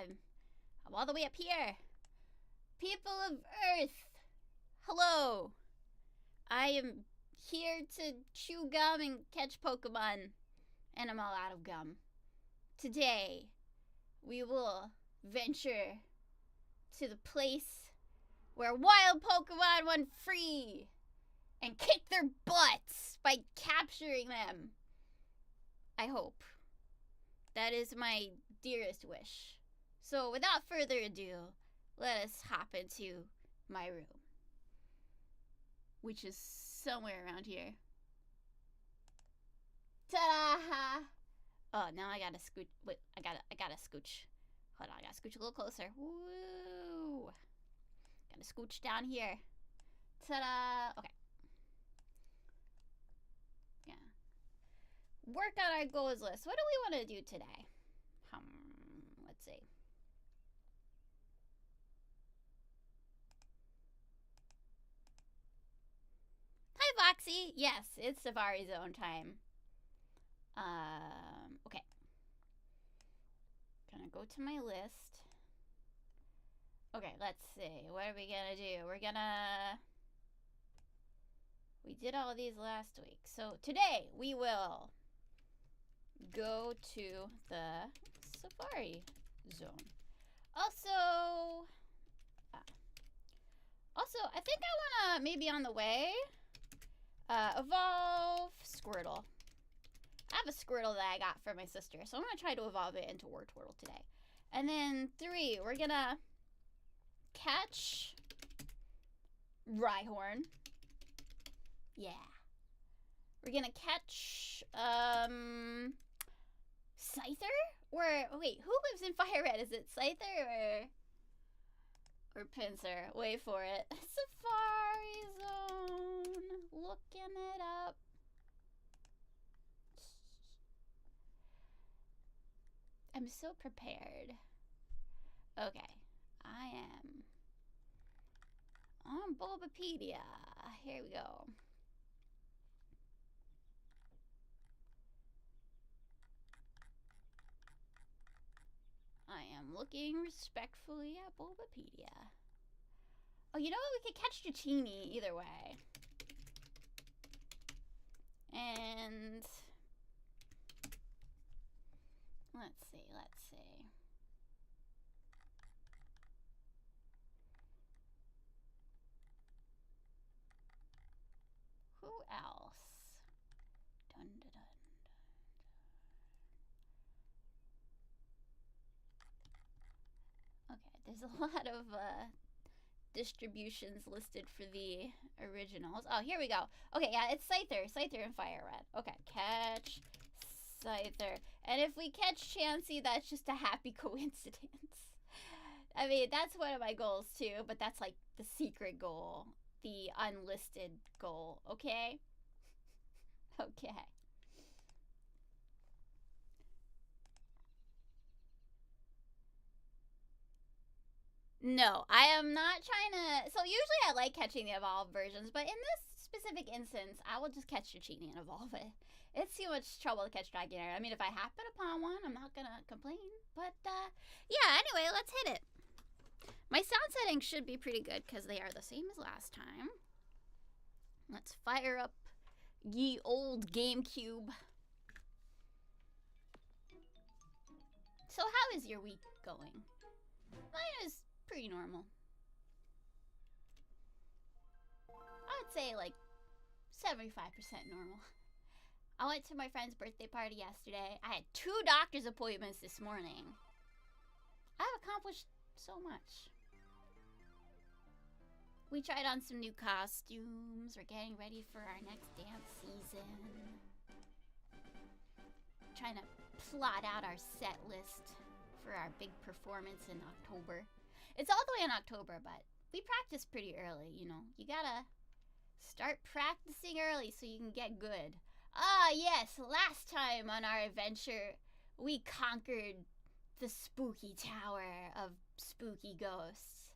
I'm all the way up here. People of Earth, hello. I am here to chew gum and catch Pokemon, and I'm all out of gum. Today, we will venture to the place where wild Pokemon run free and kick their butts by capturing them. I hope. That is my dearest wish. So without further ado, let us hop into my room, which is somewhere around here. Ta-da! Oh, now I gotta scooch. Wait, I gotta scooch. Hold on, I gotta scooch a little closer. Woo! Gotta scooch down here. Ta-da! Okay. Yeah. Work on our goals list. What do we want to do today? Let's see. Hi, Voxy. Yes, it's Safari Zone time. Okay. Gonna go to my list. Okay, let's see. What are we gonna do? We did all these last week. So today we will go to the Safari Zone. Also, I think I wanna, maybe on the way, evolve Squirtle. I have a Squirtle that I got from my sister, so I'm gonna try to evolve it into Wartortle today. And then 3, we're gonna catch Rhyhorn. Yeah. We're gonna catch Scyther? Or wait, who lives in Fire Red? Is it Scyther or Pinsir? Wait for it. Safari Zone. Looking it up. I'm so prepared. Okay. I am on Bulbapedia. Here we go. I am looking respectfully at Bulbapedia. Oh, you know what? We could catch Dratini either way. And let's see. Who else? Dun, dun, dun, dun. Okay, there's a lot of distributions listed for the originals. Oh, here we go. Okay, yeah, it's Scyther and Fire Red. Okay, catch Scyther. And if we catch Chansey, that's just a happy coincidence. I mean, that's one of my goals too, but that's like the secret goal. The unlisted goal, okay? Okay. No, I am not trying to... So usually I like catching the evolved versions, but in this specific instance, I will just catch Dratini and evolve it. It's too much trouble to catch Dragonair. I mean, if I happen upon one, I'm not gonna complain. But, yeah, anyway, let's hit it. My sound settings should be pretty good because they are the same as last time. Let's fire up ye old GameCube. So how is your week going? Mine is pretty normal. I would say like 75% normal. I went to my friend's birthday party yesterday. I had 2 doctor's appointments this morning. I've accomplished so much. We tried on some new costumes. We're getting ready for our next dance season. Trying to plot out our set list for our big performance in October. It's all the way in October, but we practice pretty early, you know. You gotta start practicing early so you can get good. Ah, yes, last time on our adventure, we conquered the spooky tower of spooky ghosts.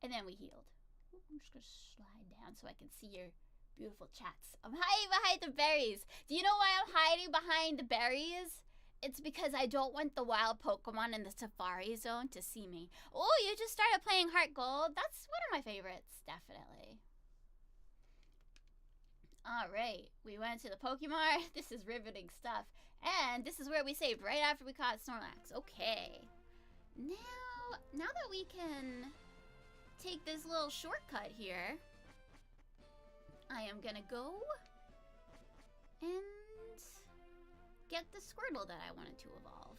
And then we healed. Ooh, I'm just gonna slide down so I can see your beautiful chats. I'm hiding behind the berries. Do you know why I'm hiding behind the berries? It's because I don't want the wild Pokemon in the Safari Zone to see me. Oh, you just started playing Heart Gold. That's one of my favorites, definitely. Alright, we went to the Pokemon. This is riveting stuff. And this is where we saved, right after we caught Snorlax. Okay. Now that we can take this little shortcut here, I am gonna go and get the Squirtle that I wanted to evolve.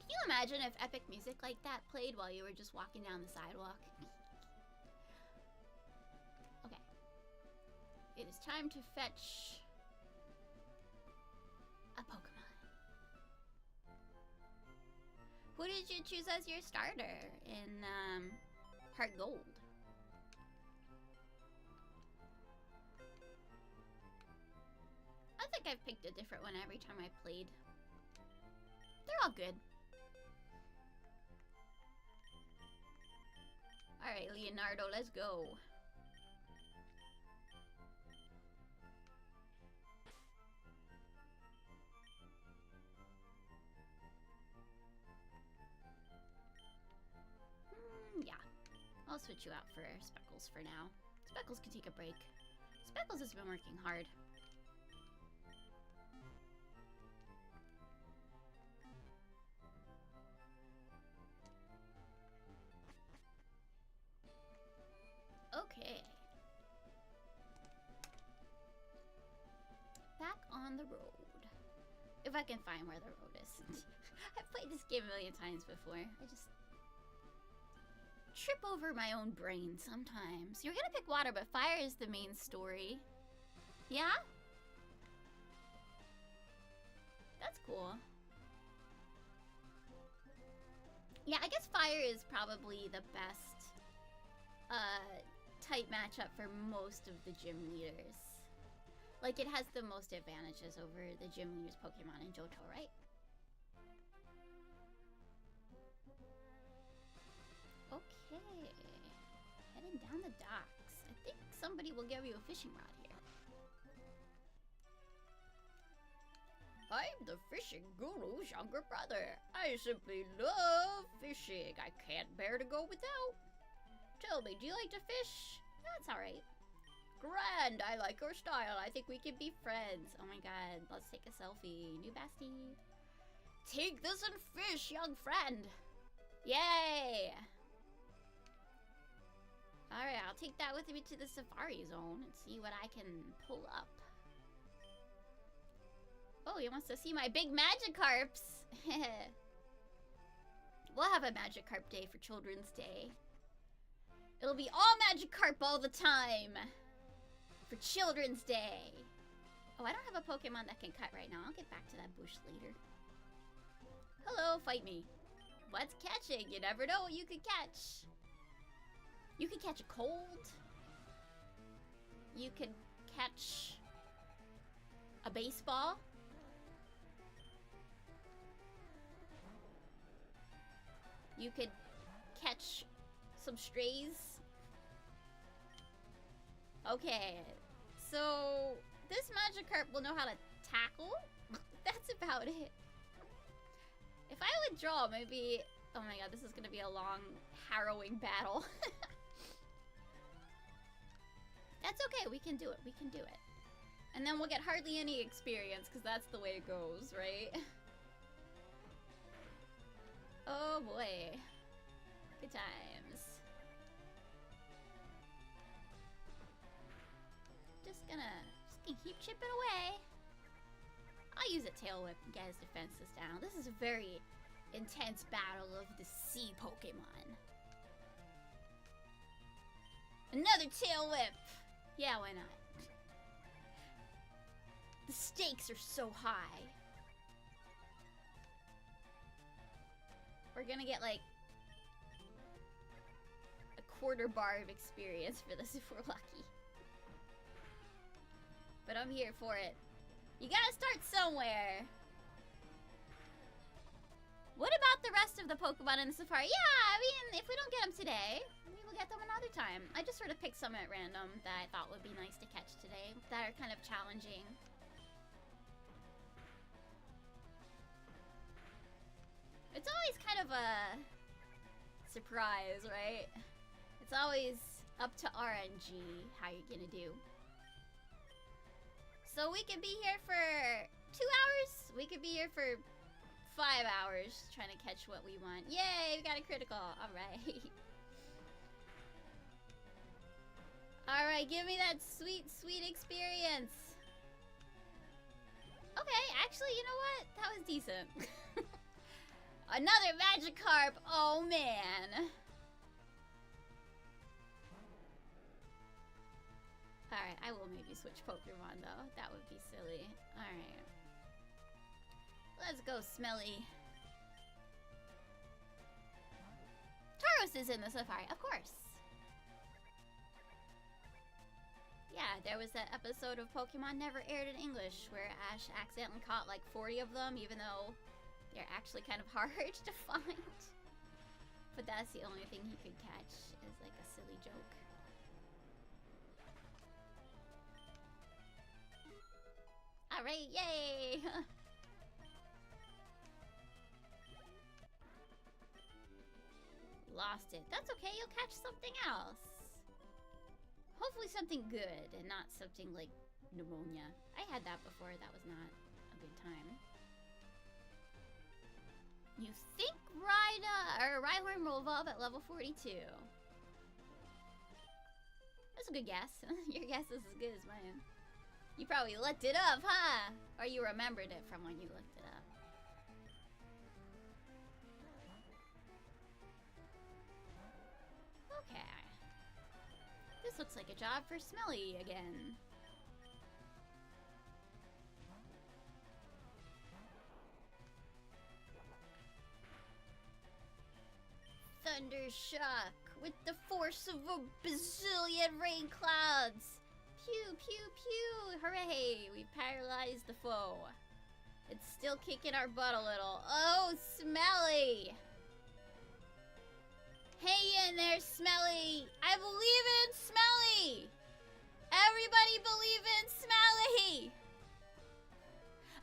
Can you imagine if epic music like that played while you were just walking down the sidewalk? Okay. It is time to fetch a Pokemon. Who did you choose as your starter in Heart Gold? I think I've picked a different one every time I played. They're all good. Alright, Leonardo, let's go. Yeah. I'll switch you out for Speckles for now. Speckles can take a break. Speckles has been working hard. Okay. Back on the road. If I can find where the road is. I've played this game a million times before. I just trip over my own brain sometimes. You're gonna pick water, but fire is the main story. Yeah? That's cool. Yeah, I guess fire is probably the best type matchup for most of the gym leaders. Like, it has the most advantages over the gym leaders Pokemon in Johto, right? Okay. Heading down the docks. I think somebody will give you a fishing rod here. I'm the fishing guru's younger brother. I simply love fishing. I can't bear to go without. Tell me, do you like to fish? That's alright. Grand, I like your style. I think we can be friends. Oh my god, let's take a selfie. New bestie. Take this and fish, young friend. Yay! Alright, I'll take that with me to the Safari Zone and see what I can pull up. Oh, he wants to see my big Magikarps. We'll have a Magikarp day for Children's Day. It'll be all Magikarp all the time for Children's Day. Oh, I don't have a Pokemon that can cut right now. I'll get back to that bush later. Hello, fight me. What's catching? You never know what you could catch. You could catch a cold. You could catch a baseball. You could catch some strays. Okay, so this Magikarp will know how to tackle. That's about it. If I withdraw, maybe... Oh my god, this is gonna be a long, harrowing battle. That's okay, we can do it, we can do it. And then we'll get hardly any experience, because that's the way it goes, right? Oh boy. Good times. Just gonna keep chipping away. I'll use a Tail Whip and get his defenses down. This is a very intense battle of the sea Pokemon. Another Tail Whip! Yeah, why not? The stakes are so high. We're gonna get like a quarter bar of experience for this if we're lucky. But I'm here for it. You gotta start somewhere. What about the rest of the Pokemon in the safari? Yeah, I mean, if we don't get them today, we will get them another time. I just sort of picked some at random that I thought would be nice to catch today, that are kind of challenging. It's always kind of a surprise, right? It's always up to RNG how you're gonna do. So we could be here for 2 hours. We could be here for 5 hours trying to catch what we want. Yay, we got a critical. All right. All right, give me that sweet, sweet experience. Okay, actually, you know what? That was decent. Another Magikarp. Oh, man. Alright, I will maybe switch Pokemon, though. That would be silly. Alright. Let's go, Smelly. Tauros is in the safari, of course. Yeah, there was that episode of Pokemon Never Aired in English where Ash accidentally caught like 40 of them, even though they're actually kind of hard to find. But that's the only thing he could catch, is like a silly joke. Alright, yay! Lost it. That's okay, you'll catch something else. Hopefully something good and not something like pneumonia. I had that before, that was not a good time. You think Rhyhorn will evolve at level 42. That's a good guess. Your guess is as good as mine. You probably looked it up, huh? Or you remembered it from when you looked it up. Okay. This looks like a job for Smelly again. Thunder shock with the force of a bazillion rain clouds. Pew, pew, pew. Hooray, we paralyzed the foe. It's still kicking our butt a little. Oh, Smelly. Hey in there, Smelly. I believe in Smelly. Everybody believe in Smelly.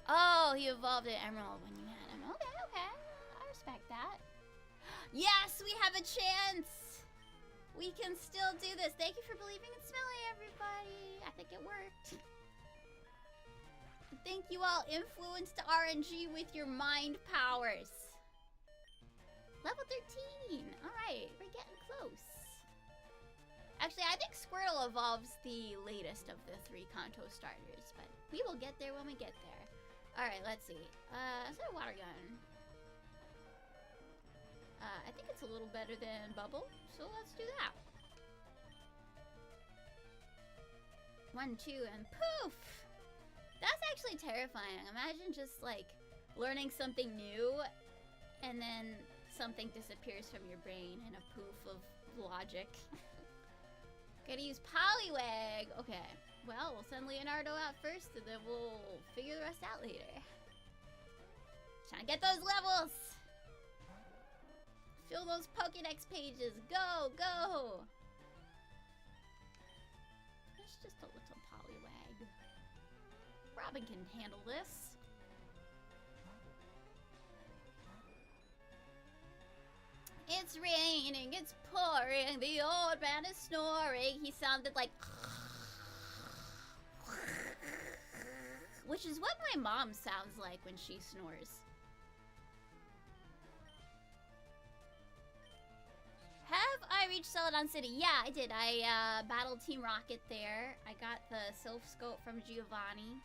Oh, he evolved an Emerald when you had him. Okay, okay. I respect that. Yes, we have a chance! We can still do this. Thank you for believing in Smelly, everybody. I think it worked. Thank you all influenced RNG with your mind powers. Level 13. Alright, we're getting close. Actually, I think Squirtle evolves the latest of the 3 Kanto starters, but we will get there when we get there. Alright, let's see. Is that a water gun? I think it's a little better than Bubble, so let's do that. 1, 2, and poof! That's actually terrifying. Imagine just like learning something new and then something disappears from your brain in a poof of logic. Gotta use Poliwag. Okay, well, we'll send Leonardo out first and then we'll figure the rest out later. Trying to get those levels! Fill those Pokédex pages. Go, go! It's just a little Poliwag. Robin can handle this. It's raining, it's pouring, the old man is snoring. He sounded like... which is what my mom sounds like when she snores. Have I reached Celadon City? Yeah, I did. I battled Team Rocket there. I got the Sylph Scope from Giovanni.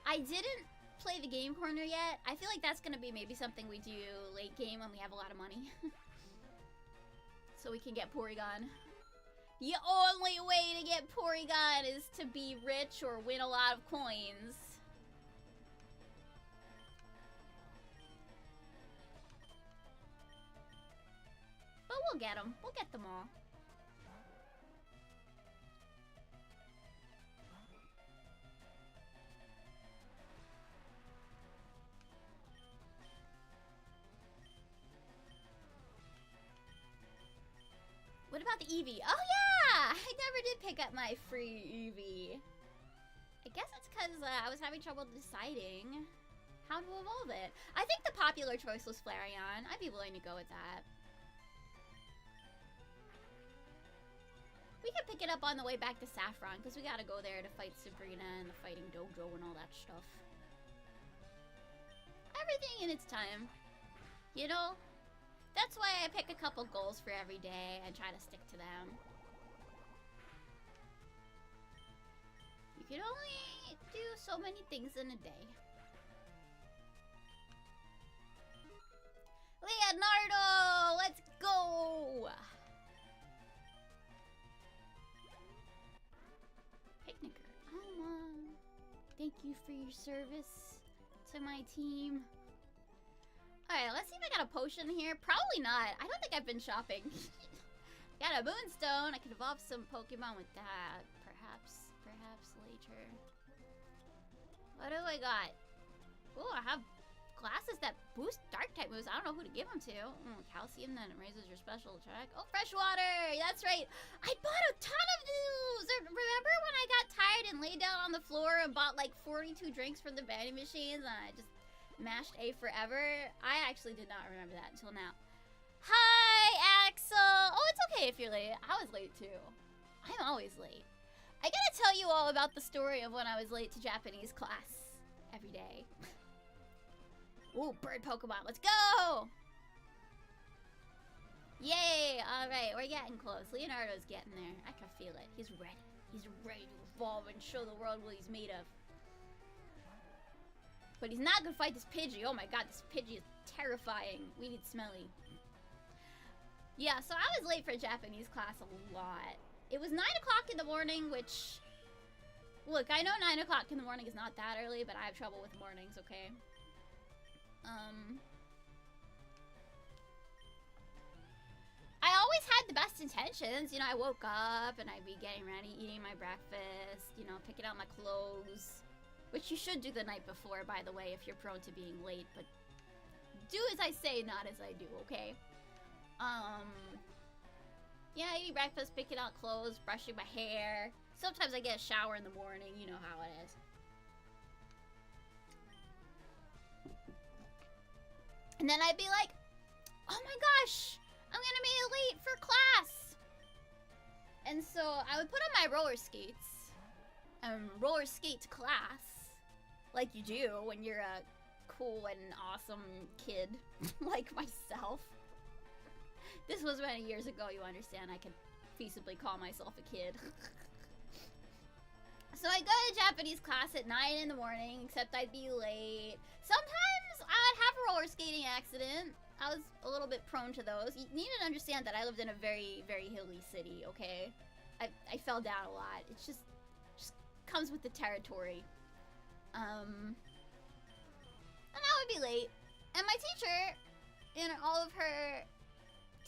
I didn't play the game corner yet. I feel like that's gonna be maybe something we do late game when we have a lot of money. So we can get Porygon. The only way to get Porygon is to be rich or win a lot of coins. But we'll get them. We'll get them all. about the Eevee. Oh yeah! I never did pick up my free Eevee. I guess it's because I was having trouble deciding how to evolve it. I think the popular choice was Flareon. I'd be willing to go with that. We can pick it up on the way back to Saffron, because we gotta go there to fight Sabrina and the fighting dojo and all that stuff. Everything in its time. You know? That's why I pick a couple goals for every day and try to stick to them. You can only do so many things in a day. Leonardo! Let's go! Picnicker. Thank you for your service to my team. Alright, let's see if I got a potion here. Probably not. I don't think I've been shopping. Got a moonstone. I could evolve some Pokemon with that. Perhaps later. What do I got? Oh, I have glasses that boost dark type moves. I don't know who to give them to. Calcium, then it raises your special attack. Oh, fresh water! That's right. I bought a ton of those! Remember when I got tired and laid down on the floor and bought like 42 drinks from the vending machines and I just mashed A forever? I actually did not remember that until now. Hi, Axel! Oh, it's okay if you're late. I was late too. I'm always late. I gotta tell you all about the story of when I was late to Japanese class every day. Ooh, bird Pokemon, let's go! Yay! Alright, we're getting close. Leonardo's getting there. I can feel it. He's ready. He's ready to evolve and show the world what he's made of. But he's not gonna fight this Pidgey. Oh my god, this Pidgey is terrifying. We need Smelly. Yeah, so I was late for Japanese class a lot. It was 9 o'clock in the morning, which... Look, I know 9 o'clock in the morning is not that early, but I have trouble with mornings, okay? I always had the best intentions. You know, I woke up and I'd be getting ready, eating my breakfast, you know, picking out my clothes. Which you should do the night before, by the way, if you're prone to being late. But do as I say, not as I do, okay? Yeah, eating breakfast, picking out clothes, brushing my hair. Sometimes I get a shower in the morning, you know how it is. And then I'd be like, oh my gosh, I'm gonna be late for class. And so I would put on my roller skates and roller skate to class, like you do when you're a cool and awesome kid like myself. This was many years ago, you understand. I can feasibly call myself a kid. So I go to Japanese class at 9 in the morning, except I'd be late. Sometimes I'd have a roller skating accident. I was a little bit prone to those. You need to understand that I lived in a very, very hilly city, okay? I fell down a lot. It's just comes with the territory. And I would be late. And my teacher, in all of her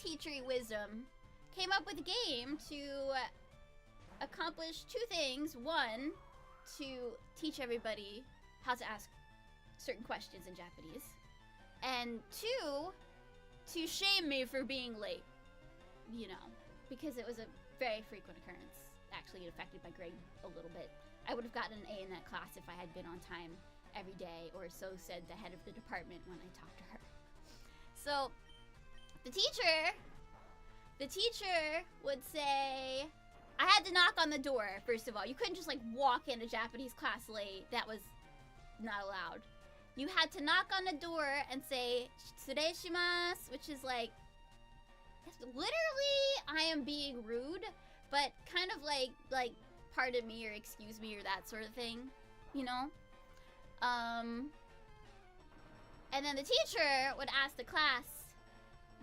teachery wisdom, came up with a game to accomplish 2 things. 1, to teach everybody how to ask certain questions in Japanese. And 2, to shame me for being late. You know, because it was a very frequent occurrence. Actually, it affected my grade a little bit. I would have gotten an A in that class if I had been on time every day, or so said the head of the department when I talked to her. So, the teacher would say, I had to knock on the door, first of all. You couldn't just like walk into Japanese class late. That was not allowed. You had to knock on the door and say, "Tsureshimasu," which is like, literally, I am being rude, but kind of like, pardon me or excuse me or that sort of thing, you know? And then the teacher would ask the class,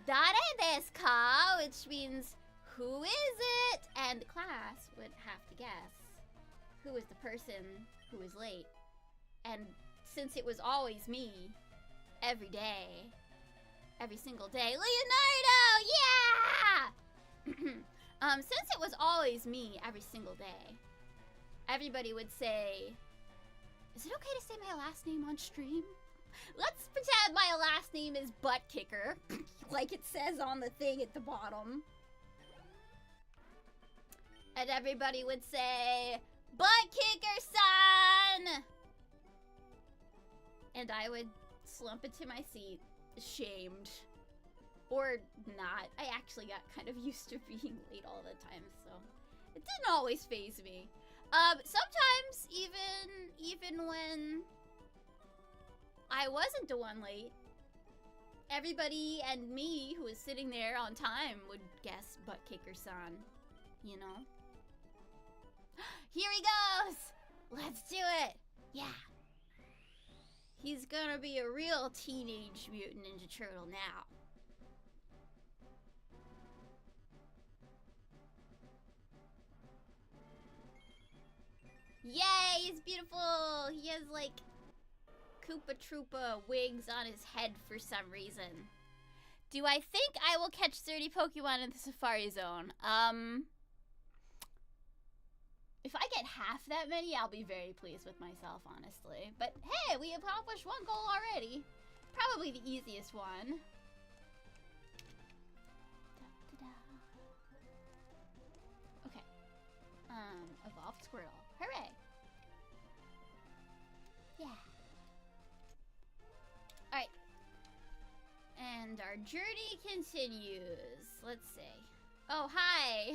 "Dare desu ka?" which means, who is it? And the class would have to guess who was the person who was late. And since it was always me, every day, every single day, Leonardo, yeah! Since it was always me every single day, everybody would say, is it okay to say my last name on stream? Let's pretend my last name is Butt Kicker, like it says on the thing at the bottom. And everybody would say, "Butt kicker, son!" And I would slump into my seat, ashamed. Or not. I actually got kind of used to being late all the time, so it didn't always faze me. Sometimes even when I wasn't the one late, everybody and me who was sitting there on time would guess butt kicker son, you know? Here he goes! Let's do it! Yeah. He's gonna be a real teenage mutant ninja turtle now. Yay, he's beautiful! He has like Koopa Troopa wigs on his head for some reason. Do I think I will catch 30 Pokemon in the Safari Zone? If I get half that many, I'll be very pleased with myself, honestly. But hey, we accomplished one goal already. Probably the easiest one. Okay. Evolved Squirtle. Hooray! Yeah. Alright. And our journey continues. Let's see. Oh, hi!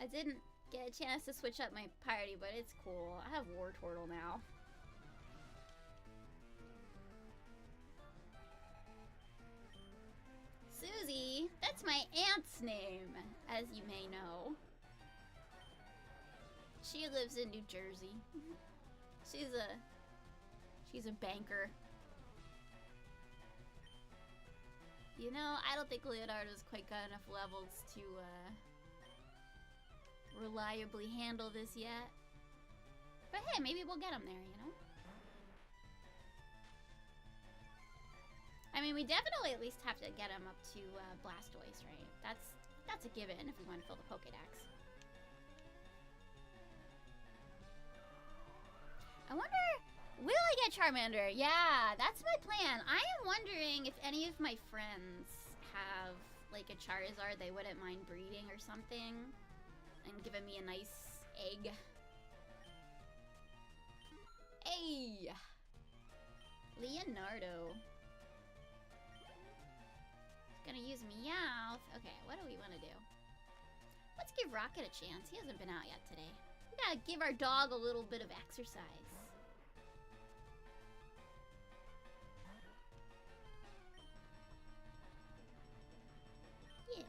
I didn't get a chance to switch up my party, but it's cool. I have War Turtle now. Susie! That's my aunt's name, as you may know. She lives in New Jersey. She's a banker. You know, I don't think Leonardo's quite got enough levels to reliably handle this yet. But hey, maybe we'll get him there, you know? I mean, we definitely at least have to get him up to Blastoise, right? That's a given if we want to fill the Pokédex. I wonder, will I get Charmander? Yeah, that's my plan. I am wondering if any of my friends have, like, a Charizard they wouldn't mind breeding or something. And giving me a nice egg. Hey! Leonardo. He's gonna use Meowth. Okay, what do we want to do? Let's give Rocket a chance. He hasn't been out yet today. We gotta give our dog a little bit of exercise. Yeah.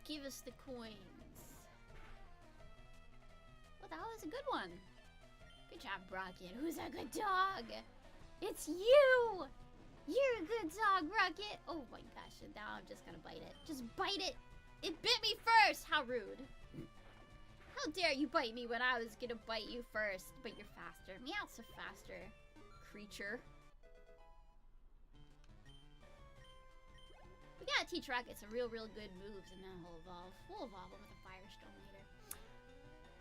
Give us the coins. Well, that was a good one. Good job, Rocket. Who's a good dog? It's you! You're a good dog, Rocket. Oh my gosh, and now I'm just gonna bite it. Just bite it! It bit me first! How rude. How dare you bite me when I was gonna bite you first? But you're faster. Meowth's a faster creature. We gotta teach Rocket some real good moves and then he'll evolve. We'll evolve him with a Firestone later.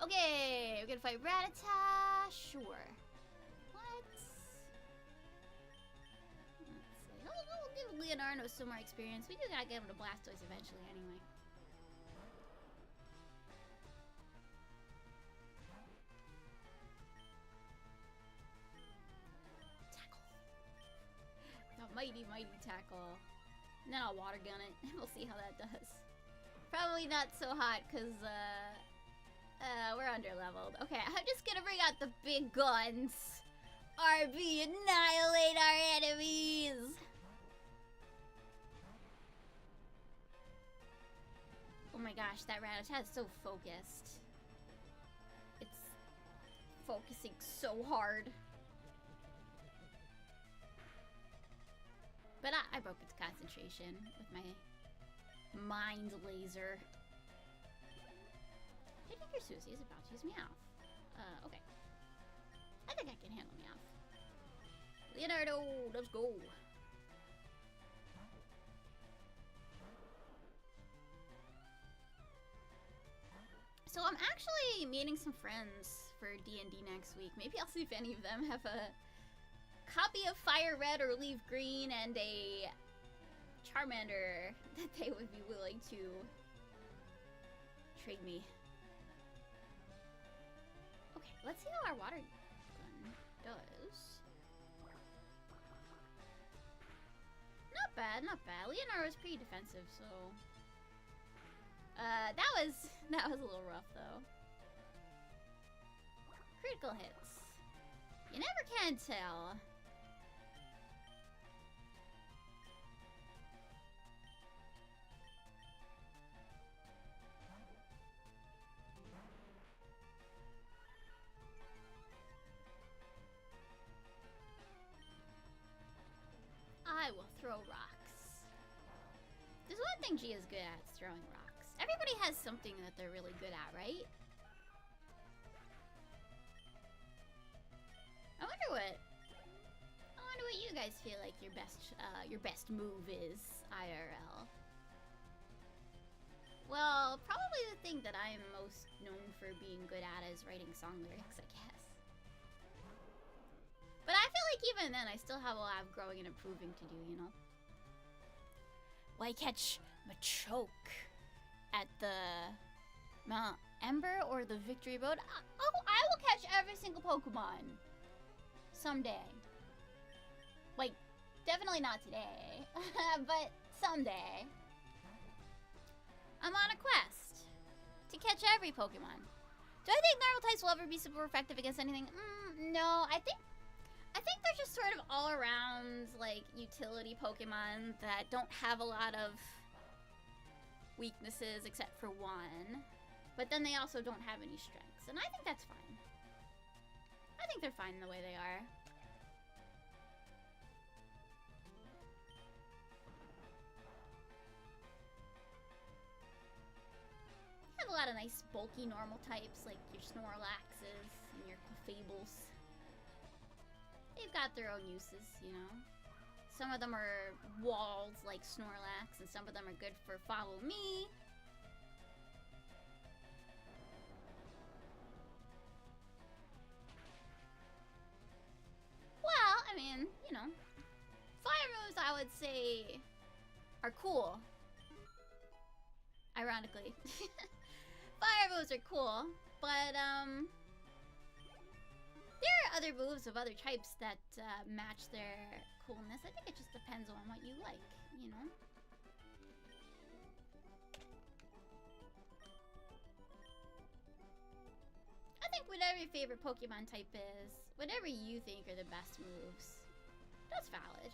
Okay, we're gonna fight Rattata. Sure. Let's see. We'll give Leonardo some more experience. We do gotta get him to Blastoise eventually anyway. Tackle. The mighty tackle. And then I'll water gun it, and we'll see how that does. Probably not so hot, because, we're under-leveled. Okay, I'm just gonna bring out the big guns. RB, annihilate our enemies! Oh my gosh, that Rattata is so focused. It's focusing so hard. But I broke its concentration with my mind laser. I think your Susie is about to use Meowth. Okay. I think I can handle Meowth. Leonardo, let's go. So I'm actually meeting some friends for D&D next week. Maybe I'll see if any of them have a copy of Fire Red or Leaf Green and a Charmander that they would be willing to trade me. Okay, let's see how our water gun does. Not bad, not bad. Leonardo's pretty defensive, so that was a little rough though. Critical hits. You never can tell. I will throw rocks. There's one thing G is good at, is throwing rocks. Everybody has something that they're really good at, right? I wonder what you guys feel like your best move is, IRL. Well, probably the thing that I am most known for being good at is writing song lyrics, I guess. But I feel like even then, I still have a lot of growing and improving to do, you know? Why catch Machoke at the Mount Ember or the Victory Boat? I will catch every single Pokemon someday. Like, definitely not today, but someday. I'm on a quest to catch every Pokemon. Do I think normal types will ever be super effective against anything? No, I think they're just sort of all around, like, utility Pokemon that don't have a lot of weaknesses except for one. But then they also don't have any strengths, and I think that's fine. I think they're fine the way they are. You have a lot of nice bulky normal types, like your Snorlaxes and your Clefaibles. They've got their own uses, you know. Some of them are walls like Snorlax, and some of them are good for follow me. Well, I mean, you know, fire moves I would say are cool. Ironically. Fire moves are cool, but there are other moves of other types that match their coolness. I think it just depends on what you like, you know? I think whatever your favorite Pokemon type is, whatever you think are the best moves, that's valid.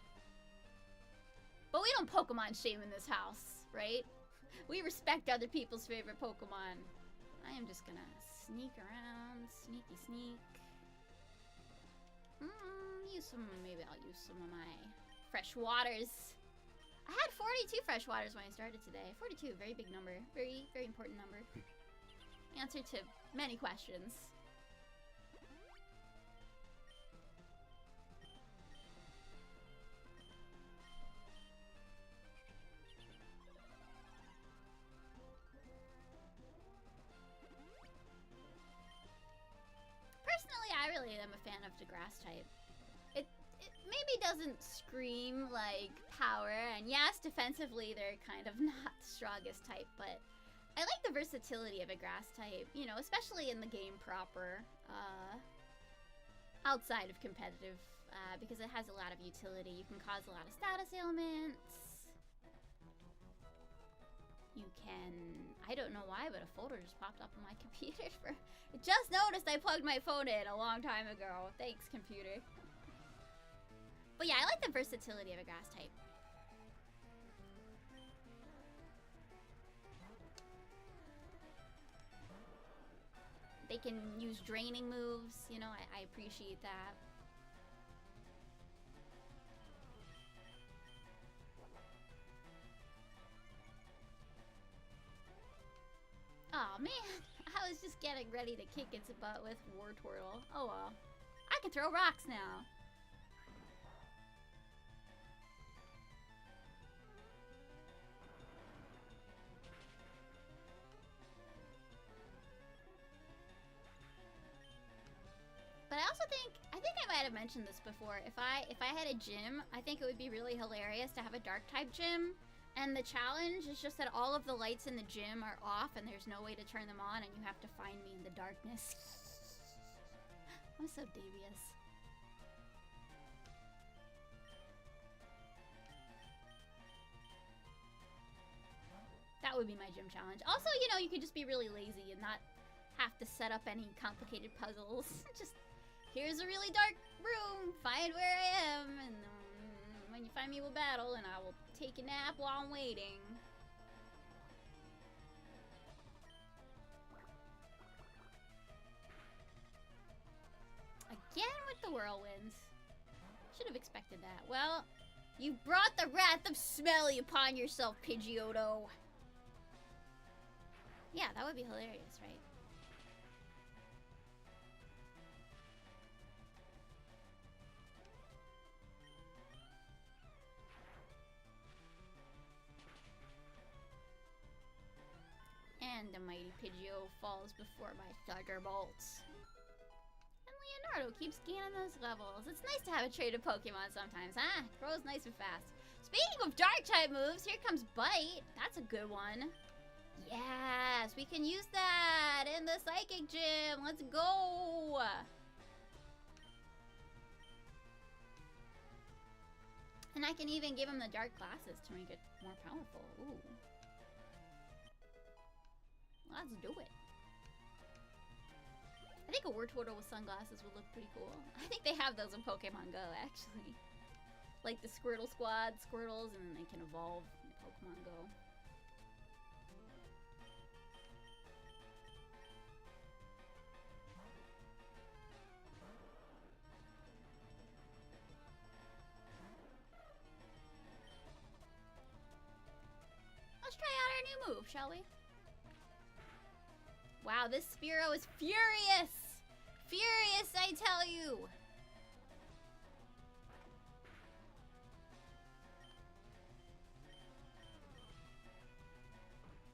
But we don't Pokemon shame in this house, right? We respect other people's favorite Pokemon. I am just gonna sneak around, sneaky sneak. Maybe I'll use some of my fresh waters. I had 42 fresh waters when I started today. 42, very big number. Very, very important number. Answer to many questions. Personally, I really am a fan of the grass type. It maybe doesn't scream like power, and yes, defensively they're kind of not the strongest type, but I like the versatility of a grass type, you know, especially in the game proper, outside of competitive, because it has a lot of utility. You can cause a lot of status ailments. You can, I don't know why, but a folder just popped up on my computer. I just noticed I plugged my phone in a long time ago. Thanks, computer. But yeah, I like the versatility of a grass type. They can use draining moves, you know, I appreciate that. Aw, man, I was just getting ready to kick its butt with Wartortle. Oh well. I can throw rocks now. But But I also think I might have mentioned this before. If I had a gym, I think it would be really hilarious to have a dark type gym. And the challenge is just that all of the lights in the gym are off and there's no way to turn them on and you have to find me in the darkness. I'm so devious. That would be my gym challenge. Also, you know, you could just be really lazy and not have to set up any complicated puzzles. Just, here's a really dark room, find where I am, and when you find me, we'll battle, and I will take a nap while I'm waiting. Again with the whirlwinds. Should have expected that. Well, you brought the wrath of Smelly upon yourself, Pidgeotto. Yeah, that would be hilarious, right? And the mighty Pidgeot falls before my thunderbolts. And Leonardo keeps gaining those levels. It's nice to have a traded Pokemon sometimes, huh? Grows nice and fast. Speaking of dark-type moves, here comes Bite. That's a good one. Yes, we can use that in the Psychic Gym. Let's go. And I can even give him the dark glasses to make it more powerful. Ooh. Let's do it. I think a Wartortle with sunglasses would look pretty cool. I think they have those in Pokemon Go, actually. Like the Squirtle Squad, Squirtles, and then they can evolve in Pokemon Go. Let's try out our new move, shall we? Wow, this Spearow is furious! Furious, I tell you!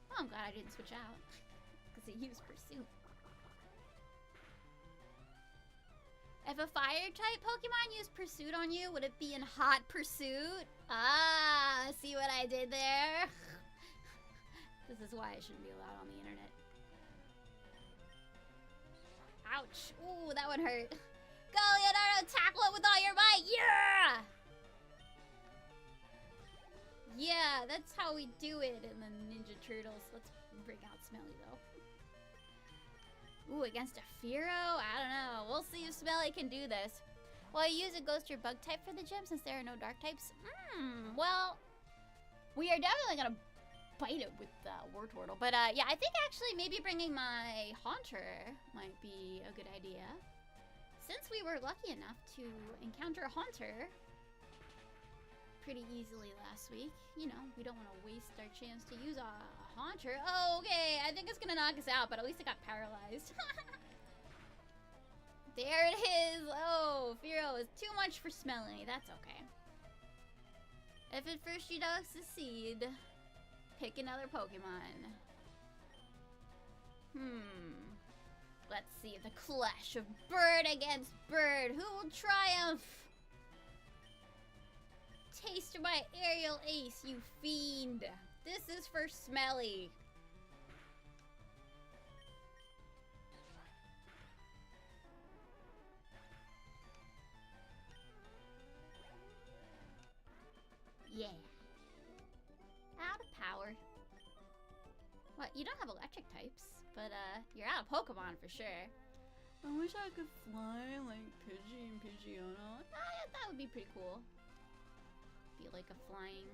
Oh, I'm glad I didn't switch out. Because it used Pursuit. If a fire-type Pokemon used Pursuit on you, would it be in Hot Pursuit? Ah, see what I did there? This is why I shouldn't be allowed on the internet. Ouch. Ooh, that one hurt. Go, Leonardo, tackle it with all your might! Yeah! Yeah, that's how we do it in the Ninja Turtles. Let's bring out Smelly, though. Ooh, against a Fearow? I don't know. We'll see if Smelly can do this. Well, I use a Ghost or Bug type for the gym since there are no Dark types. Well, we are definitely gonna bite it with Wartortle. But yeah, I think actually maybe bringing my Haunter might be a good idea. Since we were lucky enough to encounter a Haunter pretty easily last week, you know, we don't want to waste our chance to use a Haunter. Oh, okay, I think it's gonna knock us out, but at least it got paralyzed. There it is! Oh, Fearow is too much for Smelly. That's okay. If at first you don't succeed, pick another Pokemon. Let's see the clash of bird against bird. Who will triumph? Taste of my aerial ace, you fiend. This is for Smelly. Yeah. Out of power. What? You don't have electric types, but you're out of Pokemon for sure. I wish I could fly like Pidgey and Pidgeotto. That would be pretty cool. Be like a flying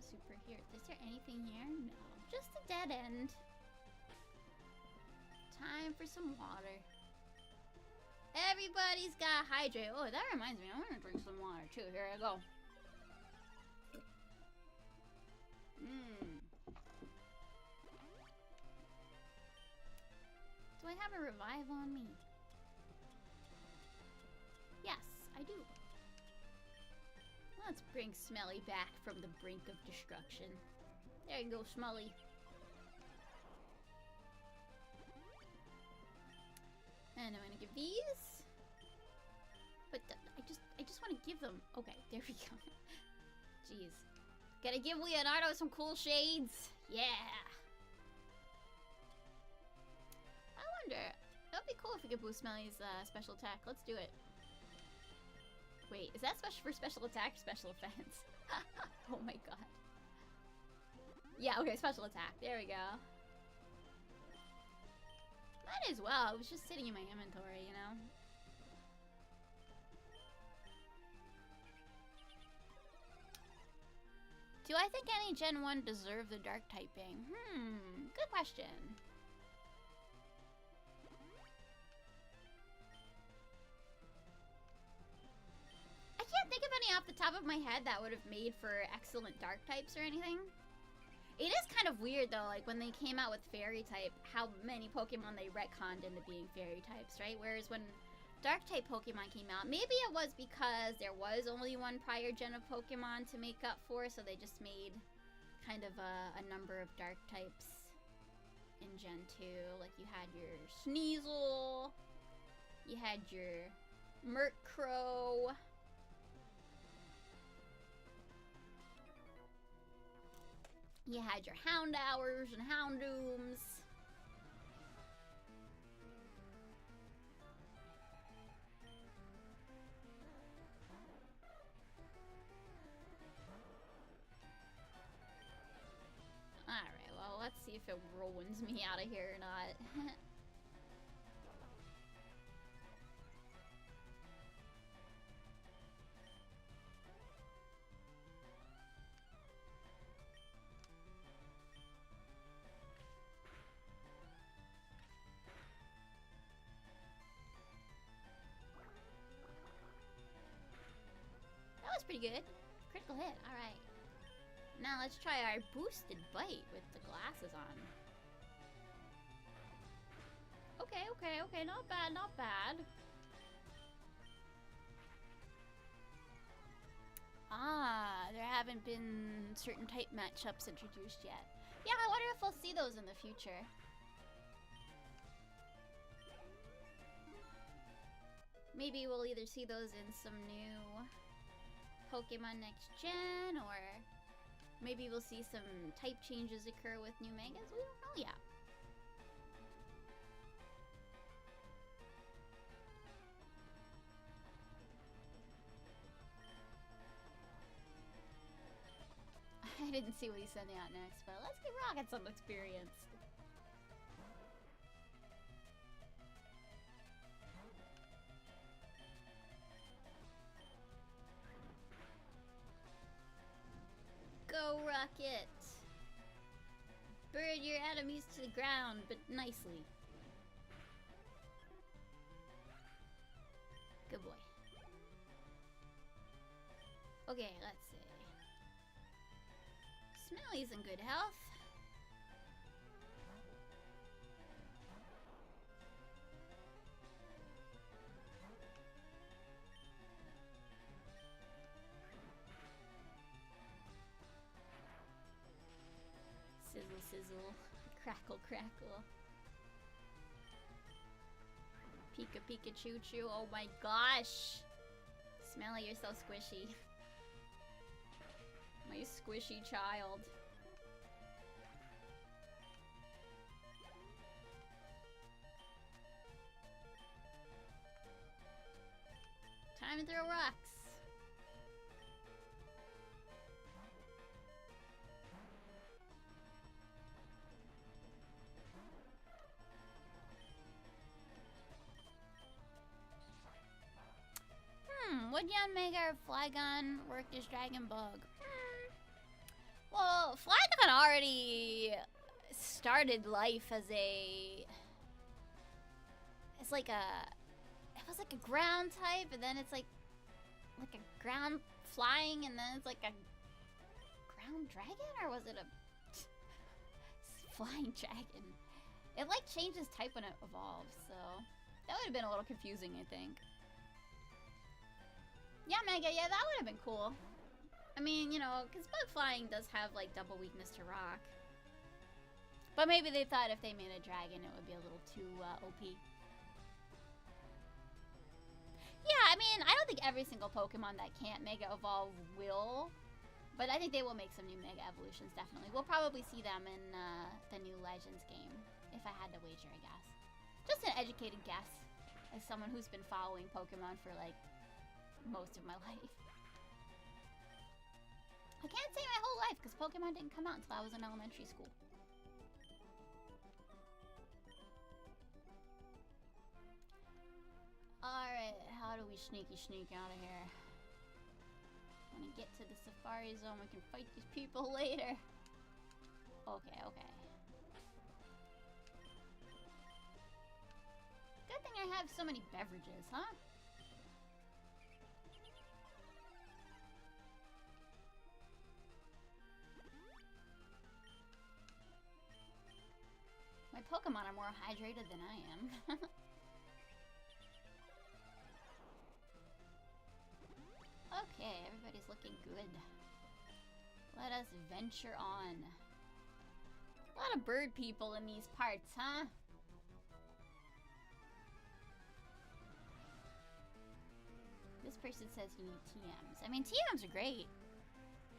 superhero. Is there anything here? No. Just a dead end. Time for some water. Everybody's got hydrate. Oh, that reminds me. I'm gonna drink some water too. Here I go. Do I have a revive on me? Yes, I do. Let's bring Smelly back from the brink of destruction. There you go, Smelly. And I'm gonna give these want to give them... Okay, there we go. Jeez. Gotta give Leonardo some cool shades. Yeah. I wonder... That'd be cool if we could boost Smelly's special attack. Let's do it. Wait, is that special for special attack or special offense? Oh my god. Yeah, okay, special attack. There we go. Might as well. It was just sitting in my inventory, you know? Do I think any Gen 1 deserve the dark typing? Good question. I can't think of any off the top of my head that would have made for excellent dark types or anything. It is kind of weird though, like when they came out with fairy type, how many Pokemon they retconned into being fairy types, right? Whereas when dark type Pokemon came out, maybe it was because there was only one prior gen of Pokemon to make up for, so they just made kind of a number of dark types in Gen 2. Like you had your Sneasel, you had your Murkrow, you had your Houndours and Houndooms. Alright, well, let's see if it ruins me out of here or not. Pretty good. Critical hit. Alright. Now let's try our boosted bite with the glasses on. Okay, okay, okay. Not bad, not bad. Ah, there haven't been certain type matchups introduced yet. Yeah, I wonder if we'll see those in the future. Maybe we'll either see those in some new Pokemon next gen, or maybe we'll see some type changes occur with new mangas. We don't know yet. I didn't see what he's sending out next, but let's give Rocket some experience. Go, Rocket! Bird your enemies to the ground, but nicely. Good boy. Okay, let's see. Smelly's in good health. Sizzle, sizzle. Crackle, crackle. Pika, Pika, choo, choo. Oh my gosh! Smelly, you're so squishy. My squishy child. Time to throw rocks. Would Yanmega or Flygon work as Dragon Bug? Well, Flygon already started life as a... It's like a... It was like a ground type, and then it's like a ground flying, and then it's like a ground dragon? Or was it a flying dragon? It like changes type when it evolves, so... That would have been a little confusing, I think. Yeah, Mega, yeah, that would have been cool. I mean, you know, because bug flying does have, like, double weakness to rock. But maybe they thought if they made a dragon, it would be a little too, OP. Yeah, I mean, mean, I don't think every single Pokemon that can't Mega Evolve will, but I think they will make some new Mega Evolutions, definitely. We'll probably see them in the new Legends game, if I had to wager, I guess. Just an educated guess, as someone who's been following Pokemon for, like, most of my life. I can't say my whole life, because Pokemon didn't come out until I was in elementary school. Alright, how do we sneak out of here? When we get to the Safari Zone, we can fight these people later. Okay, okay. Good thing I have so many beverages, huh? My Pokemon are more hydrated than I am. Okay, everybody's looking good. Let us venture on. A lot of bird people in these parts, huh? This person says you need TMs. I mean, TMs are great,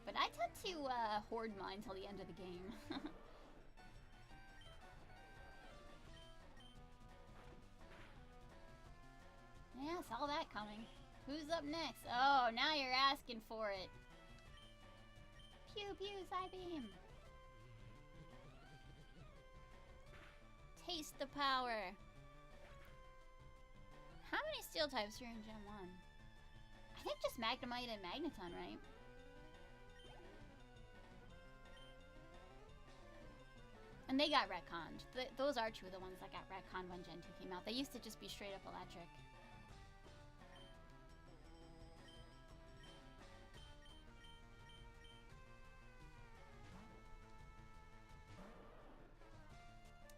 but I tend to hoard mine till the end of the game. Yeah, saw that coming. Who's up next? Oh, now you're asking for it. Pew pew, Psybeam. Taste the power. How many steel types are in Gen 1? I think just Magnemite and Magneton, right? And they got retconned. Those are two of the ones that got retconned when Gen 2 came out. They used to just be straight up electric.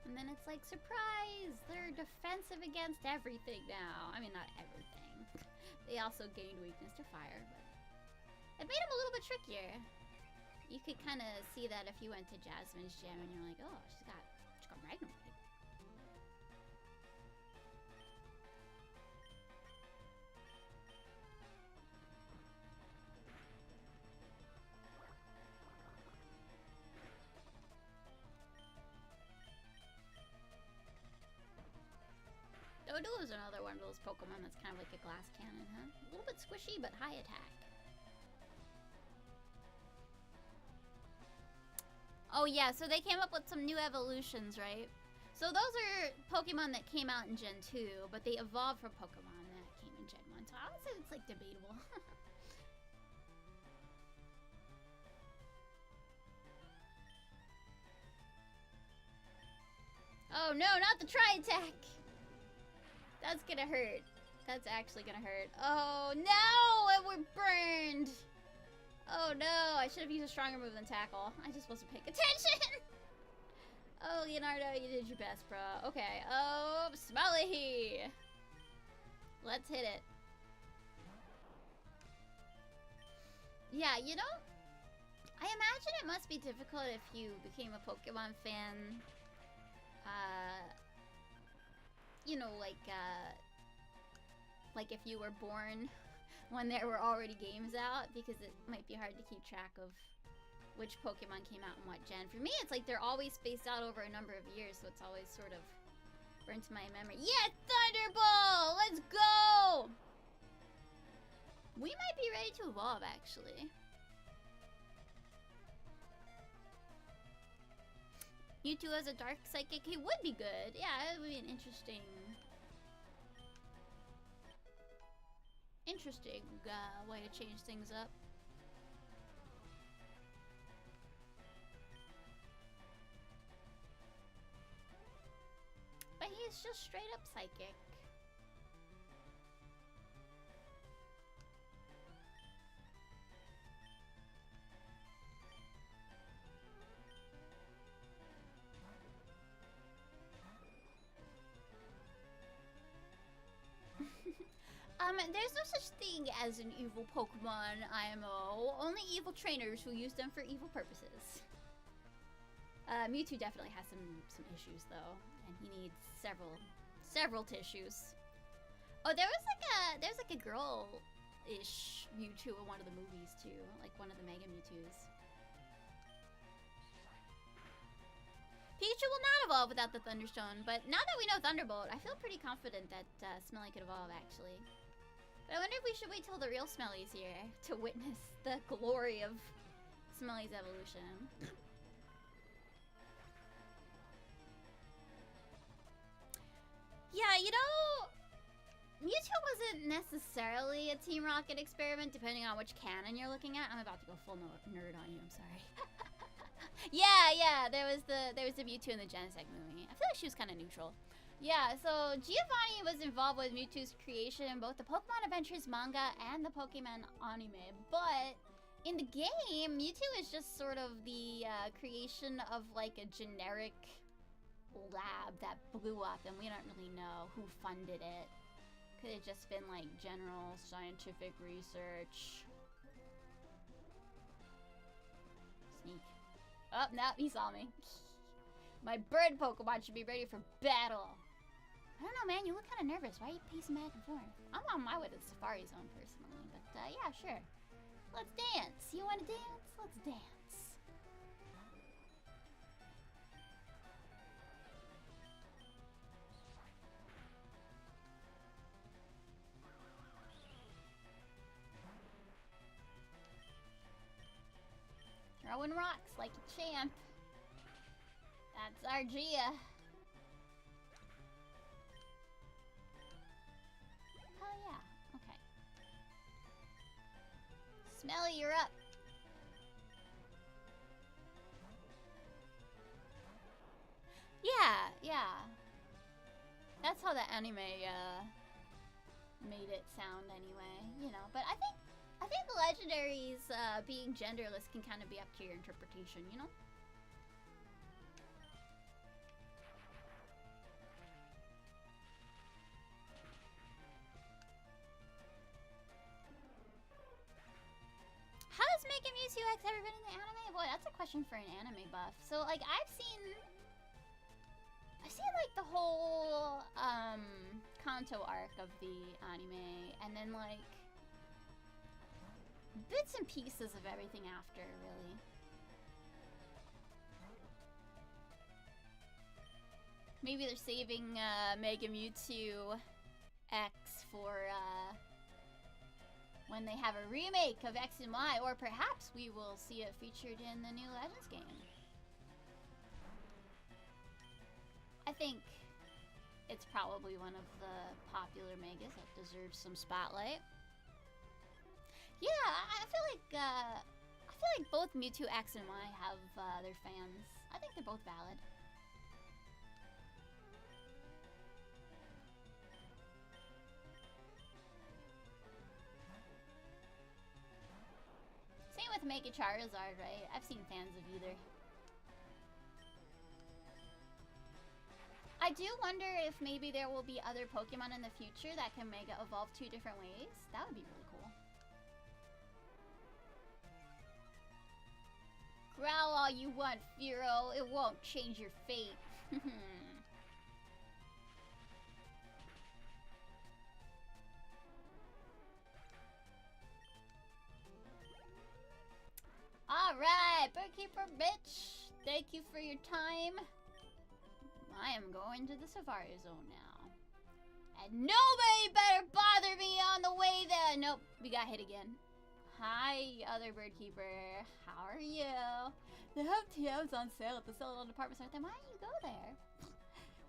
And then it's like, surprise! They're defensive against everything now. I mean, not everything. They also gained weakness to fire, but it made them a little bit trickier. You could kind of see that if you went to Jasmine's gym and you're like, oh, she's got Magnemite. Dodo is another one of those Pokemon that's kind of like a glass cannon, huh? A little bit squishy, but high attack. Oh yeah, so they came up with some new evolutions, right? So those are Pokemon that came out in Gen 2, but they evolved from Pokemon that came in Gen 1. So I would say it's like debatable. Oh no, not the Tri-Attack! That's gonna hurt. That's actually gonna hurt. Oh no! We're burned! Oh no! I should have used a stronger move than Tackle. I just wasn't paying attention! Oh, Leonardo, you did your best, bro. Okay. Oh, Smelly! Let's hit it. Yeah, you know, I imagine it must be difficult if you became a Pokemon fan. You know, like if you were born when there were already games out, because it might be hard to keep track of which Pokemon came out in what gen. For me, it's like they're always spaced out over a number of years, so it's always sort of burnt to my memory. Yeah, Thunderbolt! Let's go! We might be ready to evolve, actually. Mewtwo as a dark psychic, he would be good. Yeah, it would be an interesting way to change things up. But he's just straight up psychic. There's no such thing as an evil Pokemon IMO. Only evil trainers who use them for evil purposes. Mewtwo definitely has some issues though, and he needs several tissues. Oh, there's like a girl-ish Mewtwo in one of the movies too, like one of the Mega Mewtwo's. Pikachu will not evolve without the Thunderstone, but now that we know Thunderbolt, I feel pretty confident that Smelly could evolve actually. But I wonder if we should wait till the real Smelly's here to witness the glory of Smelly's evolution. Yeah, you know, Mewtwo wasn't necessarily a Team Rocket experiment, depending on which canon you're looking at. I'm about to go full nerd on you. I'm sorry. yeah. There was the Mewtwo in the Genesect movie. I feel like she was kind of neutral. Yeah, so Giovanni was involved with Mewtwo's creation in both the Pokemon Adventures manga and the Pokemon anime, but in the game, Mewtwo is just sort of the creation of like a generic lab that blew up, and we don't really know who funded it. Could have just been like general scientific research. Sneak. Oh, no, he saw me. My bird Pokemon should be ready for battle. I don't know, man, you look kind of nervous. Why are you pacing back and forth? I'm on my way to the Safari Zone personally, but yeah, sure. Let's dance. You want to dance? Let's dance. Throwing rocks like a champ. That's Argia. Oh yeah, okay. Smelly, you're up. Yeah. That's how the anime made it sound anyway, you know. But I think the legendaries being genderless can kind of be up to your interpretation, you know? How does Mega Mewtwo X ever been in the anime? Boy, that's a question for an anime buff. So, like, I've seen like the whole Kanto arc of the anime, and then like bits and pieces of everything after, really. Maybe they're saving Mega Mewtwo X for when they have a remake of X and Y, or perhaps we will see it featured in the new Legends game. I think it's probably one of the popular megas that deserves some spotlight. Yeah, I feel like both Mewtwo X and Y have their fans. I think they're both valid. Same with Mega Charizard, right? I've seen fans of either. I do wonder if maybe there will be other Pokemon in the future that can Mega Evolve 2 different ways. That would be really cool. Growl all you want, Firo. It won't change your fate. Alright, Birdkeeper bitch. Thank you for your time. I am going to the Safari Zone now. And nobody better bother me on the way there. Nope, we got hit again. Hi, other Birdkeeper. How are you? They have TMs on sale at the Celadon department store. Then why don't you go there?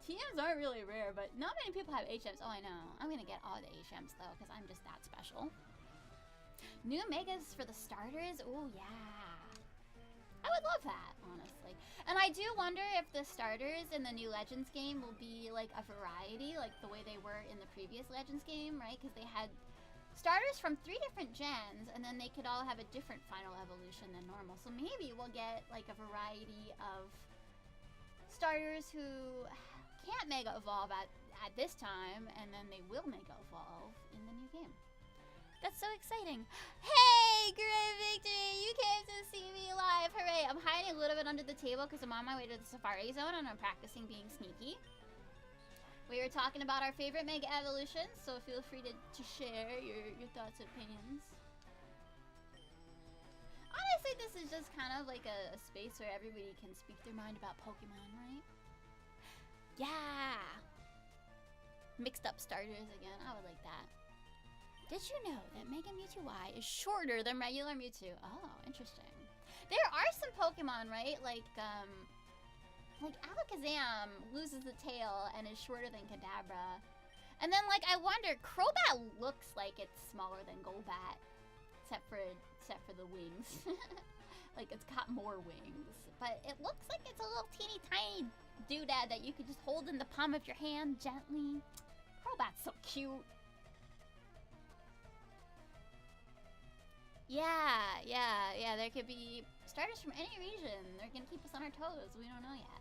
TMs aren't really rare, but not many people have HMs. Oh, I know. I'm gonna get all the HMs though, because I'm just that special. New Megas for the starters? Oh, yeah. I would love that, honestly. And I do wonder if the starters in the new Legends game will be like a variety, like the way they were in the previous Legends game, right? Because they had starters from 3 different gens, and then they could all have a different final evolution than normal. So maybe we'll get like a variety of starters who can't Mega Evolve at this time, and then they will Mega Evolve in the new game. That's so exciting. Hey, Great Victory! You came to see me live. Hooray! I'm hiding a little bit under the table because I'm on my way to the Safari Zone and I'm practicing being sneaky. We were talking about our favorite Mega Evolutions, so feel free to share your thoughts and opinions. Honestly, this is just kind of like a space where everybody can speak their mind about Pokemon, right? Yeah! Mixed up starters again, I would like that. Did you know that Mega Mewtwo Y is shorter than regular Mewtwo? Oh, interesting. There are some Pokemon, right? Like Alakazam loses the tail and is shorter than Kadabra. And then, like, I wonder, Crobat looks like it's smaller than Golbat. Except for the wings. Like, it's got more wings. But it looks like it's a little teeny tiny doodad that you could just hold in the palm of your hand gently. Crobat's so cute. Yeah, there could be starters from any region. They're gonna keep us on our toes. We don't know yet.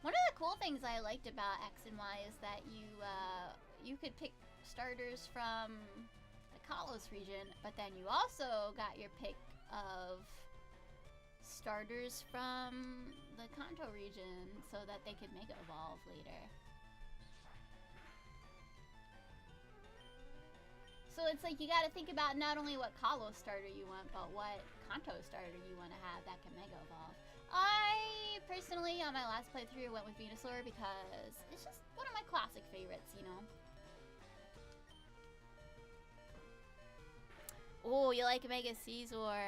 One of the cool things I liked about X and Y is that you could pick starters from the Kalos region, but then you also got your pick of starters from the Kanto region so that they could Mega Evolve later. So it's like you gotta think about not only what Kalos starter you want, but what Kanto starter you want to have that can Mega Evolve. I personally, on my last playthrough, went with Venusaur because it's just one of my classic favorites, you know? Oh, you like Mega Caesar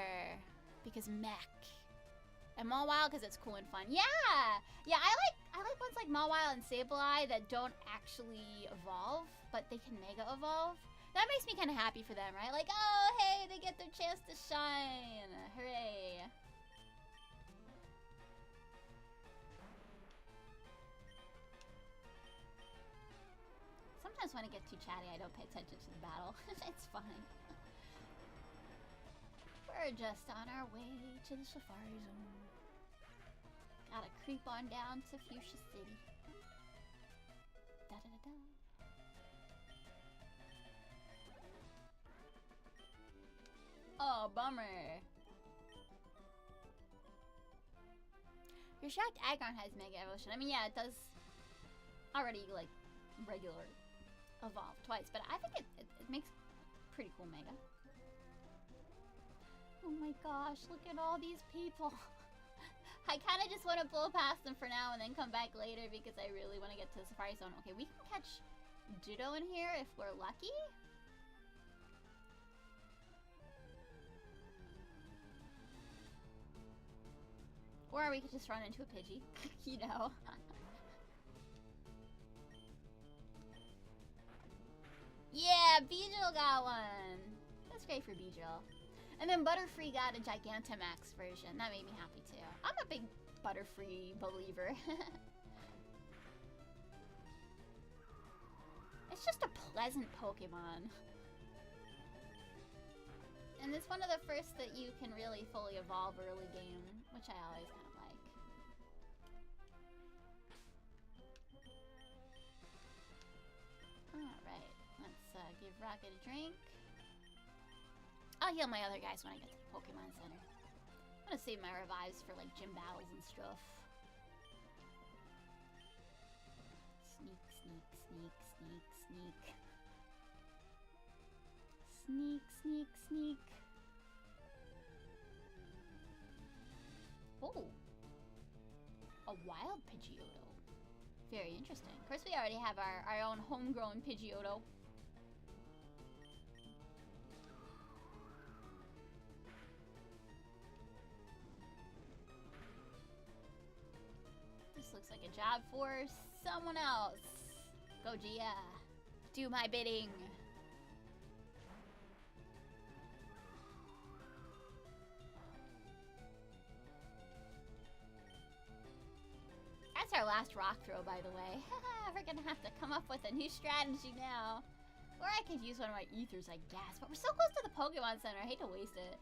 because mech. And Mawile because it's cool and fun. Yeah, I like ones like Mawile and Sableye that don't actually evolve, but they can Mega Evolve. That makes me kind of happy for them, right? Like, oh, hey, they get their chance to shine. Hooray. Sometimes when I get too chatty, I don't pay attention to the battle. It's fine. We're just on our way to the Safari Zone. Gotta creep on down to Fuchsia City. Da-da-da-da. Oh, bummer. You're shocked Aggron has Mega Evolution. I mean, yeah, it does already, like, regular evolve twice, but I think it makes pretty cool Mega. Oh my gosh, look at all these people. I kind of just want to blow past them for now and then come back later because I really want to get to the Safari Zone. Okay, we can catch Ditto in here if we're lucky. Or we could just run into a Pidgey, you know. Yeah, Beedrill got one. That's great for Beedrill. And then Butterfree got a Gigantamax version. That made me happy too. I'm a big Butterfree believer. It's just a pleasant Pokemon. And it's one of the first that you can really fully evolve early game, which I always kind of like. Alright, let's give Rocket a drink. I'll heal my other guys when I get to the Pokemon Center. I'm gonna save my revives for like gym battles and stuff. Sneak, sneak, sneak, sneak, sneak. Sneak, sneak, sneak. Oh! A wild Pidgeotto. Very interesting. Of course, we already have our own homegrown Pidgeotto. This looks like a job for someone else. Go, Gia. Do my bidding. That's our last rock throw, by the way. We're gonna have to come up with a new strategy now. Or I could use one of my ethers, I guess. But we're so close to the Pokemon Center, I hate to waste it.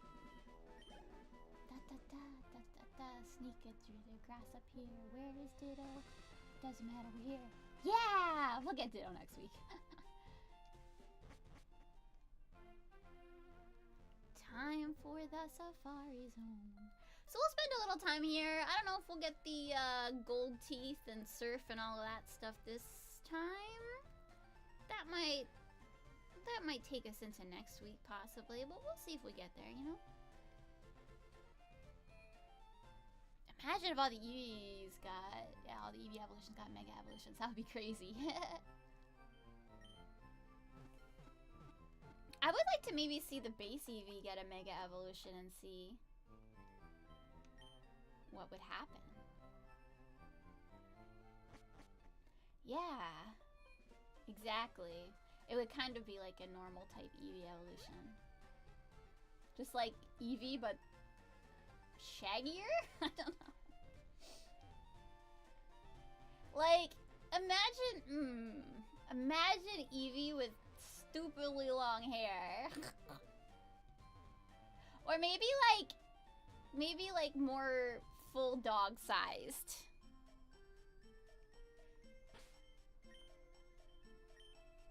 Da-da-da, da-da-da, sneak it through the grass up here. Where is Ditto? Doesn't matter, we're here. Yeah! We'll get Ditto next week. Time for the Safari Zone. So we'll spend a little time here. I don't know if we'll get the gold teeth and surf and all of that stuff this time. That might take us into next week, possibly, but we'll see if we get there, you know? Imagine if all the Eevees got... Yeah, all the Eevee evolutions got Mega Evolutions. That would be crazy. I would like to maybe see the base Eevee get a Mega Evolution and see what would happen. Yeah, exactly. It would kind of be like a normal type Eevee evolution. Just like Eevee, but shaggier? I don't know. Like, imagine Eevee with stupidly long hair. Or maybe like more full dog sized.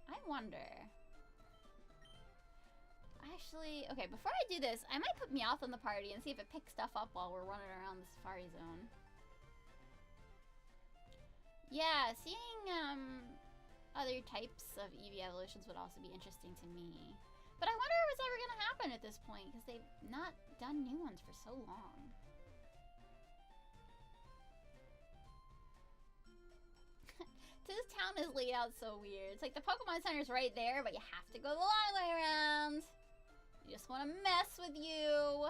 I wonder. Actually, okay, before I do this, I might put Meowth in the party and see if it picks stuff up while we're running around the Safari Zone. Yeah, seeing other types of Eevee evolutions would also be interesting to me. But I wonder what's ever gonna happen at this point, because they've not done new ones for so long. This town is laid out so weird. It's like the Pokemon Center's right there, but you have to go the long way around. They just want to mess with you.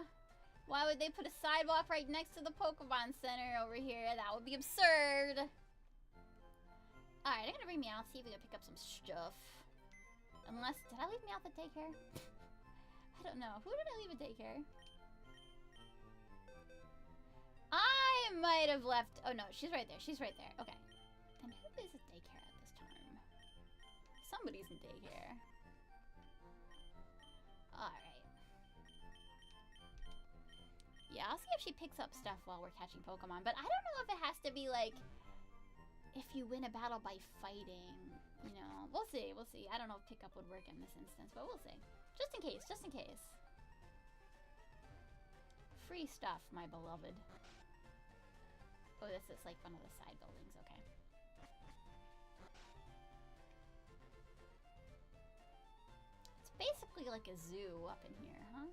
Why would they put a sidewalk right next to the Pokemon Center over here? That would be absurd. Alright, I'm gonna bring Meowth, see if we can pick up some stuff. Unless, did I leave Meowth at daycare? I don't know. Who did I leave at daycare? I might have left, oh no, she's right there. She's right there. Okay. And who is at daycare at this time? Somebody's in daycare. Alright. Yeah, I'll see if she picks up stuff while we're catching Pokemon. But I don't know if it has to be like, if you win a battle by fighting, you know. We'll see, we'll see. I don't know if pickup would work in this instance, but we'll see. Just in case, just in case. Free stuff, my beloved. Oh, this is like one of the side buildings, okay. It's basically like a zoo up in here, huh?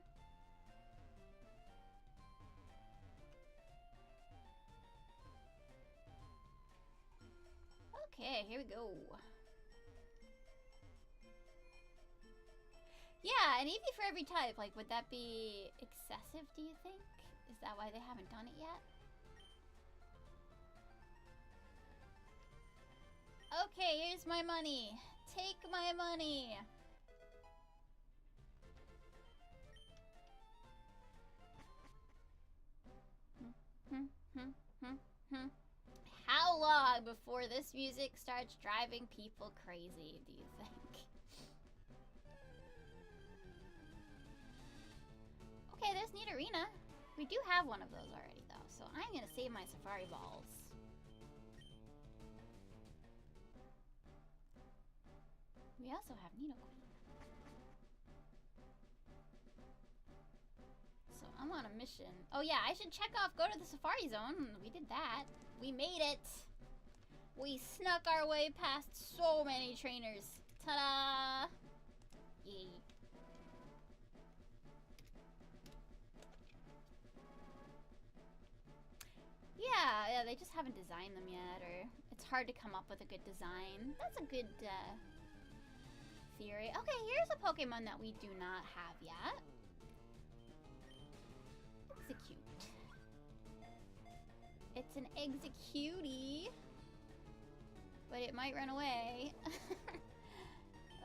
Okay, here we go. Yeah, an Eevee for every type. Like, would that be excessive, do you think? Is that why they haven't done it yet? Okay, here's my money. Take my money. How long before this music starts driving people crazy, do you think? Okay, there's Nidorina. We do have one of those already, though, so I'm gonna save my Safari Balls. We also have Nidoqueen. So I'm on a mission. Oh yeah, I should check off go to the Safari Zone. We did that. We made it. We snuck our way past so many trainers. Ta-da! Yay. Yeah, they just haven't designed them yet, or it's hard to come up with a good design. That's a good theory. Okay, here's a Pokemon that we do not have yet. Execute. It's an Executie, but it might run away.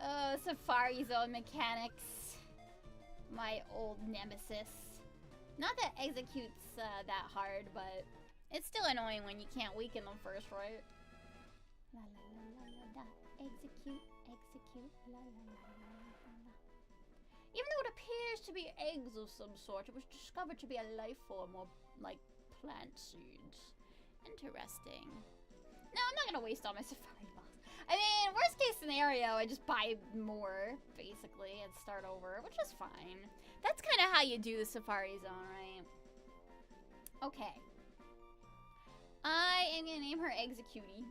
Oh, Safari Zone mechanics. My old nemesis. Not that Execute's that hard, but it's still annoying when you can't weaken them first, right? La la la la la la. Execute, execute, la la la la la la. Even though it appears to be eggs of some sort, it was discovered to be a life form or like plant seeds. Interesting. No, I'm not gonna waste all my Safari Balls. I mean, worst case scenario, I just buy more, basically, and start over, which is fine. That's kind of how you do the Safari Zone, right? Okay. I am gonna name her Executie.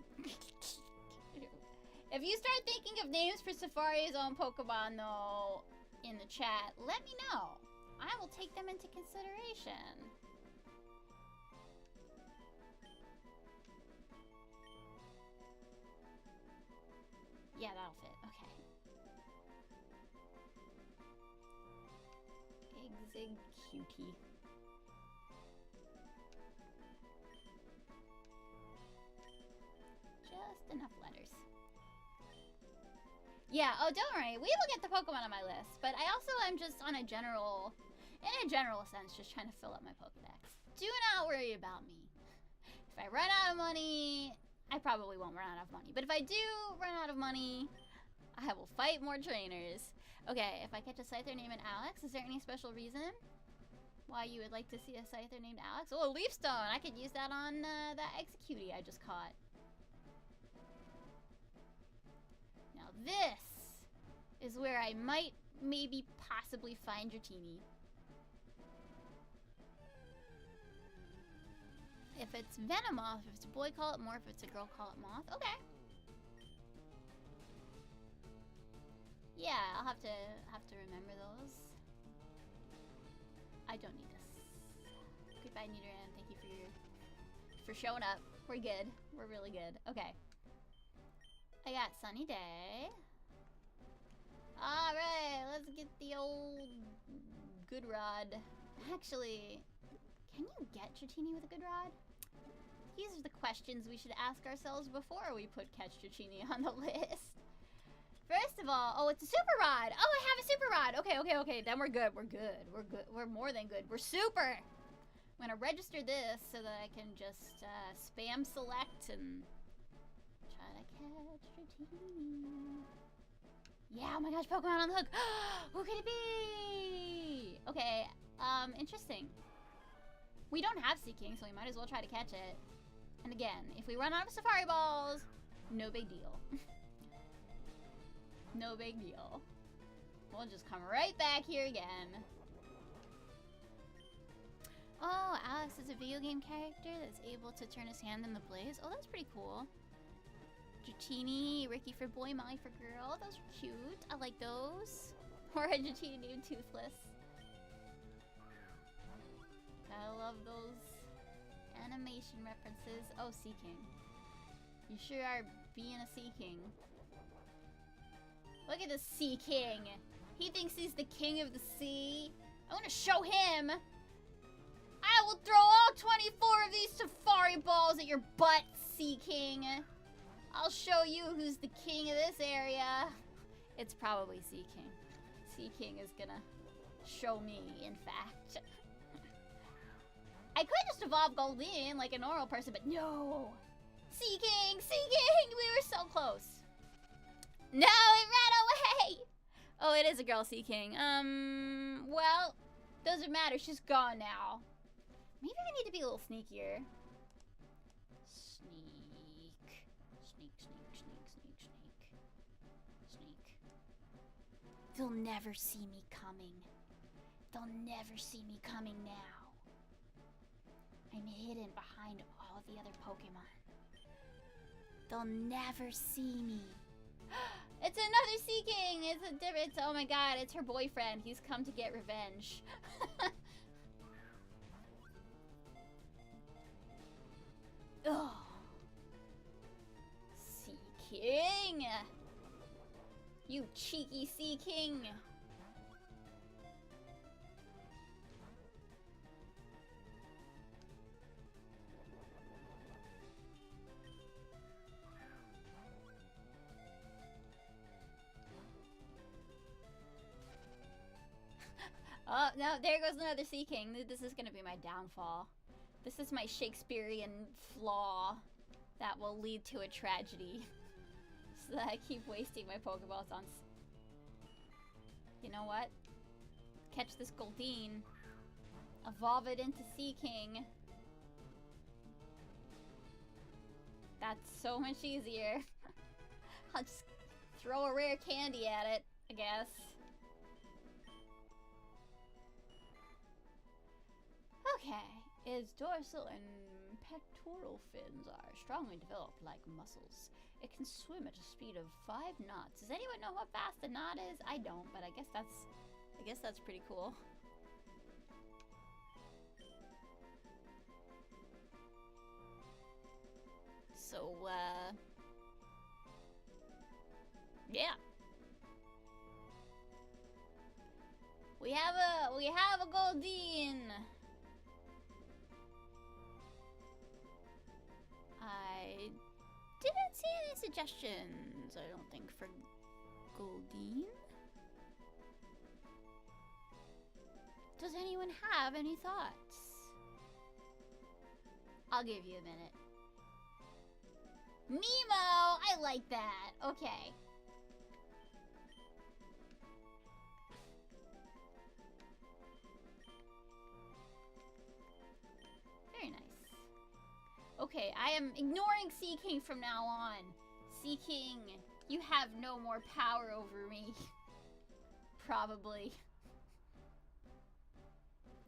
If you start thinking of names for Safari's own Pokemon, though, in the chat, let me know. I will take them into consideration. Yeah, that'll fit. Okay. Executie. Just enough letters. Yeah, oh, don't worry. We will get the Pokemon on my list, but I also am just on a general, in a general sense, just trying to fill up my Pokedex. Do not worry about me. If I run out of money, I probably won't run out of money, but if I do run out of money, I will fight more trainers. Okay, if I catch a Scyther named Alex, is there any special reason why you would like to see a Scyther named Alex? Oh, a Leaf Stone! I could use that on that Executie I just caught. Now this is where I might, maybe, possibly find Dratini. If it's Venomoth, if it's a boy, call it Morph. If it's a girl, call it Moth. Okay. Yeah, I'll have to remember those. I don't need this. Goodbye, Nidoran. Thank you for showing up. We're good. We're really good. Okay. I got Sunny Day. Alright, let's get the old Good Rod. Actually, can you get Dratini with a Good Rod? These are the questions we should ask ourselves before we put Catch Dratini on the list. First of all, oh, it's a Super Rod. Oh, I have a Super Rod. Okay. Then we're good. We're good. We're good. We're more than good. We're super. I'm gonna register this so that I can just spam select and try to catch Dratini. Yeah, oh my gosh, Pokemon on the hook. Who could it be? Okay, interesting. We don't have Seeking, so we might as well try to catch it. And again, if we run out of Safari Balls, no big deal. No big deal. We'll just come right back here again. Oh, Alex is a video game character that's able to turn his hand in the blaze. Oh, that's pretty cool. Dratini, Ricky for boy, Molly for girl. Those are cute. I like those. Or a Dratini named Toothless. Gotta love those animation references. Oh, Seeking. You sure are being a Seeking. Look at the Seeking. He thinks he's the king of the sea. I want to show him. I will throw all 24 of these Safari Balls at your butt, Seeking. I'll show you who's the king of this area. It's probably Seeking. Seeking is gonna show me, in fact. I could just evolve Goldeen like a normal person, but no! Seeking! Seeking! We were so close. No, it ran away! Oh, it is a girl Seeking. Well, doesn't matter. She's gone now. Maybe we need to be a little sneakier. Sneak. They'll never see me coming. They'll never see me coming now. I'm hidden behind all the other Pokemon. They'll never see me. It's another Seeking! It's a different, oh my god, it's her boyfriend. He's come to get revenge. Ugh. Seeking! You cheeky Seeking! Oh, no, there goes another Seeking. This is gonna be my downfall. This is my Shakespearean flaw that will lead to a tragedy. So that I keep wasting my Pokeballs on... You know what? Catch this Goldeen. Evolve it into Seeking. That's so much easier. I'll just throw a rare candy at it, I guess. Okay. Is dorsal and pectoral fins are strongly developed like muscles. It can swim at a speed of 5 knots. Does anyone know what fast a knot is? I don't, but I guess that's pretty cool. So, yeah. We have a Goldeen. I didn't see any suggestions, I don't think, for Goldeen. Does anyone have any thoughts? I'll give you a minute. Nemo! I like that. Okay. Very nice. Okay, I am ignoring Sea King from now on. Sea King, you have no more power over me. Probably.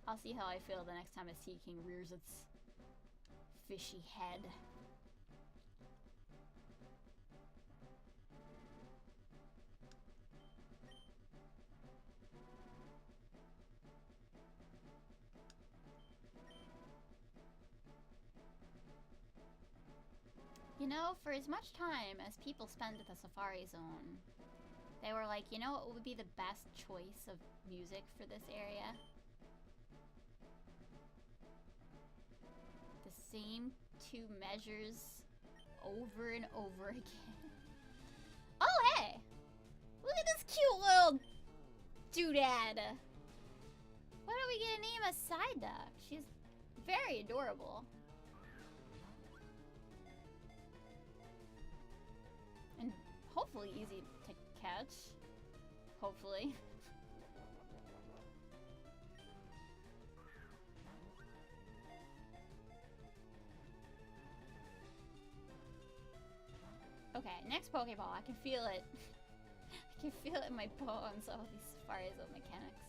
I'll see how I feel the next time a Sea King rears its fishy head. You know, for as much time as people spend at the Safari Zone, they were like, you know what would be the best choice of music for this area? The same 2 measures over and over again. Oh, hey! Look at this cute little doodad. Why don't we get a name as Psyduck? She's very adorable. And hopefully easy to catch. Hopefully. Okay, next Pokeball. I can feel it. I can feel it in my bones, all these Safari Zone mechanics.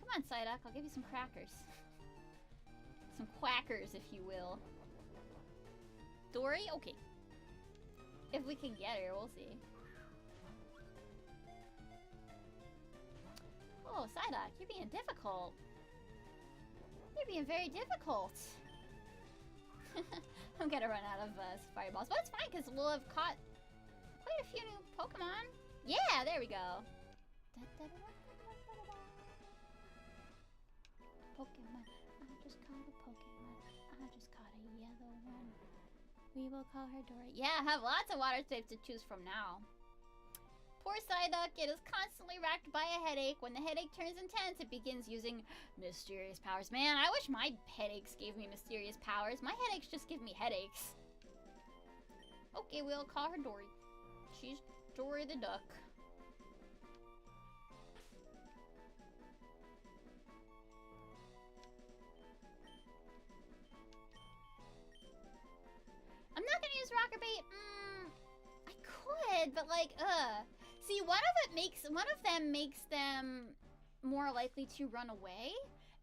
Come on, Psyduck. I'll give you some crackers. Some quackers, if you will. Dory? Okay. If we can get her, we'll see. Oh, Psyduck, you're being difficult. You're being very difficult. I'm gonna run out of Safari Balls. But it's fine, because we'll have caught quite a few new Pokemon. Yeah, there we go. Pokemon. I just caught a Pokemon. I just caught a yellow one. We will call her Dory. Yeah, I have lots of water types to choose from now. Poor Psyduck, it is constantly racked by a headache. When the headache turns intense, it begins using mysterious powers. Man, I wish my headaches gave me mysterious powers. My headaches just give me headaches. Okay, we'll call her Dory. She's Dory the Duck. I'm not gonna use rocker bait. I could, but like, See, one of them makes them more likely to run away,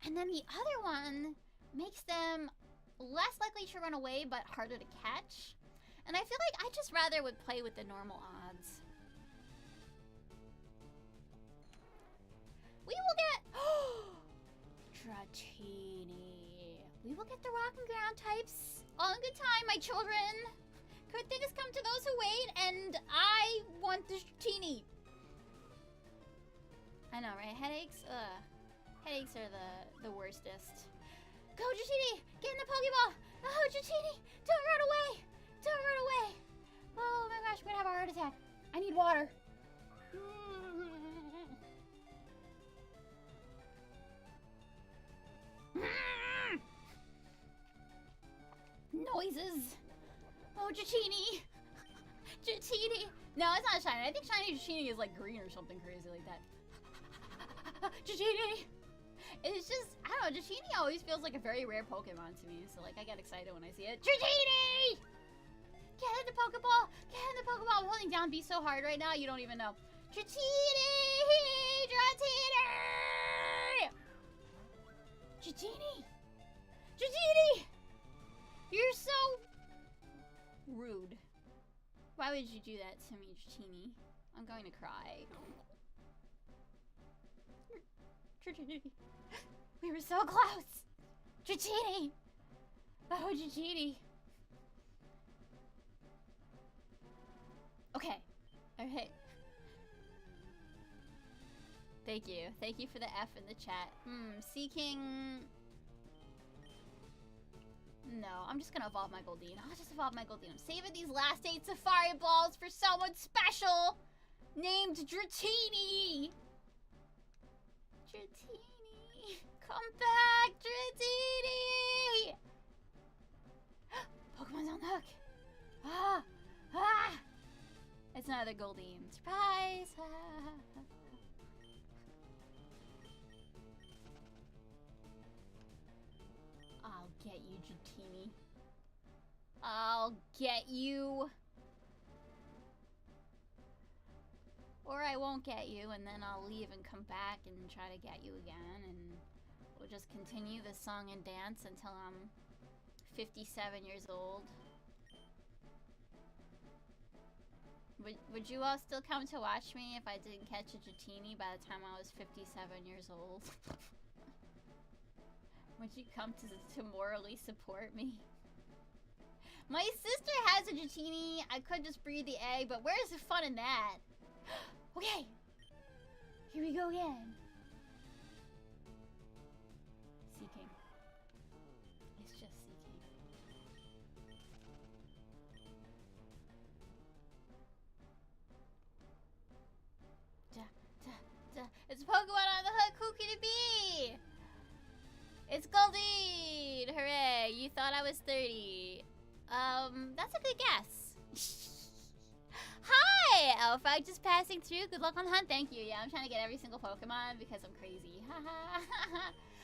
and then the other one makes them less likely to run away, but harder to catch. And I feel like I just rather would play with the normal odds. We will get Dratini. We will get the rock and ground types all in good time, my children. Good things come to those who wait, and I want the Dratini. I know, right? Headaches? Ugh. Headaches are the worstest. Go, Dratini! Get in the Pokeball! Oh, Dratini! Don't run away! Don't run away! Oh my gosh, I'm gonna have a heart attack. I need water. Noises. Oh, Dratini! Dratini! No, it's not shiny. I think shiny Dratini is like green or something crazy like that. Dratini! It's just, I don't know, Dratini always feels like a very rare Pokemon to me, so like I get excited when I see it. Dratini! Get in the Pokeball! Get in the Pokeball! I'm holding down B so hard right now, you don't even know. Dratini! Dratini! Dratini! Dratini! You're so rude. Why would you do that to me, Dratini? I'm going to cry. Dratini. We were so close! Dratini! Oh, Dratini. Okay. Okay. Thank you. Thank you for the F in the chat. Seeking... No, I'm just gonna evolve my Goldeen. I'll just evolve my Goldeen. I'm saving these last 8 Safari Balls for someone special named Dratini. Dratini. Come back, Dratini. Pokemon's on the hook. Ah! Ah! It's another Goldeen. Surprise! I'll get you, Dratini. I'll get you. Or I won't get you, and then I'll leave and come back and try to get you again, and we'll just continue this song and dance until I'm 57 years old. Would you all still come to watch me if I didn't catch a Dratini by the time I was 57 years old? Would you come to morally support me? My sister has a Dratini. I could just breed the egg, but where's the fun in that? Okay. Here we go again. Seeking. It's just seeking. It's Pokemon on the hook. Who could it be? It's Goldeen! Hooray! You thought I was 30. That's a good guess. Hi! Alpha, just passing through. Good luck on the hunt. Thank you. Yeah, I'm trying to get every single Pokemon because I'm crazy.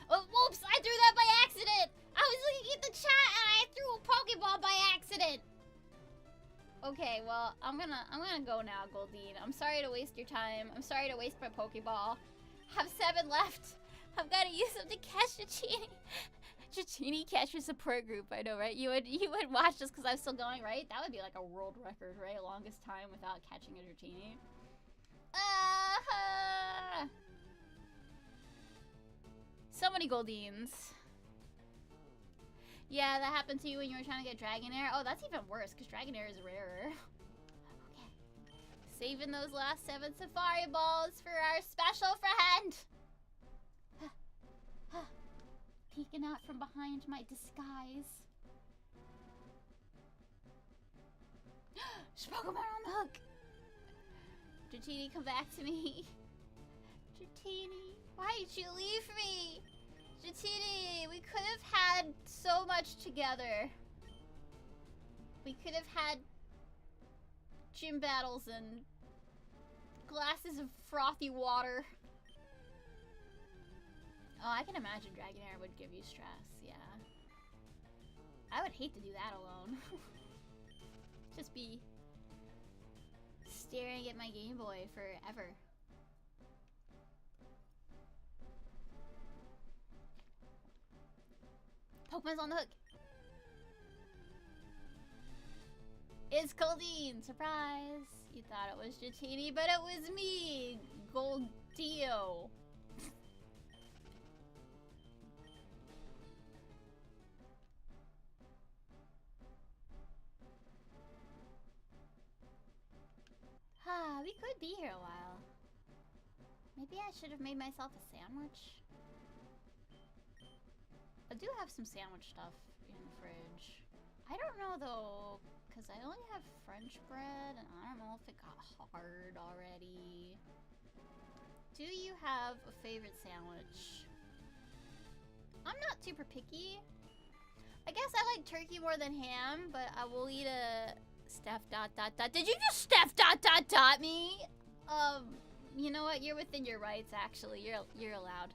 Oh, whoops! I threw that by accident! I was looking at the chat and I threw a Pokeball by accident! Okay, well, I'm gonna go now, Goldeen. I'm sorry to waste your time. I'm sorry to waste my Pokeball. Have 7 left. I've got to use them to catch Dratini. Dratini catcher support group. I know, right? You would watch this because I'm still going, right? That would be like a world record, right? Longest time without catching a Dratini. So many Goldeens. Yeah, that happened to you when you were trying to get Dragonair. Oh, that's even worse because Dragonair is rarer. Okay. Saving those last 7 Safari Balls for our special friend. Peeking out from behind my disguise. There's Pokemon on the hook. Dratini, come back to me. Dratini, why did you leave me? Dratini, we could have had so much together. We could have had gym battles and glasses of frothy water. Oh, I can imagine Dragonair would give you stress, yeah. I would hate to do that alone. Just be staring at my Game Boy forever. Pokemon's on the hook. It's Goldeen! Surprise! You thought it was Dratini, but it was me! Goldeo. We could be here a while. Maybe I should have made myself a sandwich. I do have some sandwich stuff in the fridge. I don't know though, because I only have French bread and I don't know if it got hard already. Do you have a favorite sandwich? I'm not super picky. I guess I like turkey more than ham, but I will eat a Steph ... Did you just Steph ... me? You know what? You're within your rights. Actually, you're allowed.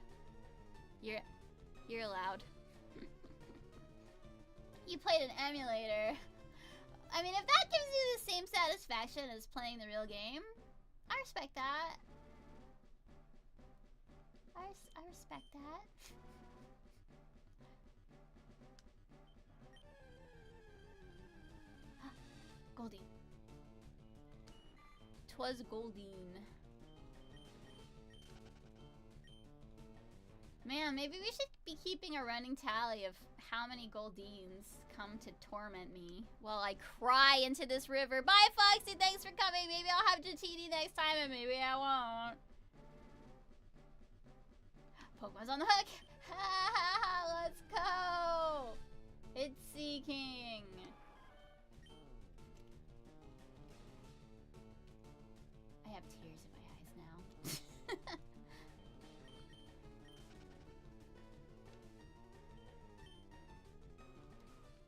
You're allowed. You played an emulator. I mean, if that gives you the same satisfaction as playing the real game, I respect that. I respect that. 'Twas Goldine. Man, maybe we should be keeping a running tally of how many Goldines come to torment me while I cry into this river. Bye, Foxy! Thanks for coming! Maybe I'll have Dratini next time and maybe I won't. Pokemon's on the hook! Ha ha ha! Let's go! It's Seeking! I have tears in my eyes now.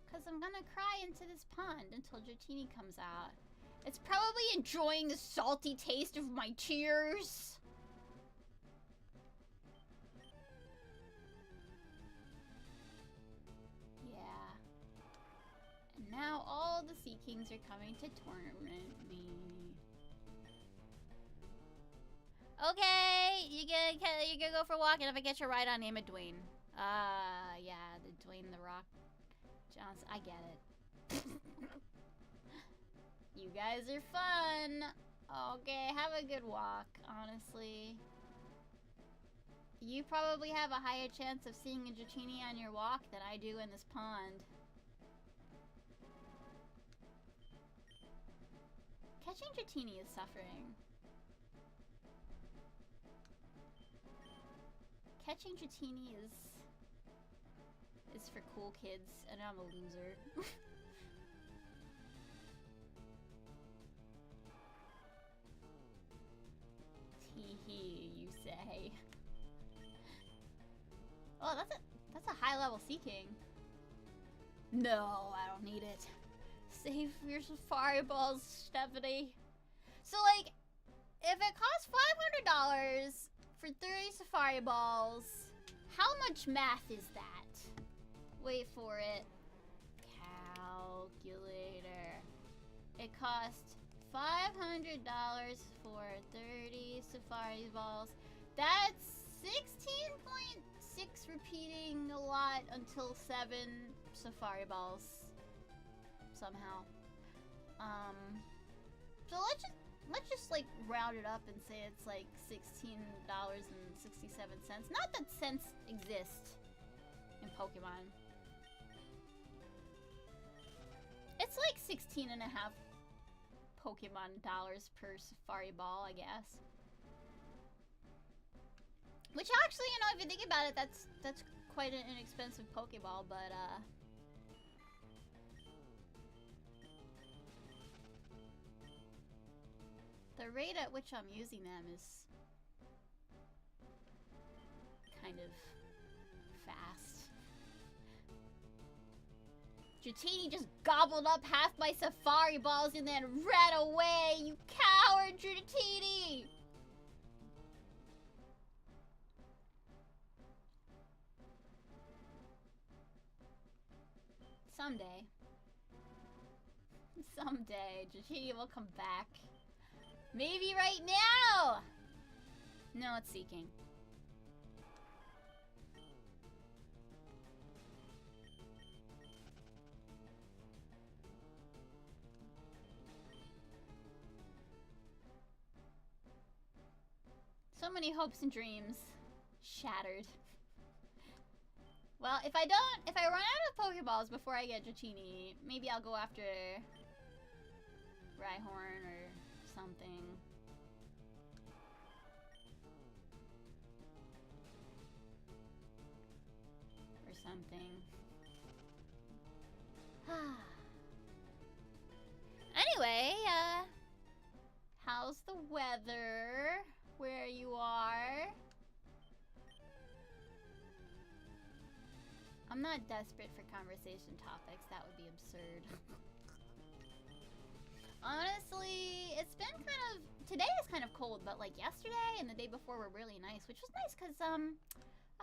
Because I'm gonna cry into this pond until Dratini comes out. It's probably enjoying the salty taste of my tears. Yeah. And now all the Sea Kings are coming to torment me. Okay, you're gonna go for a walk, and if I get your ride, I'll name it Dwayne. Yeah, the Dwayne the Rock Johnson. I get it. You guys are fun. Okay, have a good walk, honestly. You probably have a higher chance of seeing a Dratini on your walk than I do in this pond. Catching Dratini is suffering. Catching Dratini is for cool kids, and I'm a loser. Tee-hee, you say. Oh, that's a high level Seeking. No, I don't need it. Save your Safari Balls, Stephanie. So, like, if it costs $500 for 30 Safari Balls, how much math is that? Wait for it. Calculator. It cost $500 for 30 Safari Balls. That's 16.6 repeating a lot until 7 Safari Balls. Somehow. So let's just like round it up and say it's like $16.67. Not that cents exist in Pokemon. It's like 16 and a half Pokemon dollars per Safari Ball, I guess. Which actually, you know, if you think about it, that's quite an inexpensive Pokeball, but the rate at which I'm using them is kind of fast. Dratini just gobbled up half my Safari Balls and then ran away! You coward, Dratini! Someday. Someday, Dratini will come back. Maybe right now! No, it's Seeking. So many hopes and dreams shattered. Well, if I run out of Pokeballs before I get Dratini, maybe I'll go after Rhyhorn or something. Or something. Anyway, how's the weather where you are? I'm not desperate for conversation topics. That would be absurd. Honestly, it's been kind of... Today is kind of cold, but like yesterday and the day before were really nice, which was nice because I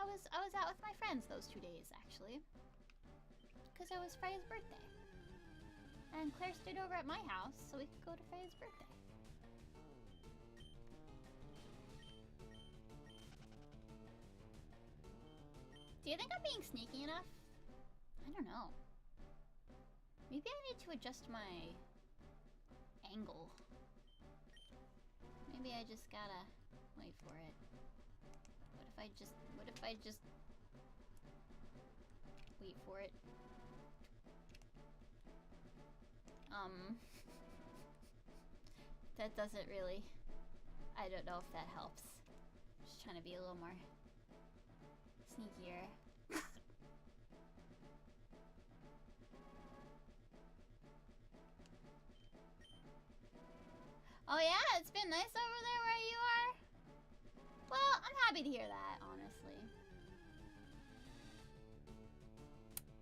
was out with my friends those 2 days, actually. Because it was Freya's birthday. And Claire stayed over at my house so we could go to Freya's birthday. Do you think I'm being sneaky enough? I don't know. Maybe I need to adjust my angle. Maybe I just gotta wait for it. What if I just wait for it? That doesn't really, I don't know if that helps. Just trying to be a little more sneakier. Oh yeah, it's been nice over there where you are? Well, I'm happy to hear that, honestly.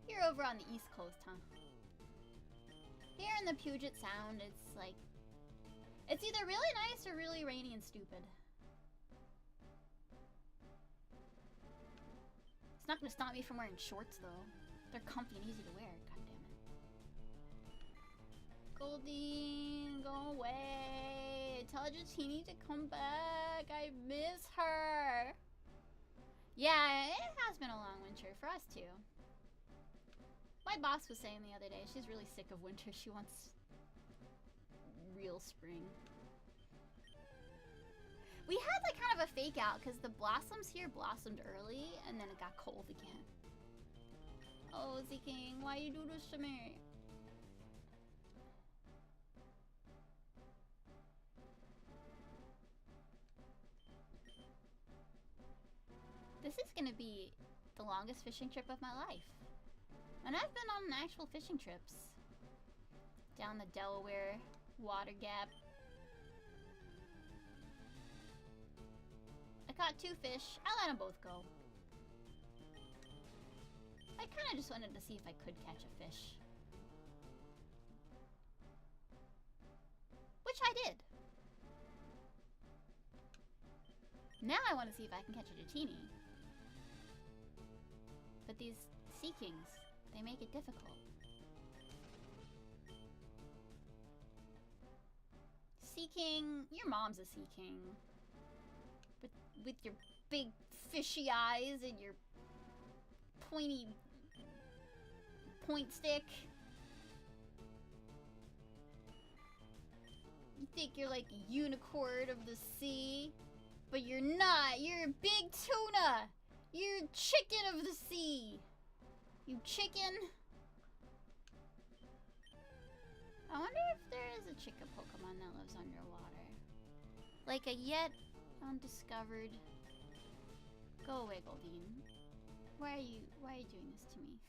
You're over on the East Coast, huh? Here in the Puget Sound, it's like... It's either really nice or really rainy and stupid. It's not gonna stop me from wearing shorts, though. They're comfy and easy to wear, goddammit. Goldine, go away. Tell Jatini to come back. I miss her. Yeah, it has been a long winter for us, too. My boss was saying the other day, she's really sick of winter. She wants real spring. We had like kind of a fake out because the blossoms here blossomed early and then it got cold again. Oh, Z-King, why you do this to me? This is gonna be the longest fishing trip of my life. And I've been on actual fishing trips. Down the Delaware water gap. I caught 2 fish. I let them both go. I kind of just wanted to see if I could catch a fish. Which I did. Now I want to see if I can catch a Jatini. But these sea kings, they make it difficult. Sea king, your mom's a sea king. But with your big fishy eyes and your pointy point stick. You think you're like a unicorn of the sea, but you're not. You're a big tuna. You're chicken of the sea. You chicken. I wonder if there is a chicken Pokemon that lives underwater. Like a yet undiscovered. Go away, Goldine. Why are you doing this to me?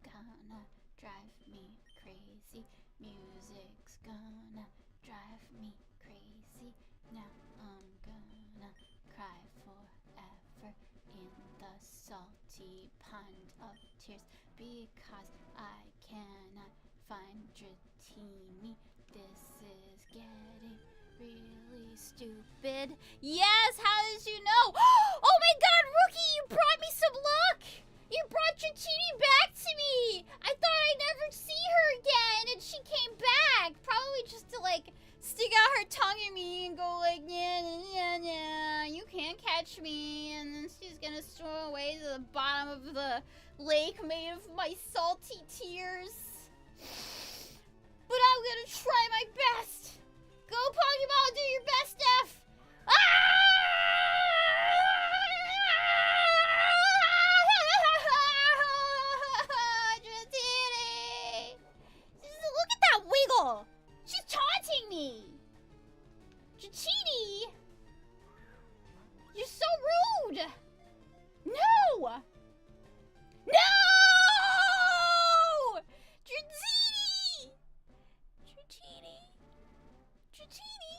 Gonna drive me crazy. Music's gonna drive me crazy. Now I'm gonna cry forever in the salty pond of tears because I cannot find Dratini. This is getting really stupid. Yes, how did you know? Oh my god, Rookie, you brought me some luck! You brought Dratini back to me! I thought I'd never see her again, and she came back! Probably just to, like, stick out her tongue at me and go like, yeah, you can't catch me. And then she's gonna swim away to the bottom of the lake made of my salty tears. But I'm gonna try my best. Go Pokemon, do your best, F. Dratini! Look at that wiggle. She's taunting me! Dratini! You're so rude! No! No! Dratini! Dratini? Dratini?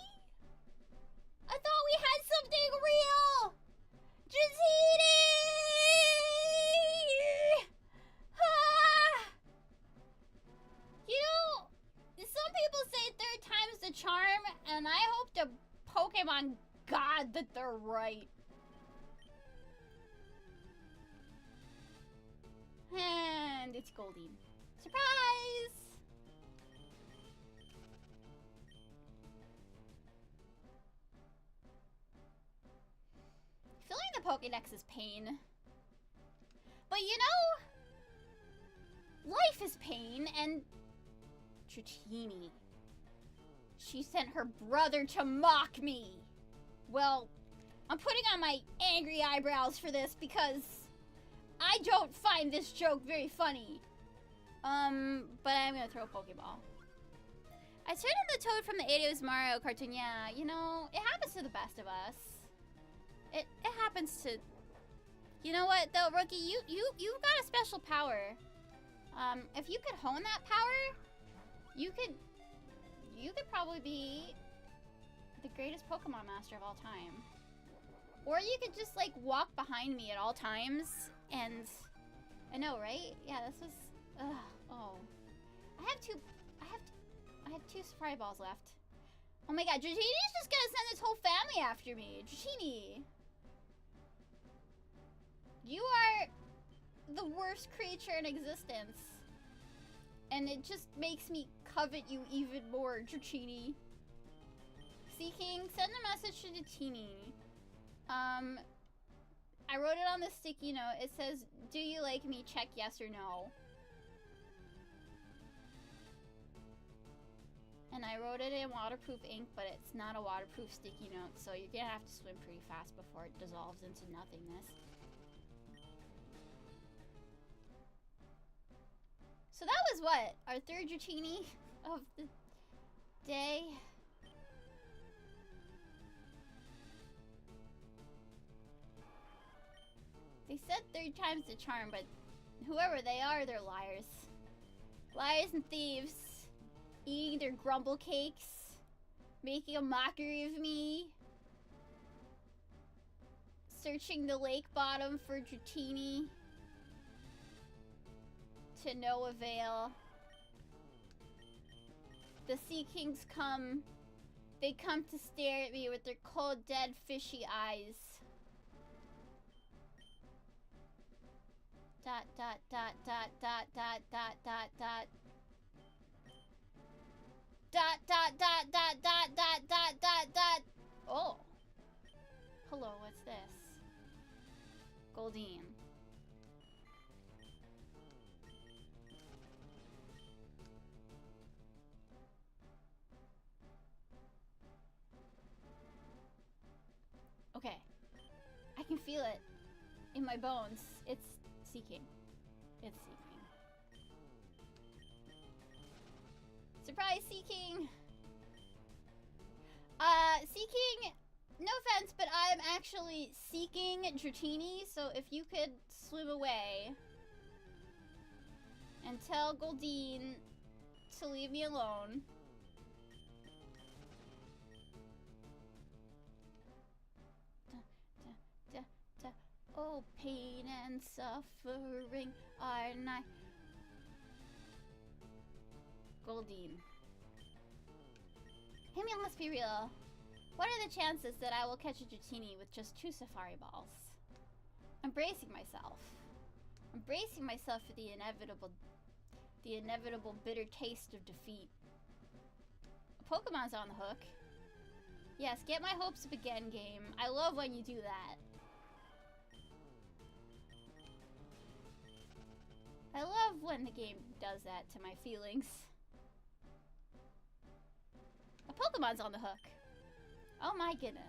I thought we had something real! Dratini! Ah! You know, some people say 3rd time's the charm, and I hope to Pokemon God that they're right. And it's Goldine. Surprise! Filling the Pokédex is pain. But you know, life is pain, and Dratini She sent her brother to mock me. Well, I'm putting on my angry eyebrows for this because I don't find this joke very funny. But I'm gonna throw a Pokeball. I turned in the Toad from the 80s Mario cartoon. Yeah, you know, it happens to the best of us. It happens to... You know what, though, Rookie? You've got a special power. If you could hone that power, you could probably be the greatest Pokemon master of all time. Or you could just, like, walk behind me at all times, and... I know, right? Yeah, this was... oh. I have two Safari Balls left. Oh my god, Dratini's just gonna send his whole family after me. Dratini. You are the worst creature in existence. And it just makes me covet you even more, Dratini. Seeking, send a message to Dratini. I wrote it on the sticky note. It says, do you like me? Check yes or no. And I wrote it in waterproof ink, but it's not a waterproof sticky note, so you're gonna have to swim pretty fast before it dissolves into nothingness. So that was what? Our third Dratini of the day. They said 3 times the charm, but whoever they are, they're liars. Liars and thieves. Eating their grumble cakes. Making a mockery of me. Searching the lake bottom for Dratini. To no avail. The Sea Kings come. They come to stare at me with their cold, dead, fishy eyes. Dot, dot, dot, dot, dot, dot, dot, dot, dot. Dot, dot, dot, dot, dot, dot, dot, dot, dot. Oh. Hello, what's this? Goldeen. Okay. I can feel it in my bones. It's seeking. It's seeking. Surprise, seeking! Seeking, no offense, but I'm actually seeking Dratini, so if you could swim away and tell Goldeen to leave me alone. Oh, pain and suffering are nigh. Goldeen. Hey, man, let's be real. What are the chances that I will catch a Dratini with just 2 Safari Balls? I'm bracing myself. I'm bracing myself for the inevitable bitter taste of defeat. A Pokemon's on the hook. Yes, get my hopes up again, game. I love when you do that. I love when the game does that to my feelings. A Pokemon's on the hook. Oh my goodness.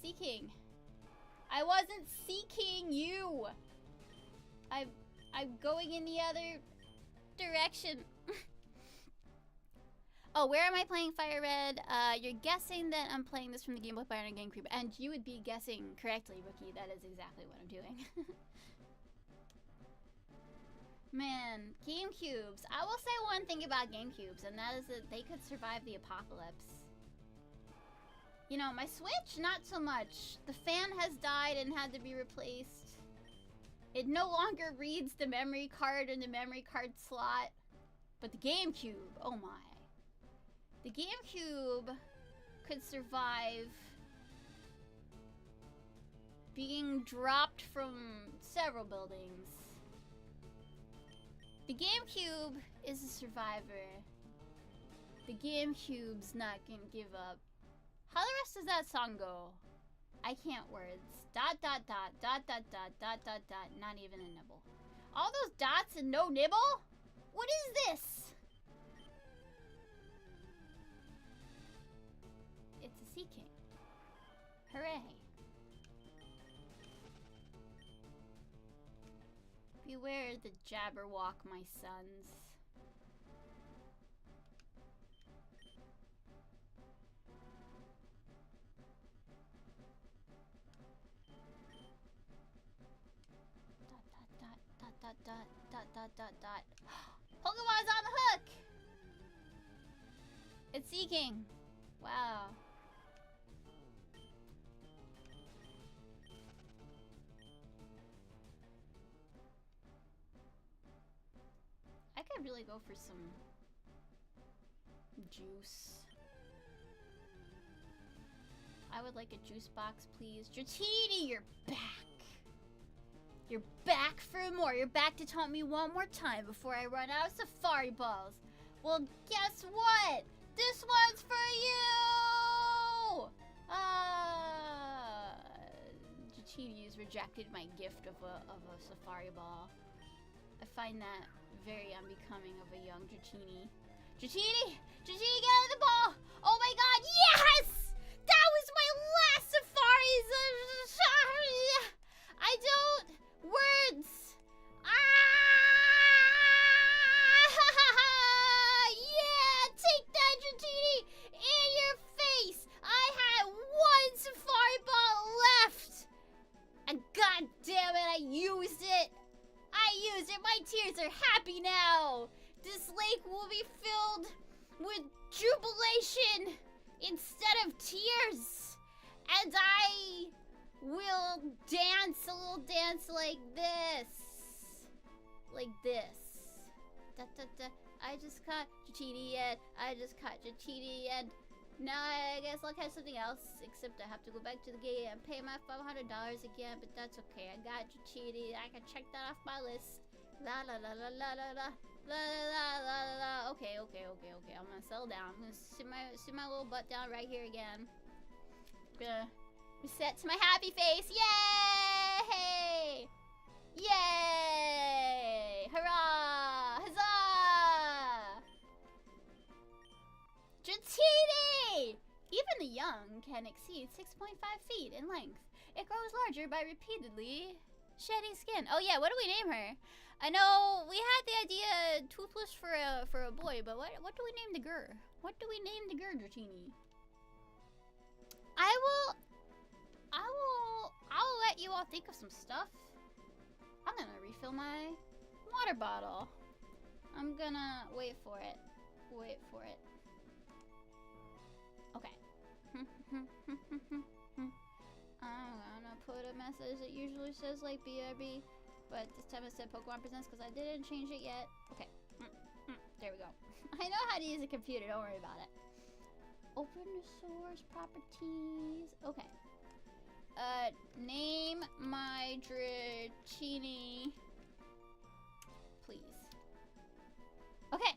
Seeking. I wasn't seeking you. I'm going in the other direction. Oh, where am I playing Fire Red? You're guessing that I'm playing this from the Game Boy Advance and GameCube, and you would be guessing correctly, Rookie. That is exactly what I'm doing. Man, GameCubes. I will say one thing about GameCubes, and that is that they could survive the apocalypse. You know, my Switch, not so much. The fan has died and had to be replaced. It no longer reads the memory card in the memory card slot. But the GameCube, oh my. The GameCube could survive being dropped from several buildings. The GameCube is a survivor. The GameCube's not gonna give up. How the rest of that song go? I can't words. Dot, dot, dot, dot, dot, dot, dot, dot, dot, not even a nibble. All those dots and no nibble? What is this? seeking. Hooray. Beware the Jabberwock, my sons. Dot. Pokemon's on the hook! It's seeking. Wow. I could really go for some juice. I would like a juice box, please. Dratini, you're back. You're back for more. You're back to taunt me one more time before I run out of Safari Balls. Well, guess what? This one's for you! Dratini's rejected my gift of a Safari Ball. I find that very unbecoming of a young Dratini. Dratini, get out of the ball! Oh my god, yes! That was my last Safari's. I don't. Words. Yeah, take that, Dratini, in your face. I had one Safari Ball left, and god damn it, I used it. My tears are happy now. This lake will be filled with jubilation instead of tears. And I will dance a little dance like this. Like this. I just caught Dratini and and now I guess I'll catch something else, except I have to go back to the gate and pay my $500 again, but that's okay. I got Dratini. I can check that off my list. La la la la la la la la la la la. Okay. I'm gonna settle down. I'm gonna sit my little butt down right here again. I'm gonna reset to my happy face. Yay! Yay! Hurrah! Huzzah! Dratini! Even the young can exceed 6.5 feet in length. It grows larger by repeatedly shedding skin. Oh yeah, what do we name her? I know we had the idea toothless for a boy, but what do we name the girl? What do we name the girl, Dratini? I will let you all think of some stuff. I'm gonna refill my water bottle. I'm gonna wait for it. Okay. I'm gonna put a message that usually says like BRB, but this time it said Pokemon Presents because I didn't change it yet. Okay. There we go. I know how to use a computer, don't worry about it. Open the source properties. Okay. Name my Dratini, please. Okay.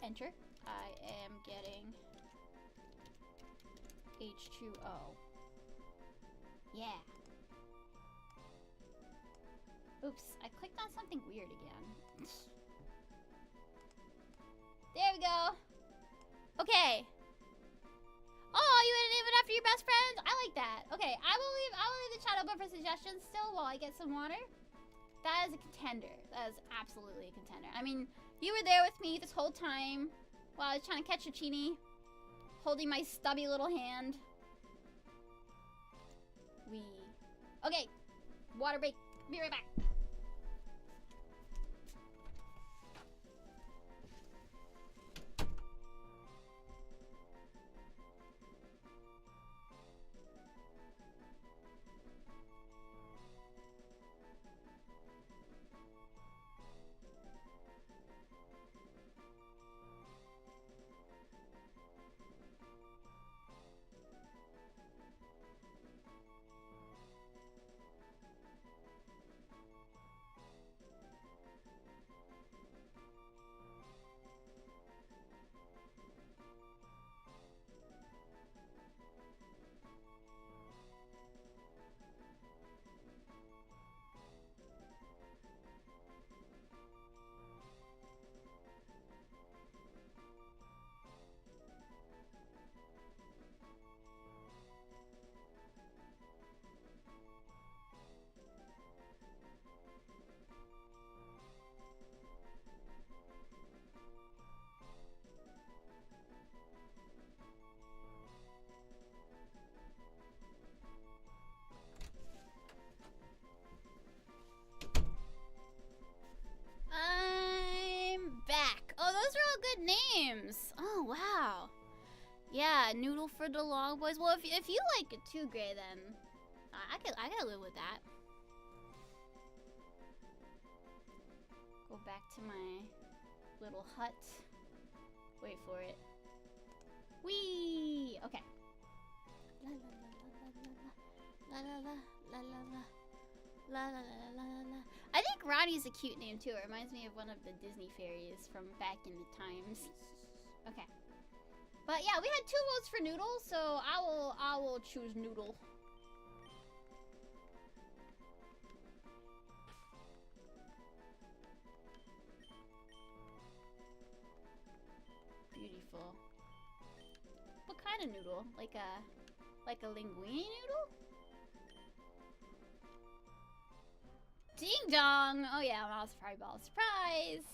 Enter. I am getting H2O. Yeah. Oops, I clicked on something weird again. There we go. Okay. Oh, you want to name it after your best friend? I like that. Okay, I will leave the chat open for suggestions still while I get some water. That is a contender. That is absolutely a contender. I mean, you were there with me this whole time while I was trying to catch Dratini, holding my stubby little hand. Okay, water break. Be right back. Yeah, noodle for the long boys. Well, if you like it too, Gray, then I could live with that. Go back to my little hut. Wait for it. Whee! Okay. La la la la la la la la la la la la la. I think Ronnie's a cute name too. It reminds me of one of the Disney fairies from back in the times. Okay. But yeah, we had 2 votes for Noodle, so I will choose Noodle. Beautiful. What kind of noodle? Like a linguine noodle? Ding dong! Oh yeah, mouse fry ball surprise!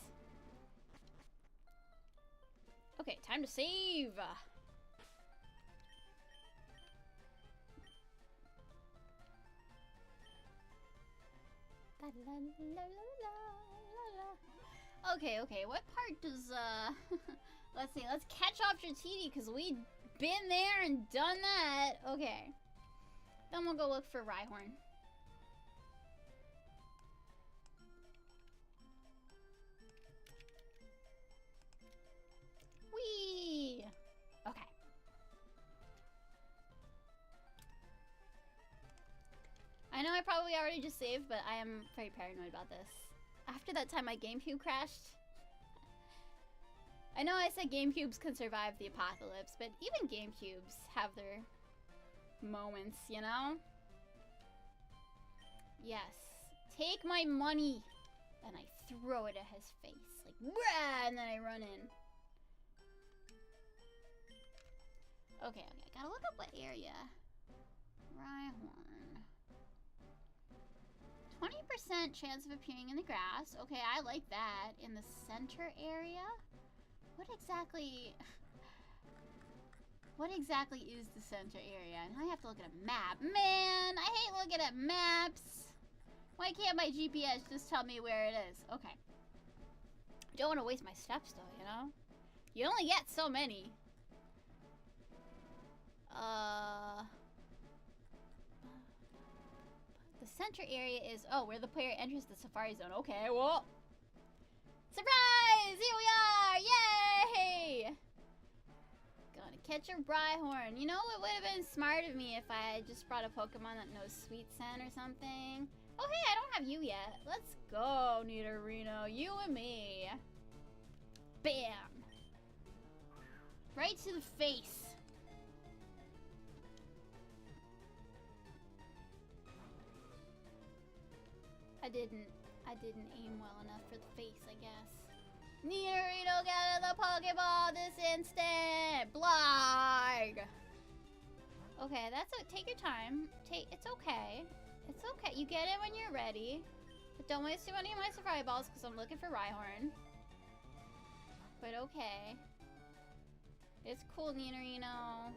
Okay, time to save! Okay, what part does, let's see, let's catch off Dratini, because we've been there and done that. Okay. Then we'll go look for Rhyhorn. Whee! Okay. I know I probably already just saved, but I am very paranoid about this. After that time my GameCube crashed. I know I said GameCubes can survive the apocalypse, but even GameCubes have their moments, you know? Yes. Take my money! And I throw it at his face. Like, brah! And then I run in. Okay, gotta look up what area. Rhyhorn. 20% chance of appearing in the grass. Okay, I like that. In the center area? What exactly is the center area? And I have to look at a map. Man, I hate looking at maps. Why can't my GPS just tell me where it is? Okay. Don't want to waste my steps though, you know? You only get so many. The center area is, oh, where the player enters the safari zone. Okay, well. Surprise! Here we are! Yay! Gonna catch a Rhyhorn. You know what would have been smart of me if I just brought a Pokemon that knows Sweet Scent or something? Oh, hey, I don't have you yet. Let's go, Nidorino. You and me. Bam! Right to the face. I didn't aim well enough for the face, I guess. Nidorino, get the Pokeball this instant! Blarg! Okay, that's it. Take your time. It's okay. It's okay. You get it when you're ready. But don't waste too many of my Safari Balls because I'm looking for Rhyhorn. But okay. It's cool, Nidorino.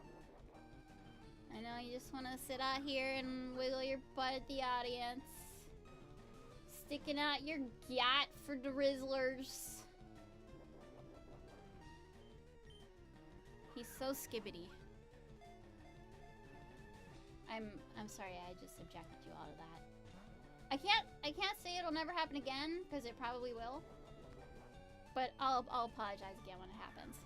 I know you just want to sit out here and wiggle your butt at the audience. Sticking out your gat for the Rizzlers. He's so skibbity. I'm sorry, I just subjected you all to that. I can't say it'll never happen again, because it probably will. But I'll apologize again when it happens.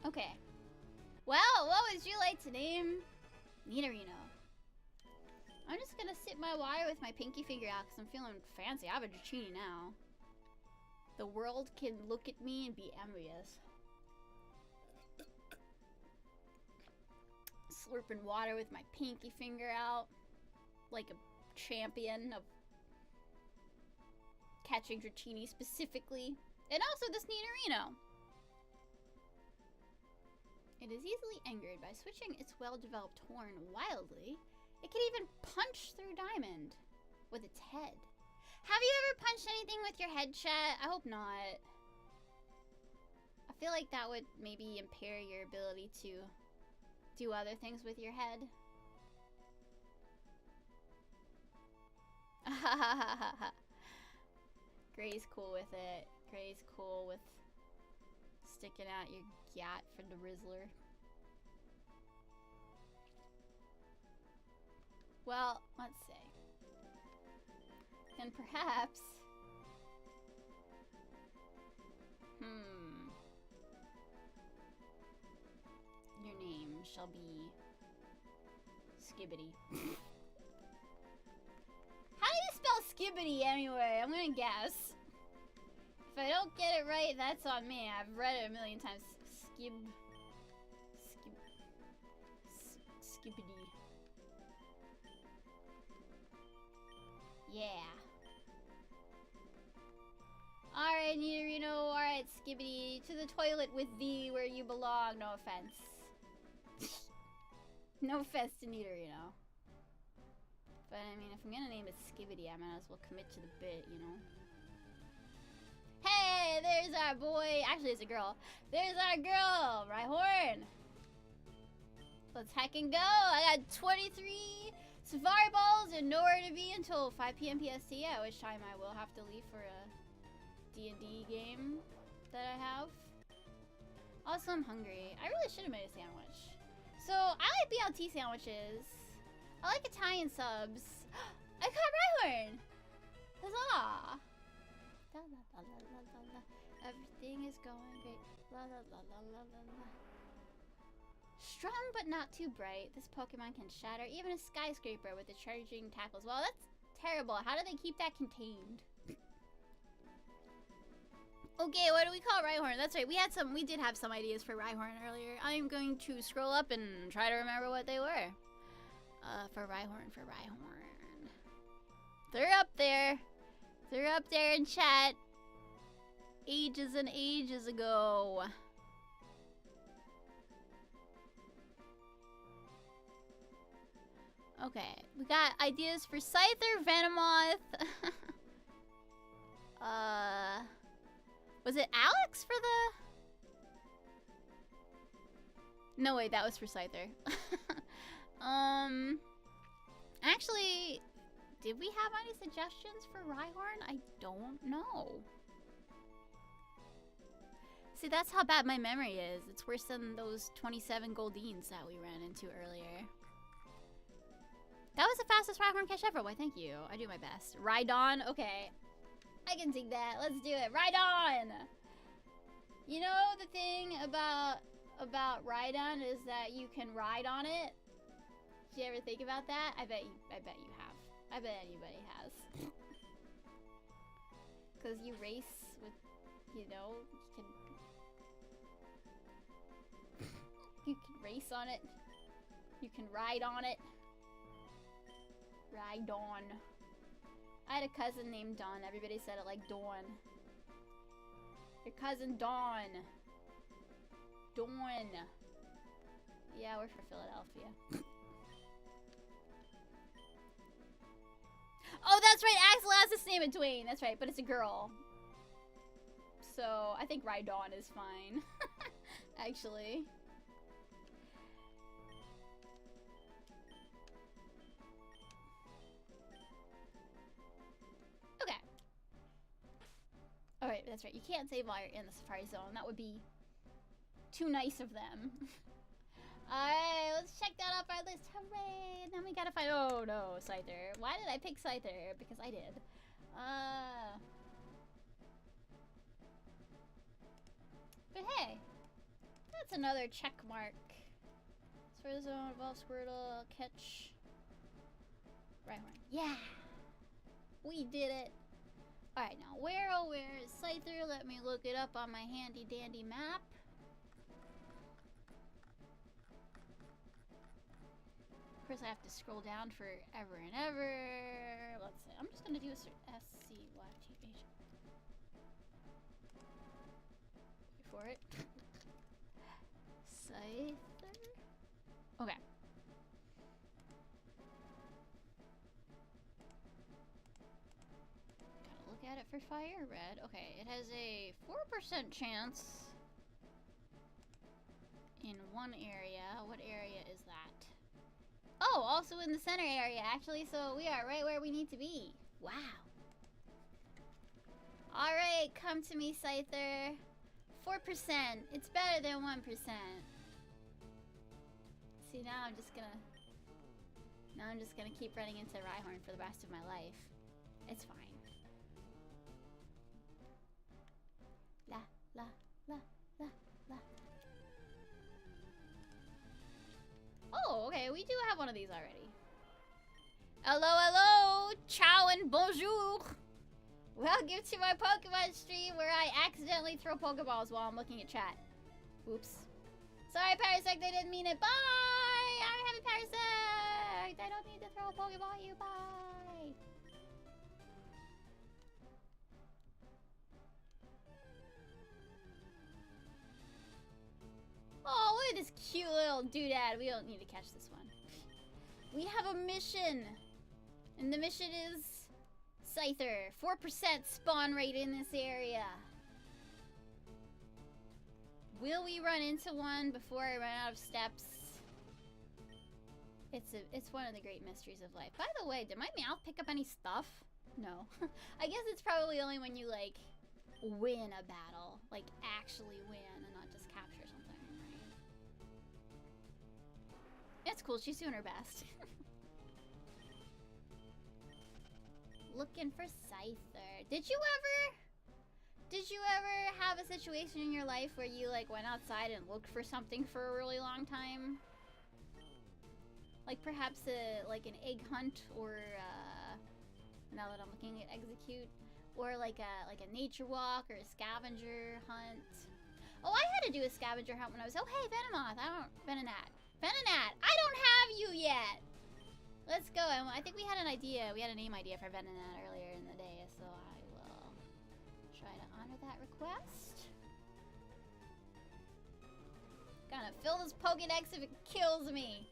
Okay. Well, what would you like to name Nidorino? I'm just gonna sip my water with my pinky finger out because I'm feeling fancy. I have a Dratini now. The world can look at me and be envious. Slurping water with my pinky finger out. Like a champion of catching Dratini specifically. And also this Nidorino. It is easily angered by switching its well-developed horn wildly. It can even punch through diamond with its head. Have you ever punched anything with your head, chat? I hope not. I feel like that would maybe impair your ability to do other things with your head. Gray's cool with it. Craze cool with sticking out your gat for the Rizzler. Well, let's see. Then perhaps... Your name shall be... Skibbity. How do you spell Skibbity anyway? I'm gonna guess. If I don't get it right, that's on me. I've read it a million times. Skibbity. Yeah. Alright, Nidorino. Alright, Skibbity. To the toilet with thee where you belong. No offense. No offense to Nidorino. But I mean, if I'm gonna name it Skibbity, I might as well commit to the bit, you know? Hey, there's our boy. Actually, it's a girl. There's our girl, Rhyhorn. Let's hack and go. I got 23 Safari Balls and nowhere to be until 5 p.m. PST, at which time I will have to leave for a D&D game that I have. Also, I'm hungry. I really should have made a sandwich. So, I like BLT sandwiches. I like Italian subs. I caught Rhyhorn! Huzzah! La, la, la, la, la, la, la. Everything is going great. La, la, la, la, la, la, la. Strong but not too bright. This Pokemon can shatter even a skyscraper with the charging tackles. Well, that's terrible. How do they keep that contained? Okay, what do we call Rhyhorn? That's right. We did have some ideas for Rhyhorn earlier. I'm going to scroll up and try to remember what they were. For Rhyhorn. They're up there. They're up there in chat. Ages and ages ago. Okay, we got ideas for Scyther, Venomoth. Was it Alex for the... No, wait, that was for Scyther. Actually, did we have any suggestions for Rhyhorn? I don't know. See, that's how bad my memory is. It's worse than those 27 Goldines that we ran into earlier. That was the fastest Rhyhorn catch ever. Why, thank you. I do my best. Rhydon? Okay. I can dig that. Let's do it. Rhydon! You know the thing about Rhydon is that you can ride on it? Did you ever think about that? I bet you have. I bet anybody has. Cause you race with, you know, you can race on it. You can ride on it. Rhydon. I had a cousin named Dawn. Everybody said it like Dawn. Your cousin Dawn. Dawn. Yeah, we're from Philadelphia. Oh, that's right. Axel has his name in Twain. That's right, but it's a girl. So I think Rhydon is fine. Actually. Okay. Alright, that's right. You can't save while you're in the Safari Zone. That would be too nice of them. Alright, let's check that off our list. Hooray! And then we gotta find... Oh no, Scyther. Why did I pick Scyther? Because I did. But hey, that's another check mark. Safari Zone, Evolve Squirtle, catch... Rhyhorn. Yeah! We did it! Alright, now where is Scyther? Let me look it up on my handy dandy map. Of course, I have to scroll down forever and ever. Let's see. I'm just gonna do a SCYTH. Wait for it. Scyther. Okay. Gotta look at it for fire red. Okay, it has a 4% chance in one area. What area is that? Oh, also in the center area, actually, so we are right where we need to be. Wow. Alright, come to me, Scyther. 4%. It's better than 1%. See, now I'm just gonna keep running into Rhyhorn for the rest of my life. It's fine. La, la, la, la, la. Oh, okay, we do have one of these already. Hello, hello! Ciao and bonjour! Welcome to my Pokemon stream where I accidentally throw Pokeballs while I'm looking at chat. Oops. Sorry, Parasect, I didn't mean it. Bye! I'm happy Parasect! I don't need to throw a Pokeball at you. Bye! Oh, look at this cute little doodad. We don't need to catch this one. We have a mission. And the mission is Scyther. 4% spawn rate in this area. Will we run into one before I run out of steps? It's one of the great mysteries of life. By the way, did my Meowth pick up any stuff? No. I guess it's probably only when you, like, win a battle. Like, actually win and not just capture something, right? It's cool. She's doing her best. Looking for Scyther. Did you ever have a situation in your life where you, like, went outside and looked for something for a really long time? Like, perhaps like an egg hunt, or, now that I'm looking at execute, or like a nature walk, or a scavenger hunt. Oh, I had to do a scavenger hunt when I was, oh, hey, Venomoth, Venonat, I don't have you yet! Let's go. I think we had an idea. We had a name idea for Venonat earlier in the day, so I will try to honor that request. Gonna fill this Pokédex if it kills me.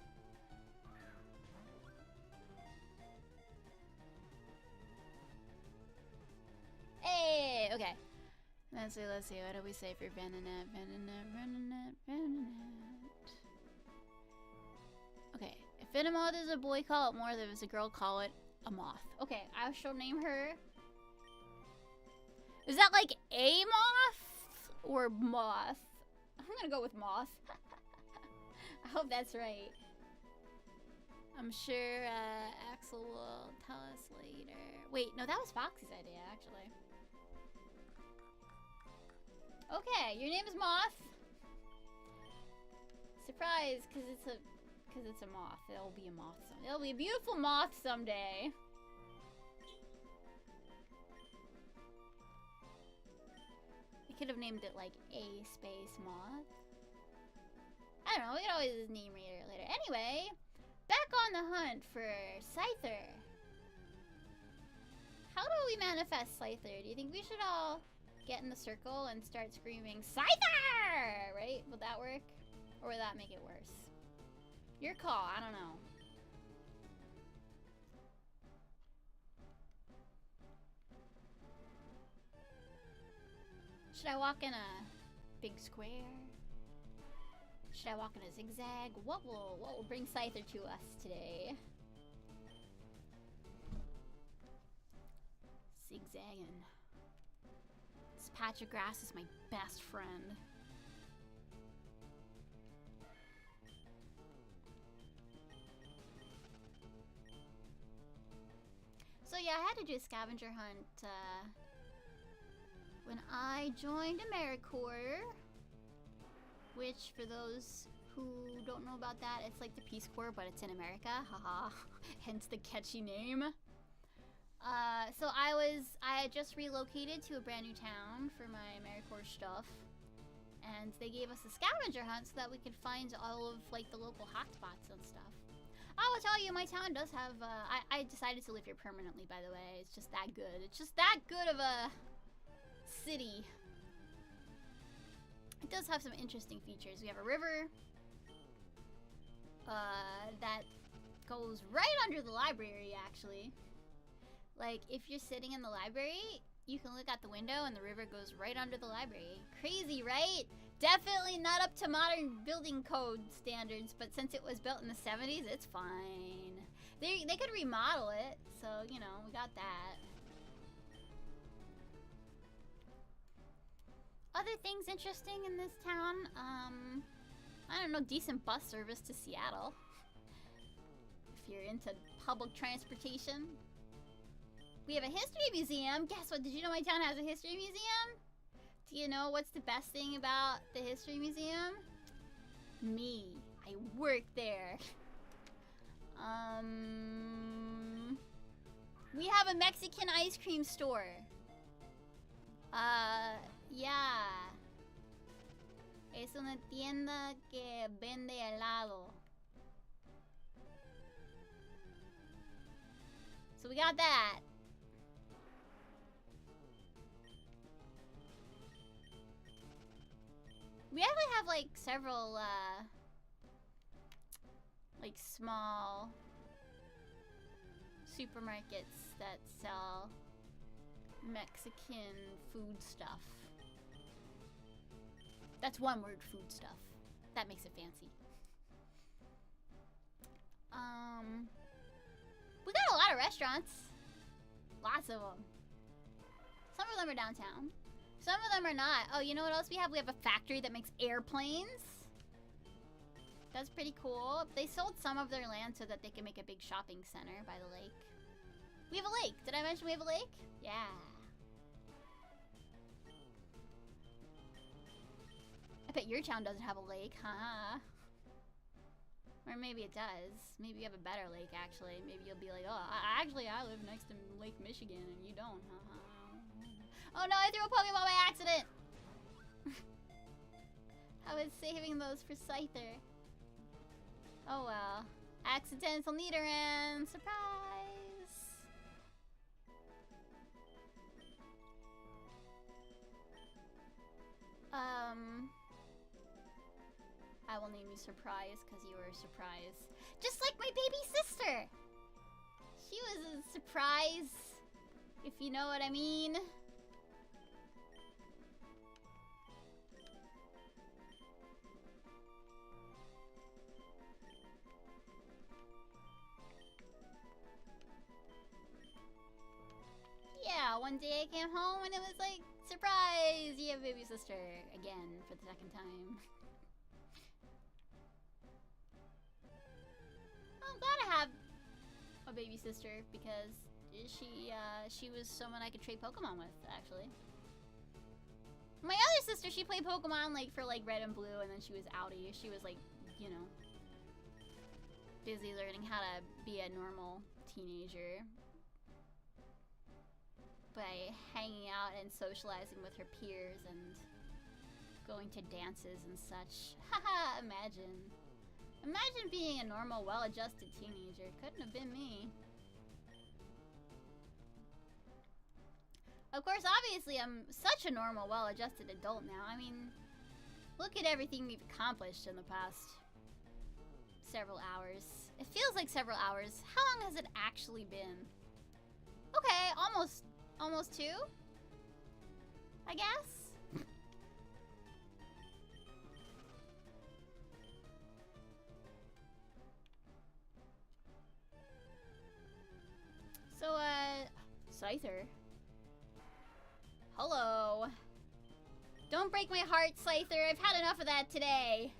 Hey, okay. Let's see. What do we say for Venonat? Okay. If Venomoth is a boy, call it more. If it's a girl, call it a moth. Okay, I shall name her. Is that like a moth or moth? I'm gonna go with moth. I hope that's right. I'm sure Axel will tell us later. Wait, no, that was Foxy's idea, actually. Okay, your name is Moth. Surprise, because it's a moth. It'll be a moth someday. It'll be a beautiful moth someday. I could have named it like a space moth. I don't know, we could always just name it later. Anyway, back on the hunt for Scyther. How do we manifest Scyther? Do you think we should all get in the circle and start screaming, Scyther! Right? Would that work? Or would that make it worse? Your call, I don't know. Should I walk in a big square? Should I walk in a zigzag? What will bring Scyther to us today? Zigzagging. This patch of grass is my best friend. So yeah, I had to do a scavenger hunt when I joined AmeriCorps, which for those who don't know about that, it's like the Peace Corps, but it's in America, haha, hence the catchy name. So I had just relocated to a brand new town for my AmeriCorps stuff, and they gave us a scavenger hunt so that we could find all of like the local hotspots and stuff. I will tell you, my town does have, I decided to live here permanently, by the way. It's just that good. It's just that good of a city. It does have some interesting features. We have a river that goes right under the library, actually. Like, if you're sitting in the library, you can look out the window and the river goes right under the library. Crazy, right? Definitely not up to modern building code standards, but since it was built in the 70s, it's fine. They could remodel it, so, you know, we got that. Other things interesting in this town, I don't know, decent bus service to Seattle. If you're into public transportation. We have a history museum. Guess what? Did you know my town has a history museum? Do you know what's the best thing about the history museum? Me. I work there. We have a Mexican ice cream store. Yeah. Es una tienda que vende helado. So we got that. We actually have like several like small supermarkets that sell Mexican food stuff. That's one word, food stuff. That makes it fancy. We got a lot of restaurants. Lots of them. Some of them are downtown. Some of them are not. Oh, you know what else we have? We have a factory that makes airplanes. That's pretty cool. They sold some of their land so that they can make a big shopping center by the lake. We have a lake. Did I mention we have a lake? Yeah. I bet your town doesn't have a lake, huh? Or maybe it does. Maybe you have a better lake, actually. Maybe you'll be like, oh, actually, I live next to Lake Michigan, and you don't, huh? Oh no, I threw a Pokemon by accident! I was saving those for Scyther. Oh well. Accidental Nidoran! Surprise! I will name you Surprise, because you were a surprise. Just like my baby sister! She was a surprise, if you know what I mean. Yeah, one day I came home and it was like, surprise! You have a baby sister. Again, for the second time. I'm glad I have a baby sister because she was someone I could trade Pokemon with, actually. My other sister, she played Pokemon like for like Red and Blue, and then she was outie. She was like, you know, busy learning how to be a normal teenager by hanging out and socializing with her peers and going to dances and such. Haha, imagine. Imagine being a normal, well-adjusted teenager. Couldn't have been me. Of course, obviously, I'm such a normal, well-adjusted adult now. I mean, look at everything we've accomplished in the past several hours. It feels like several hours. How long has it actually been? Okay, almost 2? I guess? So, Scyther. Hello. Don't break my heart, Scyther. I've had enough of that today.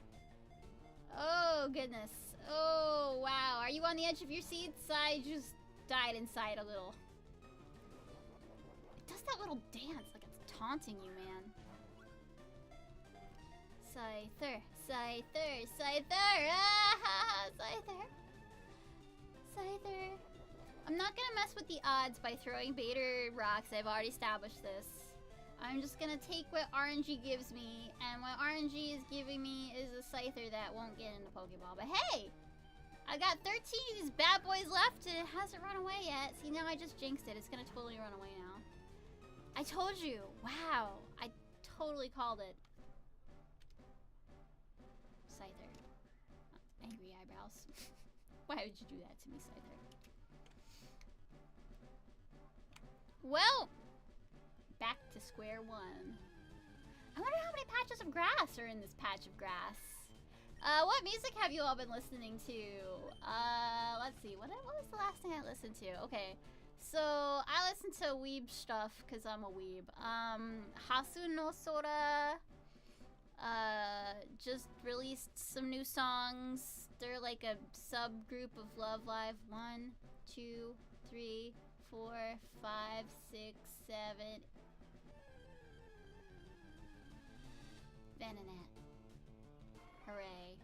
Oh, goodness. Oh, wow. Are you on the edge of your seats? I just died inside a little. It does that little dance like it's taunting you, man. Scyther, Scyther, Scyther. Ah, Scyther. Scyther. I'm not gonna mess with the odds by throwing bait or rocks. I've already established this. I'm just gonna take what RNG gives me, and what RNG is giving me is a Scyther that won't get into Pokeball. But hey! I got 13 of these bad boys left, and it hasn't run away yet. See, now I just jinxed it. It's gonna totally run away now. I told you! Wow! I totally called it. Scyther. Angry eyebrows. Why would you do that to me, Scyther? Well, back to square one. I wonder how many patches of grass are in this patch of grass. What music have you all been listening to? Let's see. What was the last thing I listened to? Okay, So I listen to weeb stuff because I'm a weeb. Hasu no Sora just released some new songs. They're like a subgroup of Love Live. 1, 2, 3, 4, 5, 6, 7. Vananet. Hooray.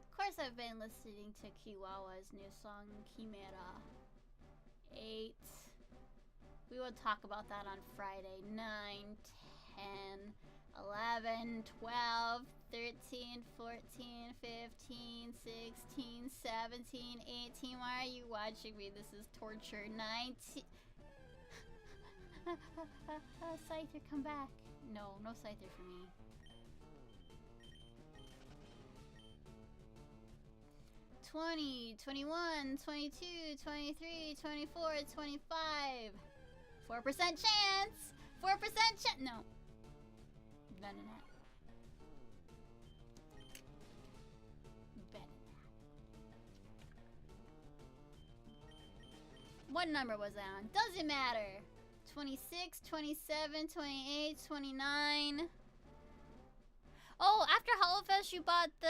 Of course I've been listening to Kiwawa's new song, Chimera. 8. We will talk about that on Friday. 9, 10, 11, 12, 13, 14, 15, 16, 17, 18. Why are you watching me? This is torture. 19. Scyther, come back. No Scyther for me. $20, $21, $22, $23, $24, $25. 4% chance! 4% chance! No. None of that. What number was I on? Doesn't matter. 26, 27, 28, 29. Oh, after HoloFest, you bought the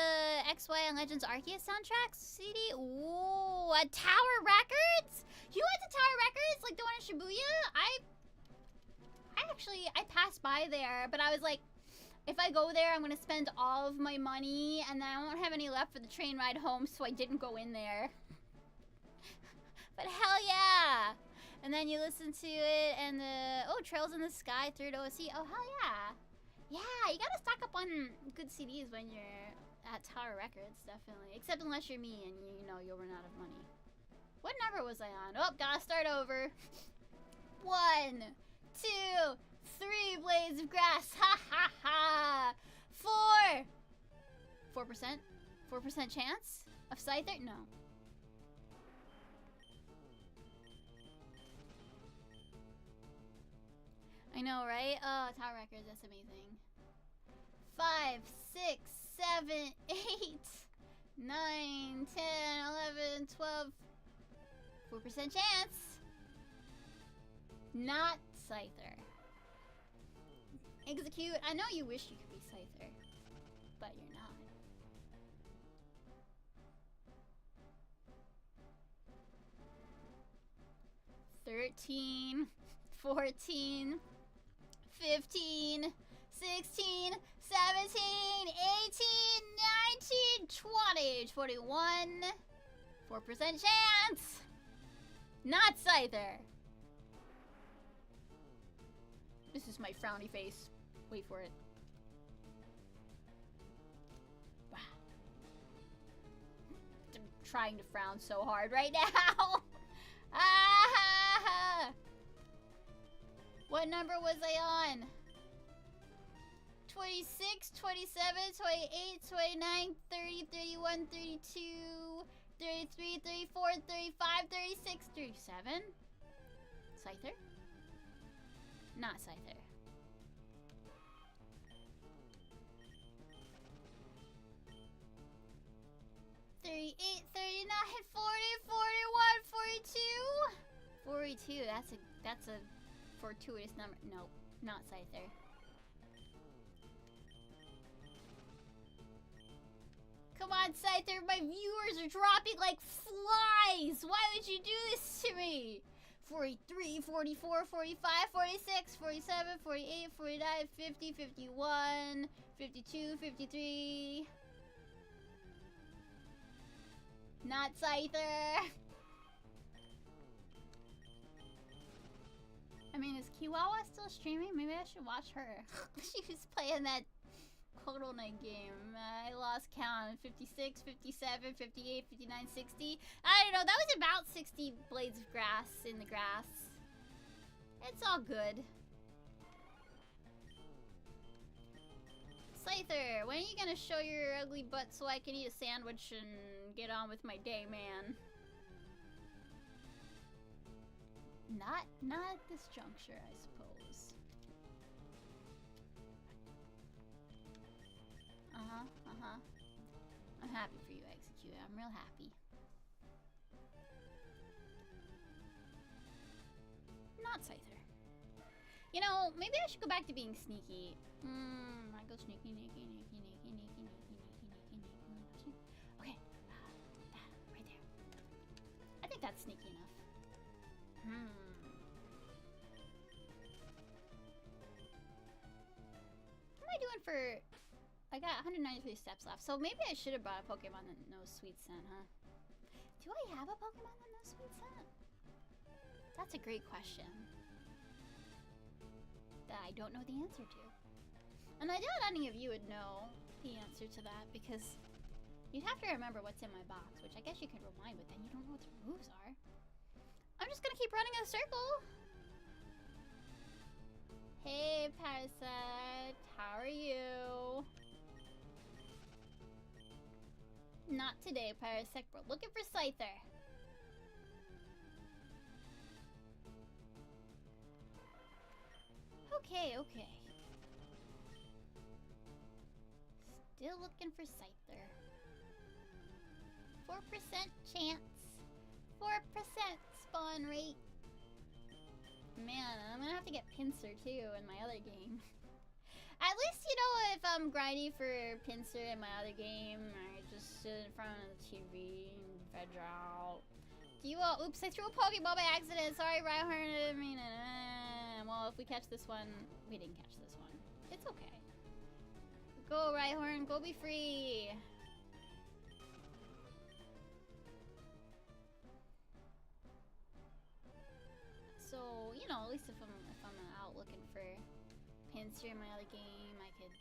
XY and Legends Arceus soundtrack CD? Ooh, at Tower Records? You went to Tower Records? Like the one in Shibuya? I passed by there, but I was like, if I go there, I'm gonna spend all of my money, and then I won't have any left for the train ride home, so I didn't go in there. But hell yeah! And then you listen to it, and Trails in the Sky, 3rd OSC. Oh, hell yeah! Yeah, you gotta stock up on good CDs when you're at Tower Records, definitely. Except unless you're me and you know you'll run out of money. What number was I on? Oh, gotta start over. 1, 2, 3 blades of grass. Ha ha ha! 4! 4%? 4% chance of Scyther? No. I know, right? Oh, Tower Records, that's amazing. 5, 6, 7, 8, 9, 10, 11, 12. 4% chance. Not Scyther. Execute. I know you wish you could be Scyther, but you're not. $13, 14, 15, 16, 17, 18, 19, 20, 21. 4% chance. Not Scyther. This is my frowny face. Wait for it. Wow. I'm trying to frown so hard right now. Ah! What number was I on? 26, 27, 28, 29, 30, 31, 32, 33, 34, 35, 36, 37. Scyther? Not Scyther. $38, $39, $40, $41, $42. $42, that's a fortuitous number. Nope, not Scyther. Come on, Scyther, my viewers are dropping like flies! Why would you do this to me? 43, 44, 45, 46, 47, 48, 49, 50, 51, 52, 53. Not Scyther. I mean, is Kiwawa still streaming? Maybe I should watch her. She was playing that Corona game. I lost count. 56, 57, 58, 59, 60. I don't know. That was about 60 blades of grass in the grass. It's all good. Scyther, when are you gonna show your ugly butt so I can eat a sandwich and get on with my day, man? Not at this juncture, I suppose. I'm happy for you, Execute. you. I'm real happy. Not Scyther. You know, maybe I should go back to being sneaky. I go sneaky. Okay. Right there. I think that's sneaky enough. What am I doing for... I got 193 steps left, so maybe I should have brought a Pokemon that knows sweet scent, huh? Do I have a Pokemon that knows sweet scent? That's a great question that I don't know the answer to. And I doubt any of you would know the answer to that, because you'd have to remember what's in my box, which I guess you could rewind, but then you don't know what the moves are. I'm just gonna keep running in a circle. Hey, Parasite, how are you? Not today, Parasect. We're looking for Scyther. Okay. Still looking for Scyther. 4% chance. 4% spawn rate. Man, I'm gonna have to get Pinsir too in my other game. At least, you know, if I'm grinding for Pinsir in my other game, I just sit in front of the TV and veg out. Do you all... Oops, I threw a Pokeball by accident. Sorry, Rhyhorn, I didn't mean it. Well, if we catch this one... We didn't catch this one. It's okay. Go, Rhyhorn. Go be free. So, you know, at least if I'm out looking for Pinsir in my other game, I could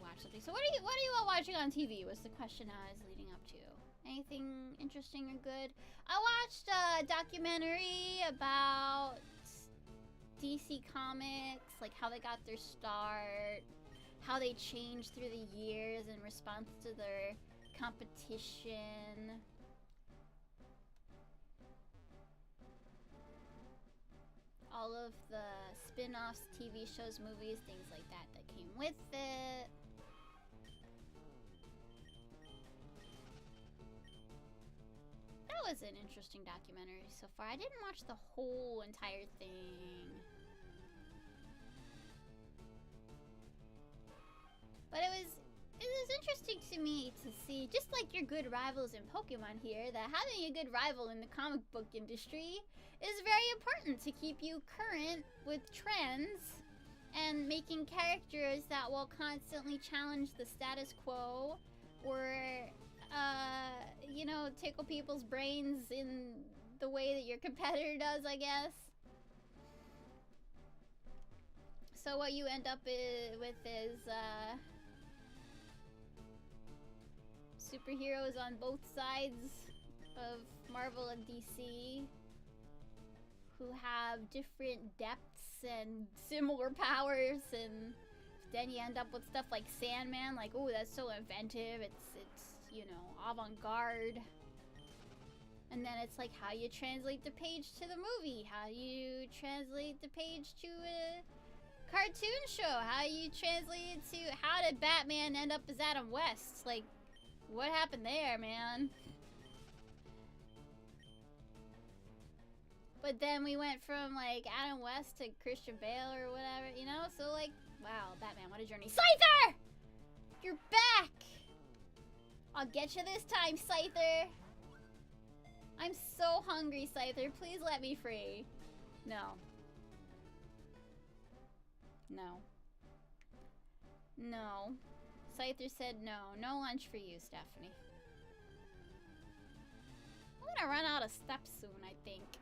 watch something. So what are you all watching on TV was the question I was leading up to. Anything interesting or good? I watched a documentary about DC Comics, like how they got their start, how they changed through the years in response to their competition. All of the spin-offs, TV shows, movies, things like that came with it. That was an interesting documentary so far. I didn't watch the whole entire thing. But it was interesting to me to see, just like your good rivals in Pokemon here, that having a good rival in the comic book industry is very important to keep you current with trends and making characters that will constantly challenge the status quo or, you know, tickle people's brains in the way that your competitor does, I guess. So what you end up with is, superheroes on both sides of Marvel and DC who have different depths and similar powers, and then you end up with stuff like Sandman, like, oh, that's so inventive, it's you know, avant-garde. And then it's like how you translate the page to the movie, how you translate the page to a cartoon show, how you translate it to how did Batman end up as Adam West, like, what happened there, man? But then we went from, like, Adam West to Christian Bale or whatever, you know? So, like, wow, Batman, what a journey. Scyther! You're back! I'll get you this time, Scyther. I'm so hungry, Scyther. Please let me free. No. No. No. Scyther said no. No lunch for you, Stephanie. I'm gonna run out of steps soon, I think.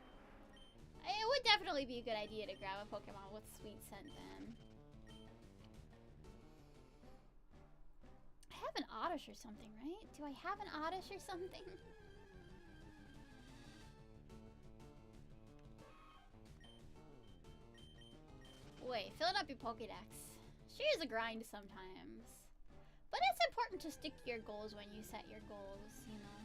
It would definitely be a good idea to grab a Pokemon with sweet scent then. I have an Oddish or something, right? Do I have an Oddish or something? Wait, filling up your Pokédex. Sure is a grind sometimes. But it's important to stick to your goals when you set your goals, you know.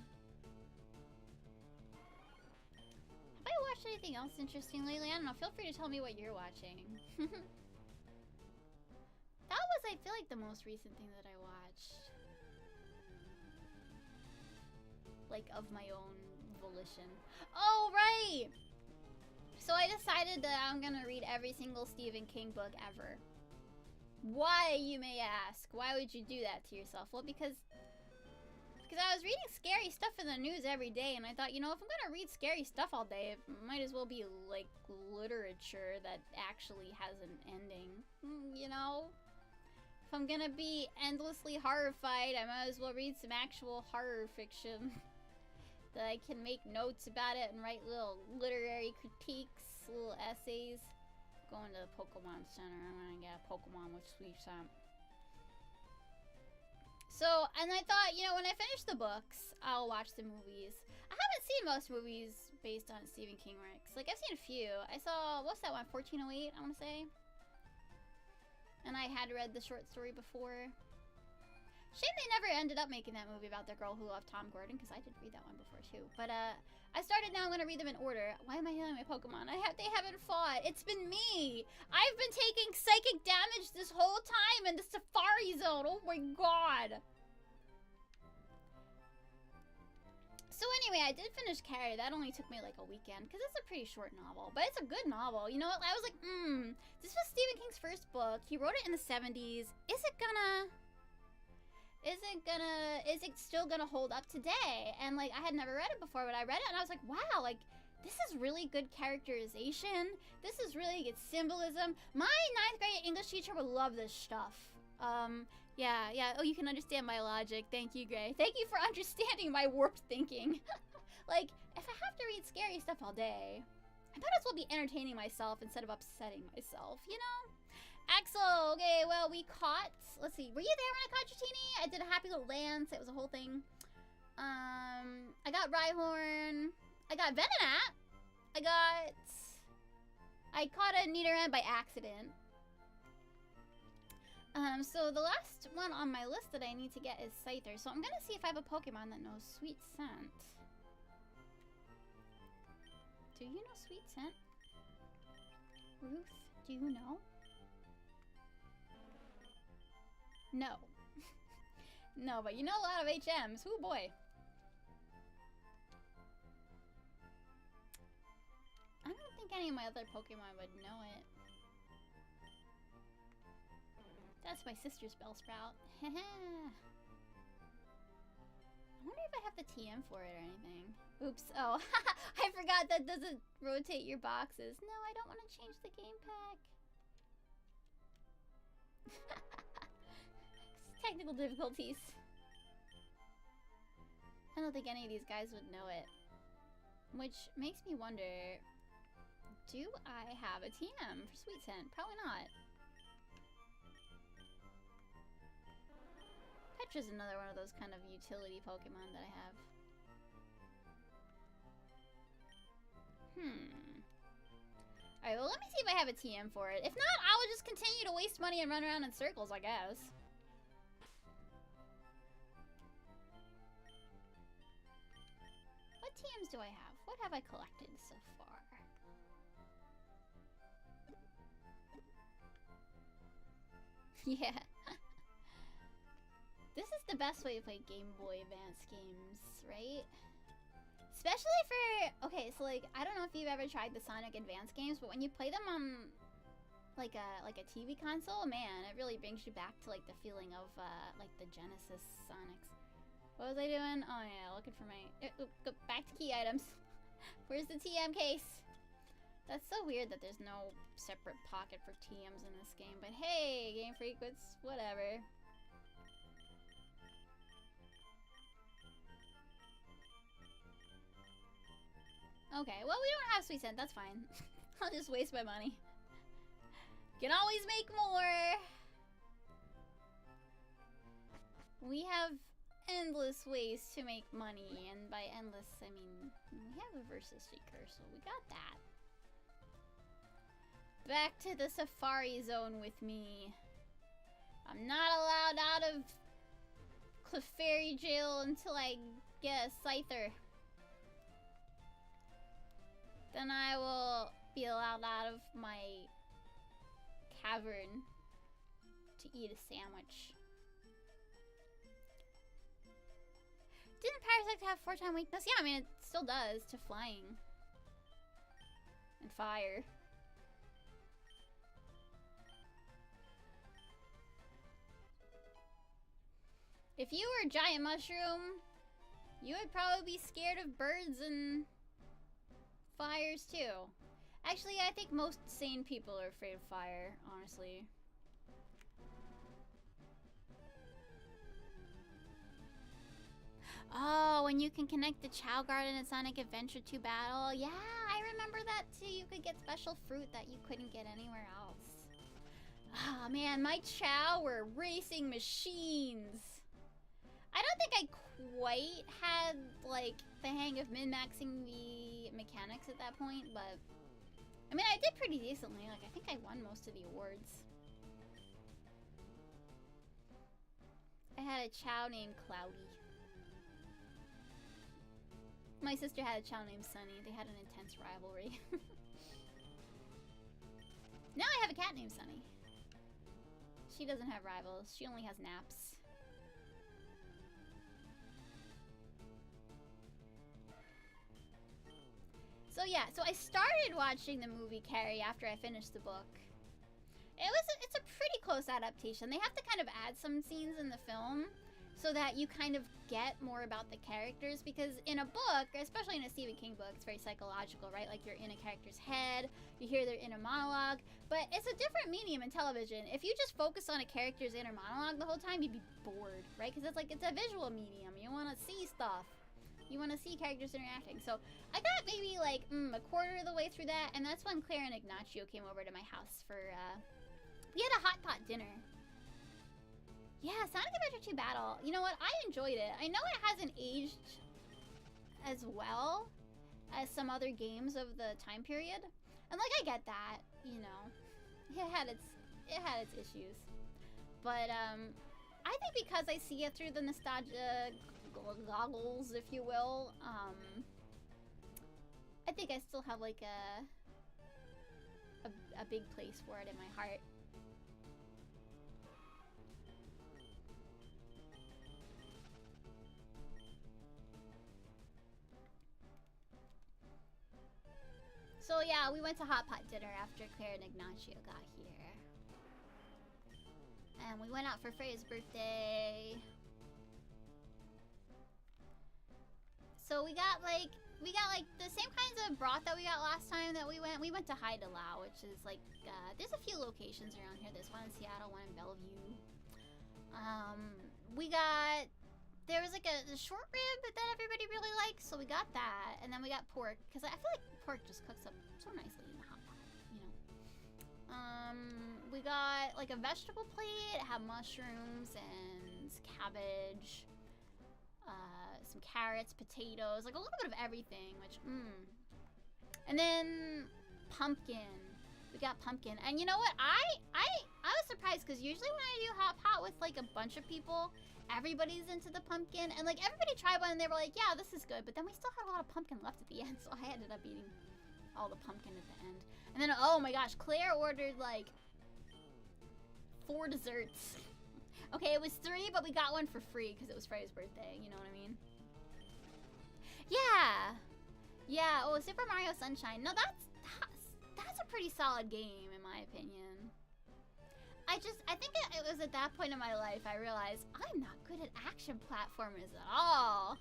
Have I watched anything else interesting lately? I don't know. Feel free to tell me what you're watching. That was, I feel like, the most recent thing that I watched. like, of my own volition. Oh, right! So I decided that I'm gonna read every single Stephen King book ever. Why, you may ask? Why would you do that to yourself? Well, because I was reading scary stuff in the news every day, and I thought, you know, if I'm gonna read scary stuff all day, it might as well be, like, literature that actually has an ending, you know? If I'm gonna be endlessly horrified, I might as well read some actual horror fiction that I can make notes about it and write little literary critiques, little essays. Going to the Pokémon Center, I'm gonna get a Pokémon with Sweet Scent. So, and I thought, you know, when I finish the books, I'll watch the movies. I haven't seen most movies based on Stephen King works. Like, I've seen a few. I saw, what's that one, 1408, I want to say? And I had read the short story before. Shame they never ended up making that movie about the girl who loved Tom Gordon, because I did read that one before, too. But, I started now, I'm going to read them in order. Why am I healing my Pokemon? They haven't fought. It's been me. I've been taking psychic damage this whole time in the Safari Zone. Oh my god. So anyway, I did finish Clairy. That only took me like a weekend, because it's a pretty short novel. But it's a good novel. You know what? I was like, this was Stephen King's first book. He wrote it in the 70s. Is it still gonna hold up today? And like, I had never read it before, but I read it and I was like, wow, like, this is really good characterization. This is really good symbolism. My 9th grade English teacher would love this stuff. Yeah. Oh, you can understand my logic. Thank you, Gray. Thank you for understanding my warped thinking. Like, if I have to read scary stuff all day, I might as well be entertaining myself instead of upsetting myself, you know? Axel, okay, well, we caught, let's see, were you there when I caught Dratini? I did a happy little dance, it was a whole thing. I got Rhyhorn, I got Venonat, I caught a Nidoran by accident. So the last one on my list that I need to get is Scyther, so I'm gonna see if I have a Pokemon that knows Sweet Scent. Do you know Sweet Scent? Ruth, do you know? No. No, but you know a lot of HMs. Ooh, boy. I don't think any of my other Pokemon would know it. That's my sister's Bellsprout. I wonder if I have the TM for it or anything. Oops. Oh, I forgot that doesn't rotate your boxes. No, I don't want to change the game pack. Technical difficulties. I don't think any of these guys would know it. Which makes me wonder, do I have a TM for Sweet Scent? Probably not. Petra's another one of those kind of utility Pokemon that I have. Alright, well, let me see if I have a TM for it. If not, I will just continue to waste money and run around in circles, I guess. What TMs do I have? What have I collected so far? Yeah. This is the best way to play Game Boy Advance games, right? Especially for, okay, so like, I don't know if you've ever tried the Sonic Advance games, but when you play them on like a TV console, man, it really brings you back to like the feeling of like the Genesis Sonics. What was I doing? Oh yeah, looking for my, go back to key items. Where's the TM case? That's so weird that there's no separate pocket for TMs in this game, but hey, Game Freak, it's whatever. Okay, well, we don't have Sweet Scent, that's fine. I'll just waste my money. Can always make more! We have endless ways to make money, and by endless, I mean, we have a Versus Seeker, so we got that. Back to the Safari Zone with me. I'm not allowed out of Clefairy Jail until I get a Scyther. Then I will be allowed out of my cavern to eat a sandwich. Didn't Parasite like to have 4-time weakness? Yeah, I mean, it still does to flying. And fire. If you were a giant mushroom, you would probably be scared of birds and fires too. Actually, I think most sane people are afraid of fire, honestly. Oh, when you can connect the Chow Garden and Sonic Adventure 2 battle. Yeah, I remember that too. You could get special fruit that you couldn't get anywhere else. Oh man, my Chow were racing machines. I don't think I quite had, like, the hang of min-maxing the mechanics at that point, but... I mean, I did pretty decently. Like, I think I won most of the awards. I had a Chow named Cloudy. My sister had a Chow named Sunny. They had an intense rivalry. Now I have a cat named Sunny. She doesn't have rivals. She only has naps. So yeah, so I started watching the movie Carrie after I finished the book. It's a pretty close adaptation. They have to kind of add some scenes in the film so that you kind of get more about the characters, because in a book, especially in a Stephen King book, it's very psychological, right? Like, you're in a character's head, you hear their inner monologue, but it's a different medium in television. If you just focus on a character's inner monologue the whole time, you'd be bored, right? Because it's a visual medium. You want to see stuff. You want to see characters interacting. So I got maybe like a quarter of the way through that, and that's when Claire and Ignacio came over to my house for, we had a hot pot dinner. Yeah, Sonic Adventure 2 Battle. You know what? I enjoyed it. I know it hasn't aged as well as some other games of the time period. And like, I get that, you know. It had its issues. But I think because I see it through the nostalgia goggles, if you will, I think I still have like a big place for it in my heart. So yeah, we went to hot pot dinner after Claire and Ignacio got here. And we went out for Freya's birthday. So we got like the same kinds of broth that we got last time that we went. We went to Hai De Lao, which is like, there's a few locations around here. There's one in Seattle, one in Bellevue. There was like a short rib that everybody really likes, so we got that. And then we got pork, because I feel like pork just cooks up so nicely in the hot pot, you know. We got like a vegetable plate. It had mushrooms and cabbage, some carrots, potatoes, like a little bit of everything, which, And then pumpkin. We got pumpkin. And you know what? I was surprised, because usually when I do hot pot with like a bunch of people, everybody's into the pumpkin, and like everybody tried one and they were like, yeah, this is good, but then we still had a lot of pumpkin left at the end, so I ended up eating all the pumpkin at the end. And then, oh my gosh, Claire ordered like 4 desserts. Okay, it was 3, but we got one for free because it was Freya's birthday, you know what I mean? Yeah, oh, Super Mario Sunshine. No, that's a pretty solid game in my opinion. I think it was at that point in my life I realized I'm not good at action platformers at all.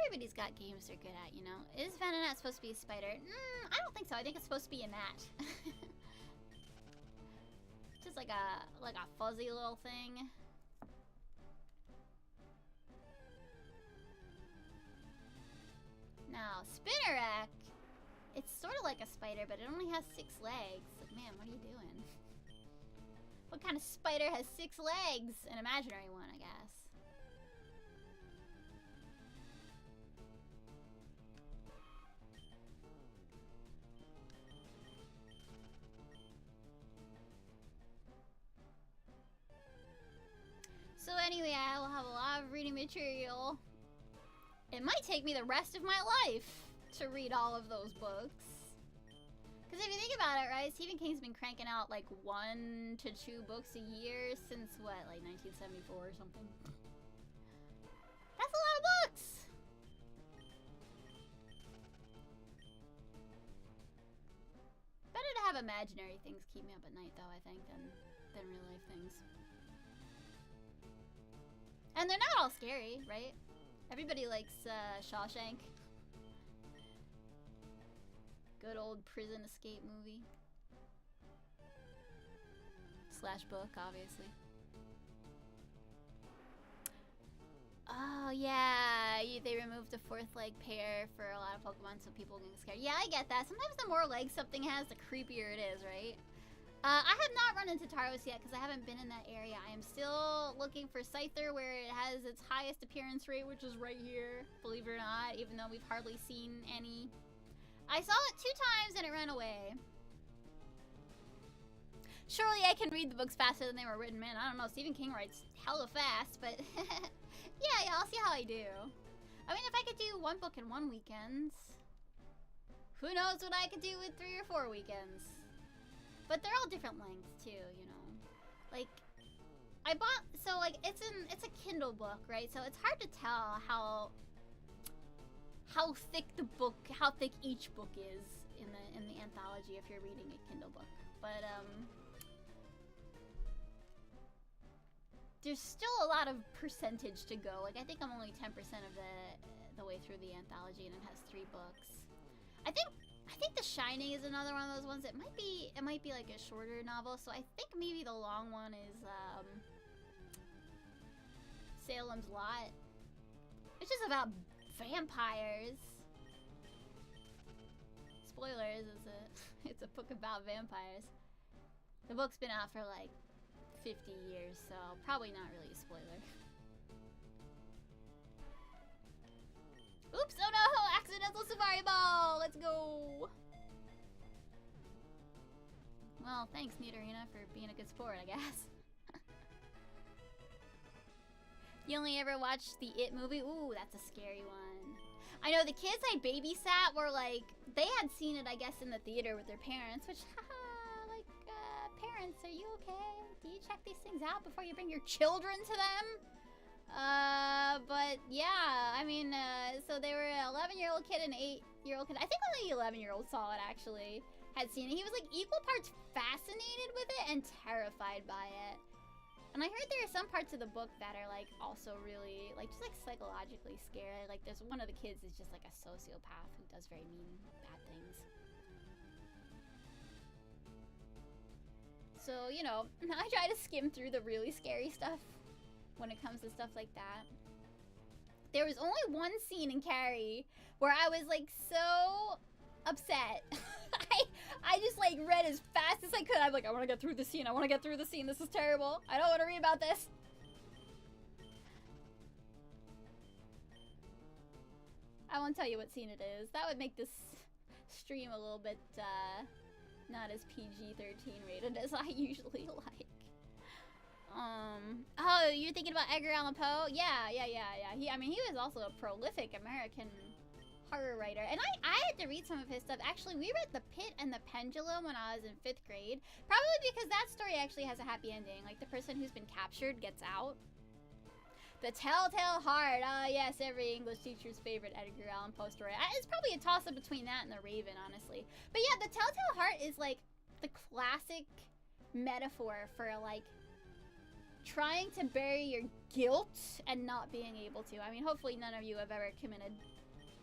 Everybody's got games they're good at, you know. Is Venonat supposed to be a spider? I don't think so. I think it's supposed to be a gnat. Just like a fuzzy little thing. Now, Spinnerack, it's sort of like a spider, but it only has 6 legs. Like, man, what are you doing? What kind of spider has 6 legs? An imaginary one, I guess. So anyway, I will have a lot of reading material. It might take me the rest of my life to read all of those books. Because if you think about it, right, Stephen King's been cranking out like 1 to 2 books a year since what, like 1974 or something? That's a lot of books! Better to have imaginary things keep me up at night, though, I think, than real life things. And they're not all scary, right? Everybody likes Shawshank. Good old prison escape movie. Slash book, obviously. Oh, yeah. They removed the 4th leg pair for a lot of Pokemon so people get scared. Yeah, I get that. Sometimes the more legs something has, the creepier it is, right? I have not run into Tauros yet because I haven't been in that area. I am still looking for Scyther where it has its highest appearance rate, which is right here, believe it or not, even though we've hardly seen any. I saw it 2 times and it ran away. Surely I can read the books faster than they were written, man. I don't know, Stephen King writes hella fast, but yeah, I'll see how I do. I mean, if I could do 1 book in 1 weekend, who knows what I could do with 3 or 4 weekends. But they're all different lengths too, you know. Like, I bought, so like, it's a Kindle book, right? So it's hard to tell how thick each book is in the anthology if you're reading a Kindle book. But there's still a lot of percentage to go. Like, I think I'm only 10% of the way through the anthology, and it has 3 books. I think The Shining is another one of those ones. It might be like a shorter novel, so I think maybe the long one is Salem's Lot, which is about vampires. Spoilers, it's a book about vampires. The book's been out for like 50 years, so probably not really a spoiler. Oops, oh no! Accidental Safari Ball! Let's go! Well, thanks, Nidorina, for being a good sport, I guess. You only ever watched the It movie? Ooh, that's a scary one. I know the kids I babysat were like, they had seen it, I guess, in the theater with their parents, which, haha, like, parents, are you okay? Do you check these things out before you bring your children to them? But yeah, I mean, so they were an 11-year-old kid and an 8-year-old kid. I think only the 11-year-old saw it, actually, had seen it. He was, like, equal parts fascinated with it and terrified by it. And I heard there are some parts of the book that are, like, also really, like, just, like, psychologically scary. Like, there's one of the kids is just, like, a sociopath who does very mean, bad things. So, you know, I try to skim through the really scary stuff when it comes to stuff like that. There was only one scene in Carrie where I was, like, so upset. I just, like, read as fast as I could. I'm like, I want to get through the scene. I want to get through the scene. This is terrible. I don't want to read about this. I won't tell you what scene it is. That would make this stream a little bit, not as PG-13 rated as I usually like. Oh, you're thinking about Edgar Allan Poe? Yeah. I mean, he was also a prolific American horror writer, and I had to read some of his stuff. Actually, we read The Pit and the Pendulum when I was in 5th grade, probably because that story actually has a happy ending. Like, the person who's been captured gets out. The Telltale Heart. Ah, yes, every English teacher's favorite Edgar Allan Poe story. It's probably a toss-up between that and The Raven, honestly. But yeah, The Telltale Heart is, like, the classic metaphor for, like, trying to bury your guilt and not being able to. I mean, hopefully none of you have ever committed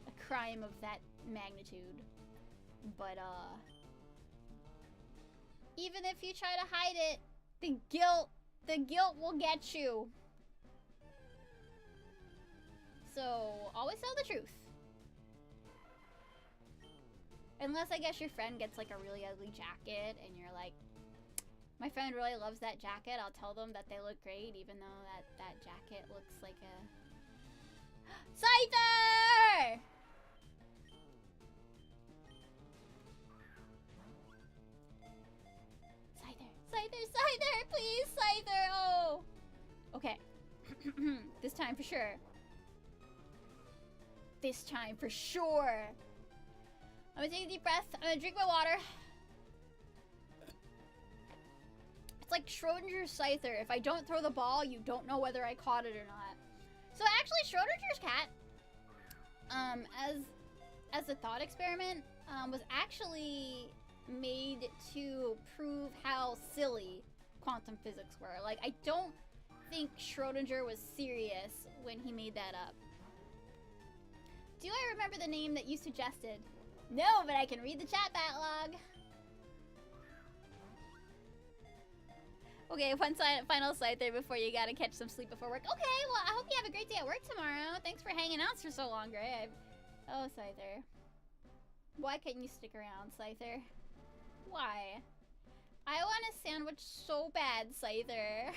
a crime of that magnitude. But, even if you try to hide it, the guilt will get you. So, always tell the truth. Unless, I guess, your friend gets, like, a really ugly jacket, and you're like, my friend really loves that jacket. I'll tell them that they look great, even though that jacket looks like a... Scyther! Scyther, please, Scyther! Oh! Okay. This time for sure. This time for sure. I'm gonna take a deep breath. I'm gonna drink my water. It's like Schrodinger's Scyther. If I don't throw the ball, you don't know whether I caught it or not. So actually, Schrodinger's cat, as a thought experiment, was actually made to prove how silly quantum physics were. Like, I don't think Schrodinger was serious when he made that up. Do I remember the name that you suggested? No, but I can read the chat backlog. Okay, one final slide there before you gotta catch some sleep before work. Okay, well, I hope you have a great day at work tomorrow. Thanks for hanging out for so long, Gray. Oh, Scyther. Why couldn't you stick around, Scyther? Why? I want a sandwich so bad, Scyther.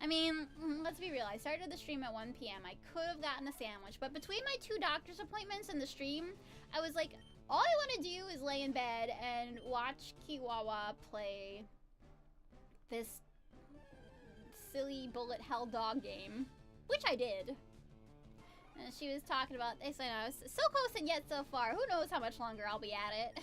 I mean, let's be real. I started the stream at 1 p.m. I could have gotten a sandwich, but between my 2 doctor's appointments and the stream, I was like, all I want to do is lay in bed and watch Kiwawa play this silly bullet hell dog game, which I did. And she was talking about, they said I was so close and yet so far. Who knows how much longer I'll be at it.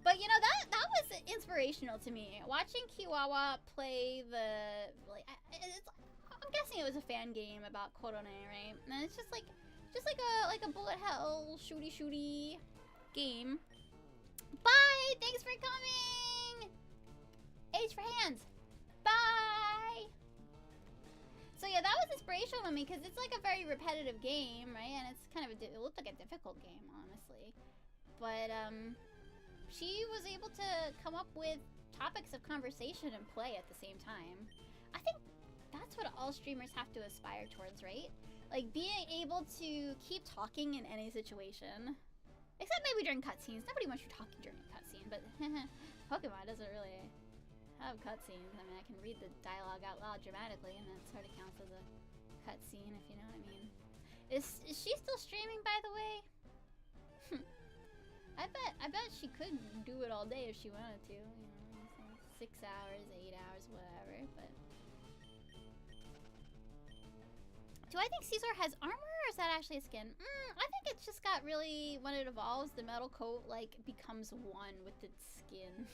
But you know, that was inspirational to me. Watching Kiwawa play the, like, I'm guessing it was a fan game about Korone, right? And it's just like a bullet hell shooty game. Bye! Thanks for coming! H for hands. Bye! So yeah, that was inspirational to me because it's like a very repetitive game, right? And it's kind of it looked like a difficult game, honestly. But she was able to come up with topics of conversation and play at the same time. I think that's what all streamers have to aspire towards, right? Like being able to keep talking in any situation. Except maybe during cutscenes. Nobody wants you talking during a cutscene, but Pokemon doesn't really have cutscenes. I mean, I can read the dialogue out loud dramatically, and that sort of counts as a cutscene, if you know what I mean. Is she still streaming, by the way? I bet she could do it all day if she wanted to. You know, 6 hours, 8 hours, whatever. But do I think Caesar has armor, or is that actually a skin? I think it's just got really, when it evolves, the metal coat like becomes one with its skin.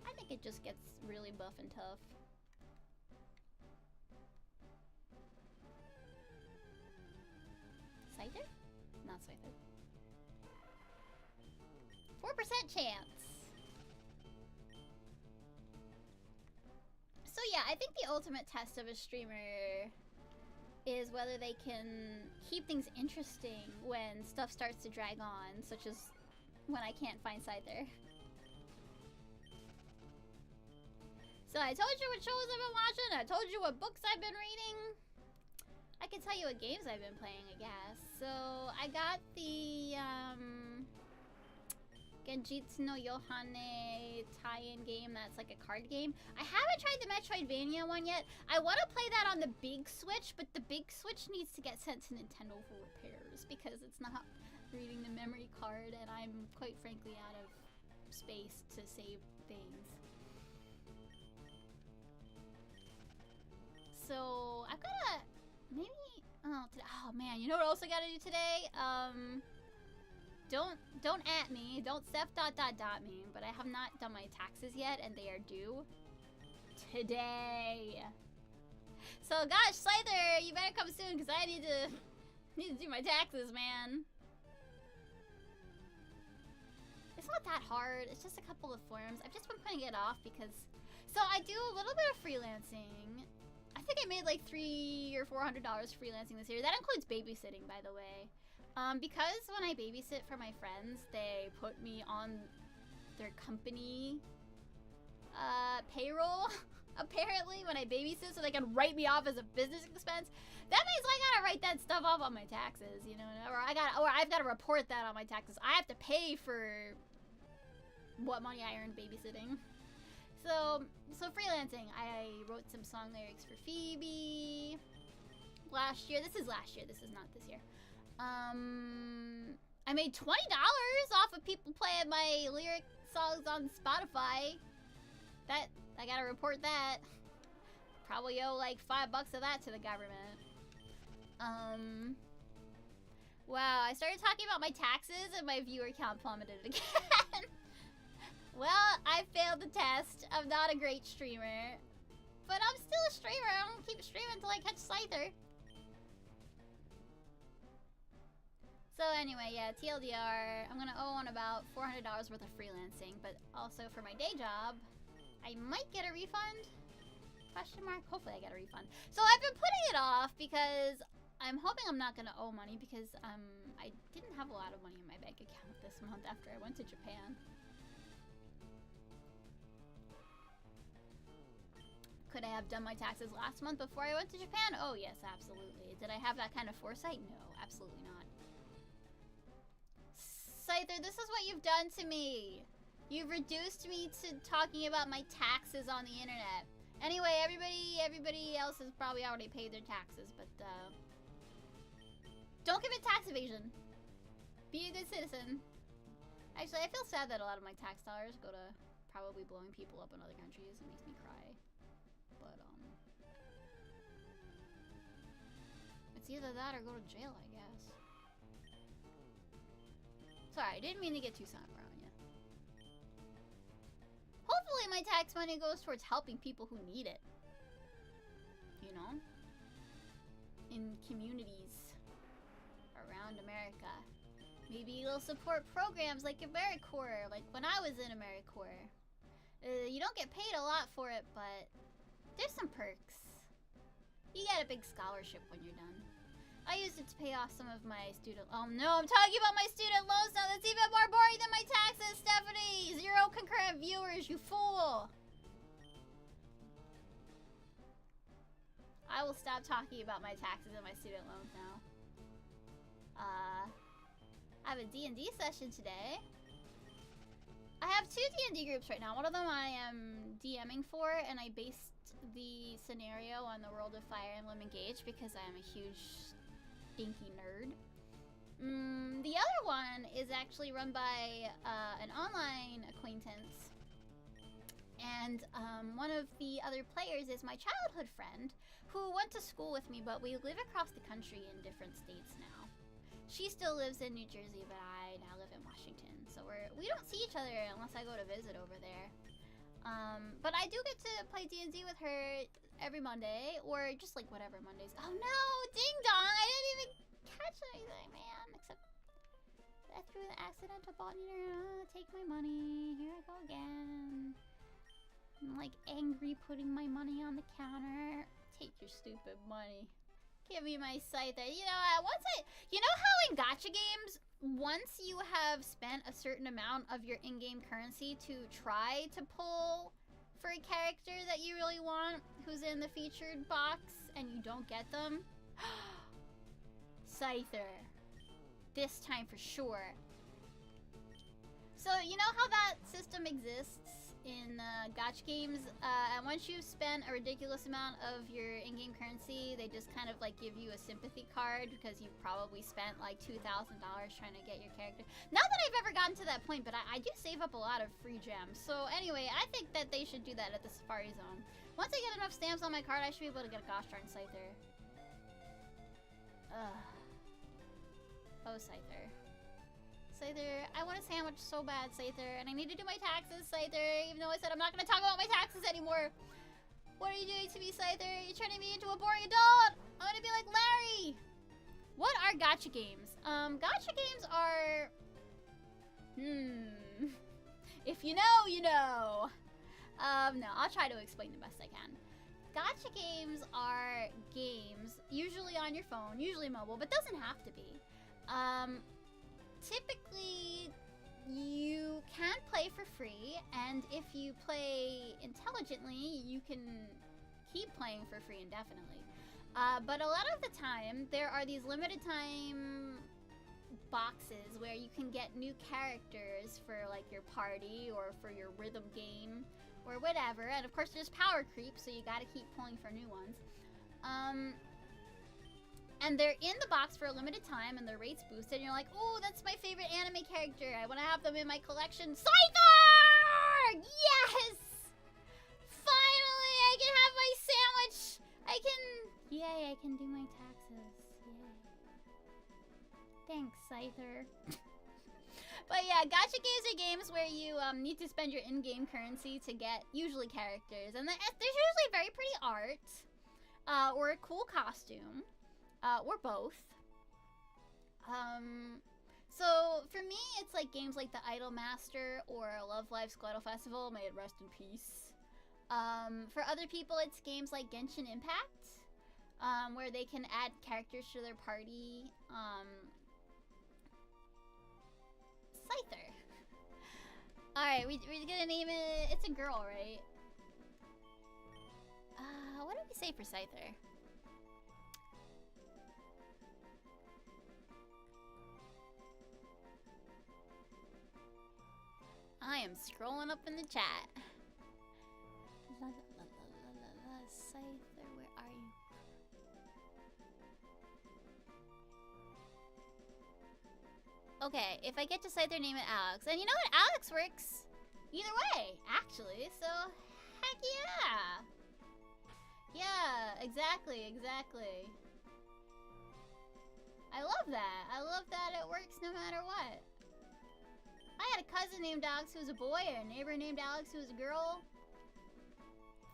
I think it just gets really buff and tough. Scyther? Not Scyther. 4% chance. So yeah, I think the ultimate test of a streamer is whether they can keep things interesting when stuff starts to drag on, such as when I can't find Scyther. So I told you what shows I've been watching, I told you what books I've been reading. I can tell you what games I've been playing, I guess. So I got the Genjitsu no Yohane tie-in game that's like a card game. I haven't tried the Metroidvania one yet. I want to play that on the big Switch, but the big Switch needs to get sent to Nintendo for repairs because it's not reading the memory card, and I'm quite frankly out of space to save things. So I've got to maybe oh man, you know what else I gotta do today? Don't at me, don't Steph me, but I have not done my taxes yet, and they are due today. So gosh, Scyther, you better come soon because I need to do my taxes, man. It's not that hard. It's just a couple of forms. I've just been putting it off because so I do a little bit of freelancing. I think I made like $300 or $400 freelancing this year. That includes babysitting, by the way. Because when I babysit for my friends, they put me on their company payroll, apparently, when I babysit, so they can write me off as a business expense. That means I gotta write that stuff off on my taxes, you know, or I've gotta report that on my taxes. I have to pay for what money I earned babysitting. So freelancing, I wrote some song lyrics for Phoebe last year. This is last year, this is not this year. I made $20 off of people playing my lyric songs on Spotify. That, I gotta report that. Probably owe like $5 of that to the government. Wow, I started talking about my taxes and my viewer count plummeted again. Well, I failed the test. I'm not a great streamer. But I'm still a streamer. I'm gonna keep streaming until I catch Scyther. So anyway, yeah, TLDR, I'm gonna owe on about $400 worth of freelancing, but also for my day job, I might get a refund? Question mark? Hopefully I get a refund. So I've been putting it off because I'm hoping I'm not gonna owe money because I didn't have a lot of money in my bank account this month after I went to Japan. Could I have done my taxes last month before I went to Japan? Oh yes, absolutely. Did I have that kind of foresight? No, absolutely not. Scyther, this is what you've done to me. You've reduced me to talking about my taxes on the internet. Anyway, everybody else has probably already paid their taxes, but don't commit tax evasion. Be a good citizen. Actually, I feel sad that a lot of my tax dollars go to probably blowing people up in other countries. It makes me cry. But it's either that or go to jail, I guess. Sorry, I didn't mean to get too somber on you. Hopefully my tax money goes towards helping people who need it. You know? In communities around America. Maybe it'll support programs like AmeriCorps, like when I was in AmeriCorps. You don't get paid a lot for it, but there's some perks. You get a big scholarship when you're done. I used it to pay off some of my student... Oh no, I'm talking about my student loans now. That's even more boring than my taxes, Stephanie! 0 concurrent viewers, you fool! I will stop talking about my taxes and my student loans now. I have a D&D session today. I have 2 D&D groups right now. One of them I am DMing for, and I based the scenario on the World of Fire Emblem Engage because I am a huge stinky nerd. The other one is actually run by an online acquaintance, and one of the other players is my childhood friend who went to school with me, but we live across the country in different states now. She still lives in New Jersey, but I now live in Washington, so we don't see each other unless I go to visit over there. But I do get to play D&D with her every Monday, or just like whatever Mondays. Oh no, ding dong! I didn't even catch anything, man. Except I threw an accidental button here. Take my money. Here I go again. I'm like angry putting my money on the counter. Take your stupid money. Give me my Scyther. You know, you know how in gacha games, once you have spent a certain amount of your in-game currency to try to pull for a character that you really want who's in the featured box and you don't get them? Scyther. This time for sure. So, you know how that system exists in gacha games? And once you've spent a ridiculous amount of your in-game currency, they just kind of like give you a sympathy card because you've probably spent like $2,000 trying to get your character. Not that I've ever gotten to that point, but I do save up a lot of free gems. So anyway, I think that they should do that at the Safari Zone. Once I get enough stamps on my card, I should be able to get a gosh darn Scyther. Oh, Scyther. Scyther, I want a sandwich so bad, Scyther, and I need to do my taxes, Scyther, even though I said I'm not going to talk about my taxes anymore. What are you doing to me, Scyther? You're turning me into a boring adult. I want to be like Larry. What are gacha games? Gacha games are... If you know, you know. No, I'll try to explain the best I can. Gacha games are games, usually on your phone, usually mobile, but doesn't have to be. Typically, you can play for free, and if you play intelligently, you can keep playing for free indefinitely. But a lot of the time, there are these limited time boxes where you can get new characters for like your party or for your rhythm game or whatever. And of course, there's power creep, so you gotta keep pulling for new ones. And they're in the box for a limited time, and their rate's boosted, and you're like, oh, that's my favorite anime character. I want to have them in my collection. Scyther! Yes! Finally, I can have my sandwich. Yay, I can do my taxes. Yay. Thanks, Scyther. But yeah, gacha games are games where you need to spend your in-game currency to get usually characters, and there's usually very pretty art, or a cool costume, or both. So for me, it's like games like the Idol Master or Love Live Squirtle Festival. May it rest in peace. For other people, it's games like Genshin Impact, where they can add characters to their party. Scyther. Alright, we're gonna name it. It's a girl, right? What did we say for Scyther? I am scrolling up in the chat. La la la la la la, Scyther, where are you? Okay, if I get to Scyther, name it Alex. And you know what? Alex works either way, actually. So, heck yeah! Yeah, exactly. I love that. I love that it works no matter what. I had a cousin named Alex who was a boy, and a neighbor named Alex who was a girl.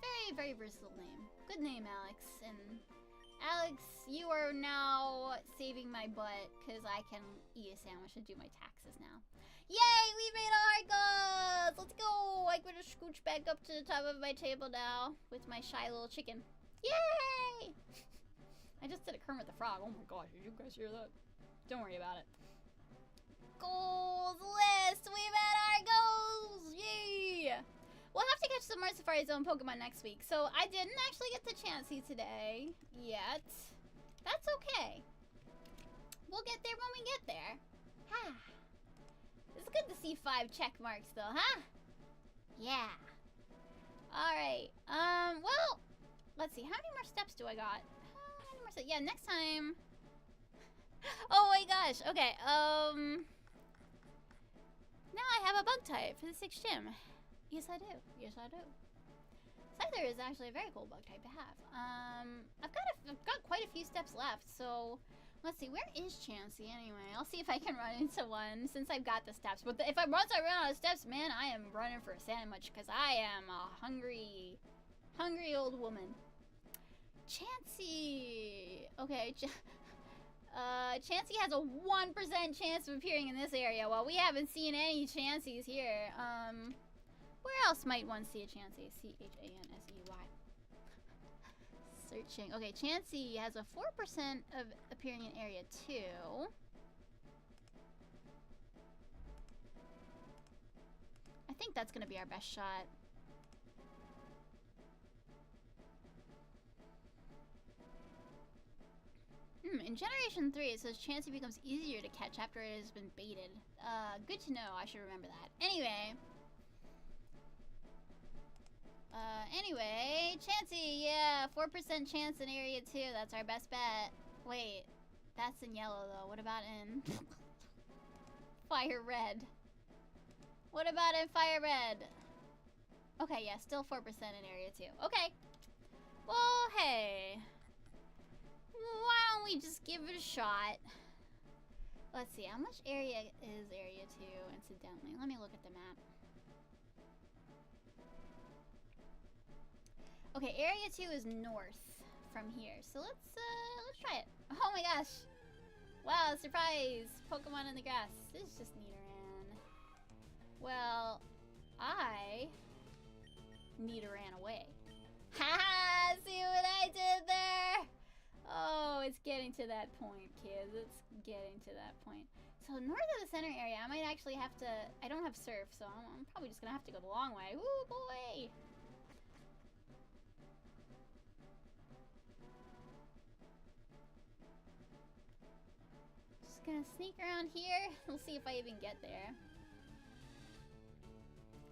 Very, very versatile name. Good name, Alex. And Alex, you are now saving my butt, because I can eat a sandwich and do my taxes now. Yay! We made all our goals! Let's go! I'm gonna scooch back up to the top of my table now with my shy little chicken. Yay! I just did a Kermit the Frog. Oh my gosh, did you guys hear that? Don't worry about it. Goals list! We met our goals! Yay! We'll have to catch some more Safari Zone Pokemon next week. So I didn't actually get the Chansey today yet. That's okay. We'll get there when we get there. Ha! It's good to see 5 check marks though, huh? Yeah. Alright. Well, let's see. How many more steps do I got? How many more steps? Yeah, next time. Oh my gosh. Okay, now I have a bug type for the 6th gym. Yes, I do. Yes, I do. Scyther is actually a very cool bug type to have. I've got quite a few steps left, so let's see. Where is Chansey anyway? I'll see if I can run into one since I've got the steps. But if once I run out of steps, man, I am running for a sandwich because I am a hungry old woman. Chansey. Okay. Chansey has a 1% chance of appearing in this area. Well, we haven't seen any Chanseys here. Where else might one see a Chansey? Chansey. Searching. Okay, Chansey has a 4% of appearing in area 2. I think that's gonna be our best shot. In Generation 3, it says Chansey becomes easier to catch after it has been baited. Good to know. I should remember that. Anyway, Chansey, yeah, 4% chance in Area 2. That's our best bet. Wait, that's in yellow, though. What about in Fire Red? What about in Fire Red? Okay, yeah, still 4% in Area 2. Okay. Well, hey. Why don't we just give it a shot? Let's see, how much area is Area 2, incidentally? Let me look at the map. Okay, Area 2 is north from here, so let's try it. Oh my gosh! Wow, surprise! Pokemon in the grass. This is just Nidoran. Well, I Nidoran away. Haha! See what I did there? Oh, it's getting to that point, kids. It's getting to that point. So north of the center area, I might actually have to... I don't have surf, so I'm probably just gonna have to go the long way. Woo, boy! Just gonna sneak around here. We'll see if I even get there.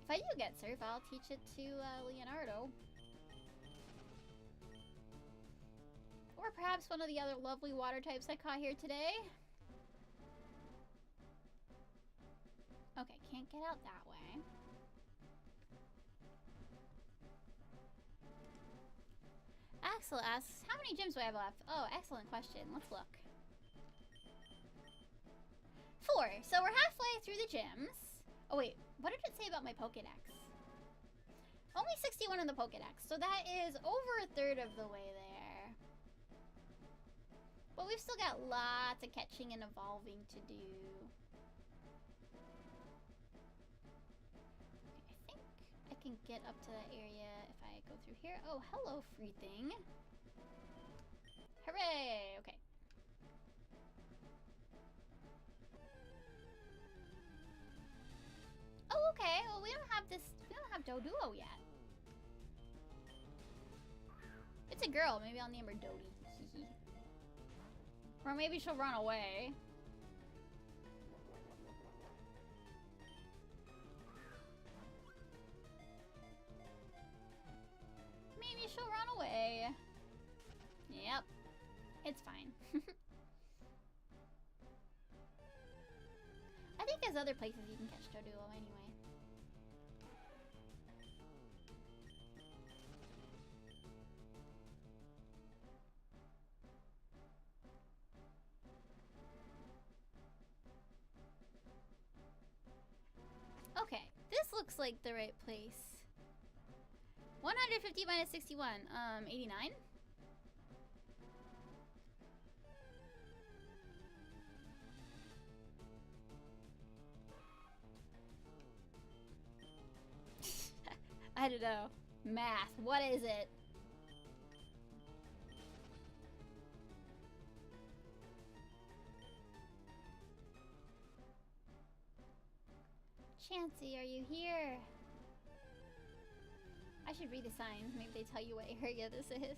If I do get surf, I'll teach it to Leonardo. Or perhaps one of the other lovely water types I caught here today. Okay, can't get out that way. Axel asks, how many gyms do I have left? Oh, excellent question. Let's look. 4. So we're halfway through the gyms. Oh wait, what did it say about my Pokédex? Only 61 in the Pokédex, so that is over a third of the way there. But we've still got lots of catching and evolving to do. Okay, I think I can get up to that area if I go through here. Oh, hello, free thing. Hooray! Okay. Oh, okay. Well, we don't have Doduo yet. It's a girl. Maybe I'll name her Dodie. Or maybe she'll run away. Maybe she'll run away. Yep. It's fine. I think there's other places you can catch Doduo anyway. Okay, this looks like the right place. 150 minus 61, 89? I don't know. Math, what is it? Chansey, are you here? I should read the signs. Maybe they tell you what area this is.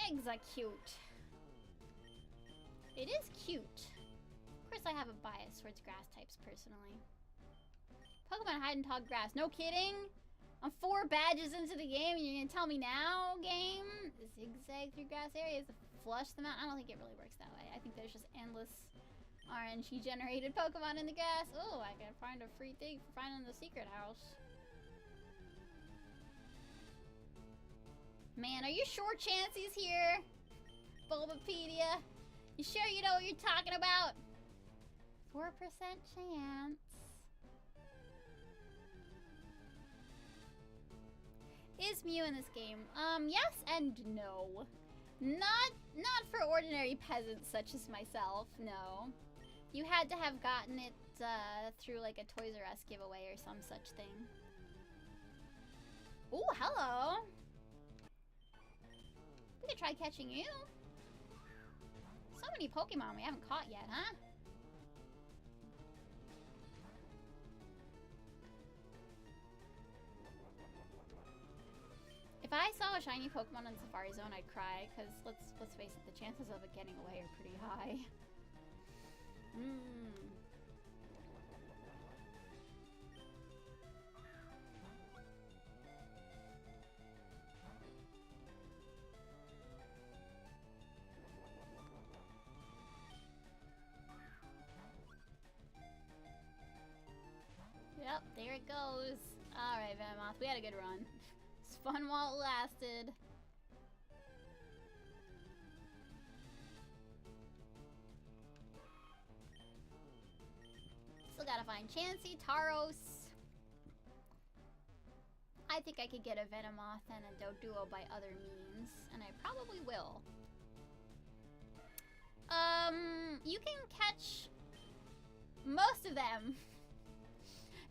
Eggs are cute. It is cute. Of course I have a bias towards grass types personally. Pokemon hide and tall grass. No kidding? I'm 4 badges into the game and you're gonna tell me now, game? Zigzag through grass areas to flush them out? I don't think it really works that way. I think there's just endless RNG generated Pokemon in the grass. Oh, I can find a free thing for finding the secret house. Man, are you sure Chansey's here? Bulbapedia? You sure you know what you're talking about? 4% chance. Is Mew in this game? Yes and no. Not for ordinary peasants such as myself, no. You had to have gotten it through like a Toys R Us giveaway or some such thing. Oh, hello. We could try catching you. So many Pokemon we haven't caught yet, huh? If I saw a shiny Pokemon in Safari Zone, I'd cry, because let's face it, the chances of it getting away are pretty high. Yep, there it goes. Alright, Venomoth, we had a good run. It's fun while it lasted. Still gotta find Chansey, Tauros. I think I could get a Venomoth and a Doduo by other means, and I probably will. You can catch most of them.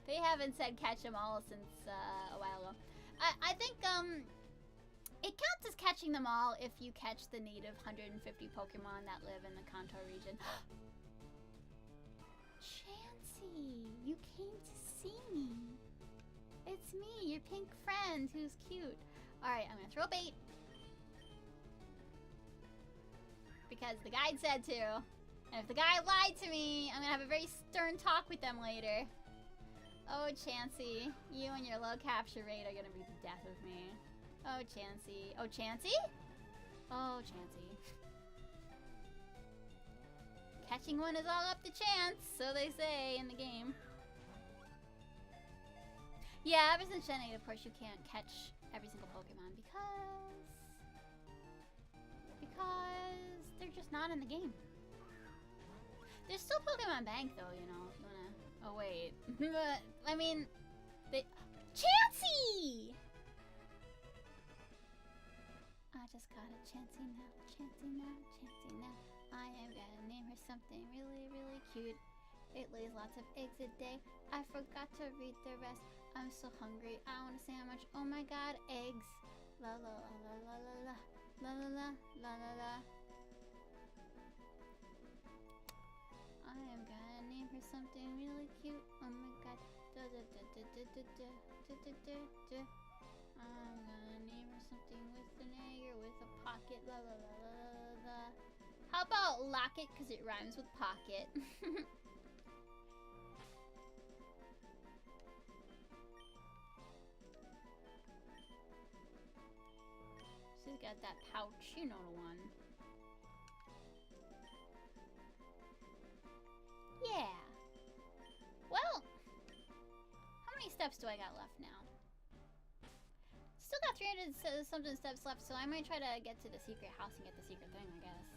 They haven't said catch them all since a while ago. I think it counts as catching them all if you catch the native 150 Pokemon that live in the Kanto region. Chansey, you came to see me. It's me, your pink friend who's cute. Alright, I'm gonna throw a bait. Because the guide said to. And if the guy lied to me, I'm gonna have a very stern talk with them later. Oh, Chansey, you and your low capture rate are gonna be the death of me. Oh, Chansey. Oh, Chansey? Oh, Chansey. Catching one is all up to chance, so they say in the game. Yeah, ever since Gen 8, of course, you can't catch every single Pokemon because they're just not in the game. There's still Pokemon Bank, though, you know, if you wanna... Oh, wait. But, I mean... Chansey! I just got a Chansey now, Chansey now, Chansey now. I am gonna name her something really, really cute. It lays lots of eggs a day. I forgot to read the rest. I'm so hungry. I want a sandwich. Oh my god, eggs. La la la la la la la la la la la la. I am gonna name her something really cute. Oh my god. Da da da da da da da da da da da. I'm gonna name her something with an egg or with a pocket. La la la la la la. How about locket? Cause it rhymes with pocket. She's got that pouch, you know the one. Yeah. Well, how many steps do I got left now? Still got 300 something steps left, so I might try to get to the secret house and get the secret thing, I guess.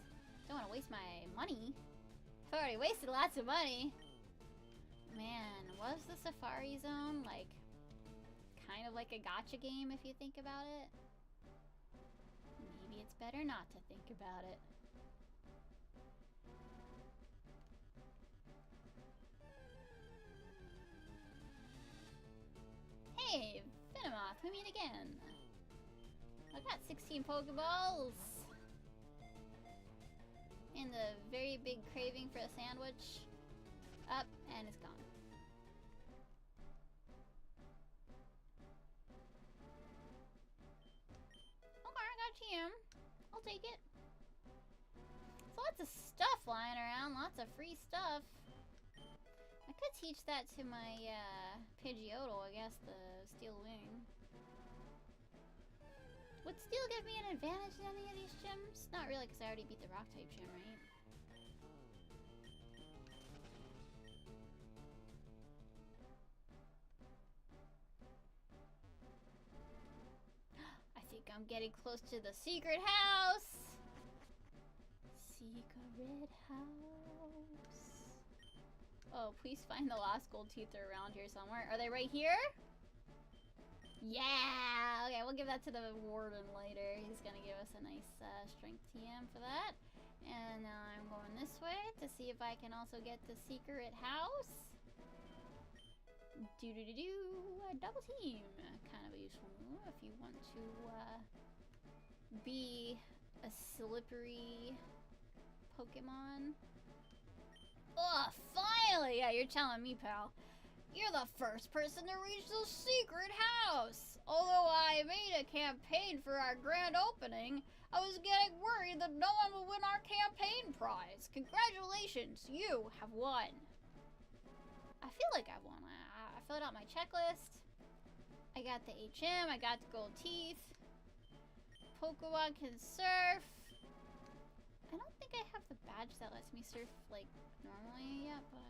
Don't want to waste my money. I've already wasted lots of money. Man, was the Safari Zone like kind of like a gacha game if you think about it? Maybe it's better not to think about it. Hey, Venomoth, we meet again. I got 16 Pokeballs. And the very big craving for a sandwich. Up, and it's gone. Okay, I got a TM. I'll take it. So lots of stuff lying around, lots of free stuff. I could teach that to my Pidgeotto, I guess, the Steel Wing. Would Steel give me an advantage in any of these gyms? Not really, because I already beat the Rock type gym, right? I think I'm getting close to the secret house! Secret house. Oh, please find the lost gold teeth. They're around here somewhere. Are they right here? Yeah! Okay, we'll give that to the warden later. He's gonna give us a nice strength TM for that. And now I'm going this way to see if I can also get the secret house. A double team. Kind of a useful move if you want to be a slippery Pokemon. Oh, finally! Yeah, you're telling me, pal. You're the first person to reach the secret house! Although I made a campaign for our grand opening, I was getting worried that no one would win our campaign prize. Congratulations, you have won. I feel like I won. I filled out my checklist. I got the HM, I got the gold teeth. Pokemon can surf. I don't think I have the badge that lets me surf, like, normally yet, but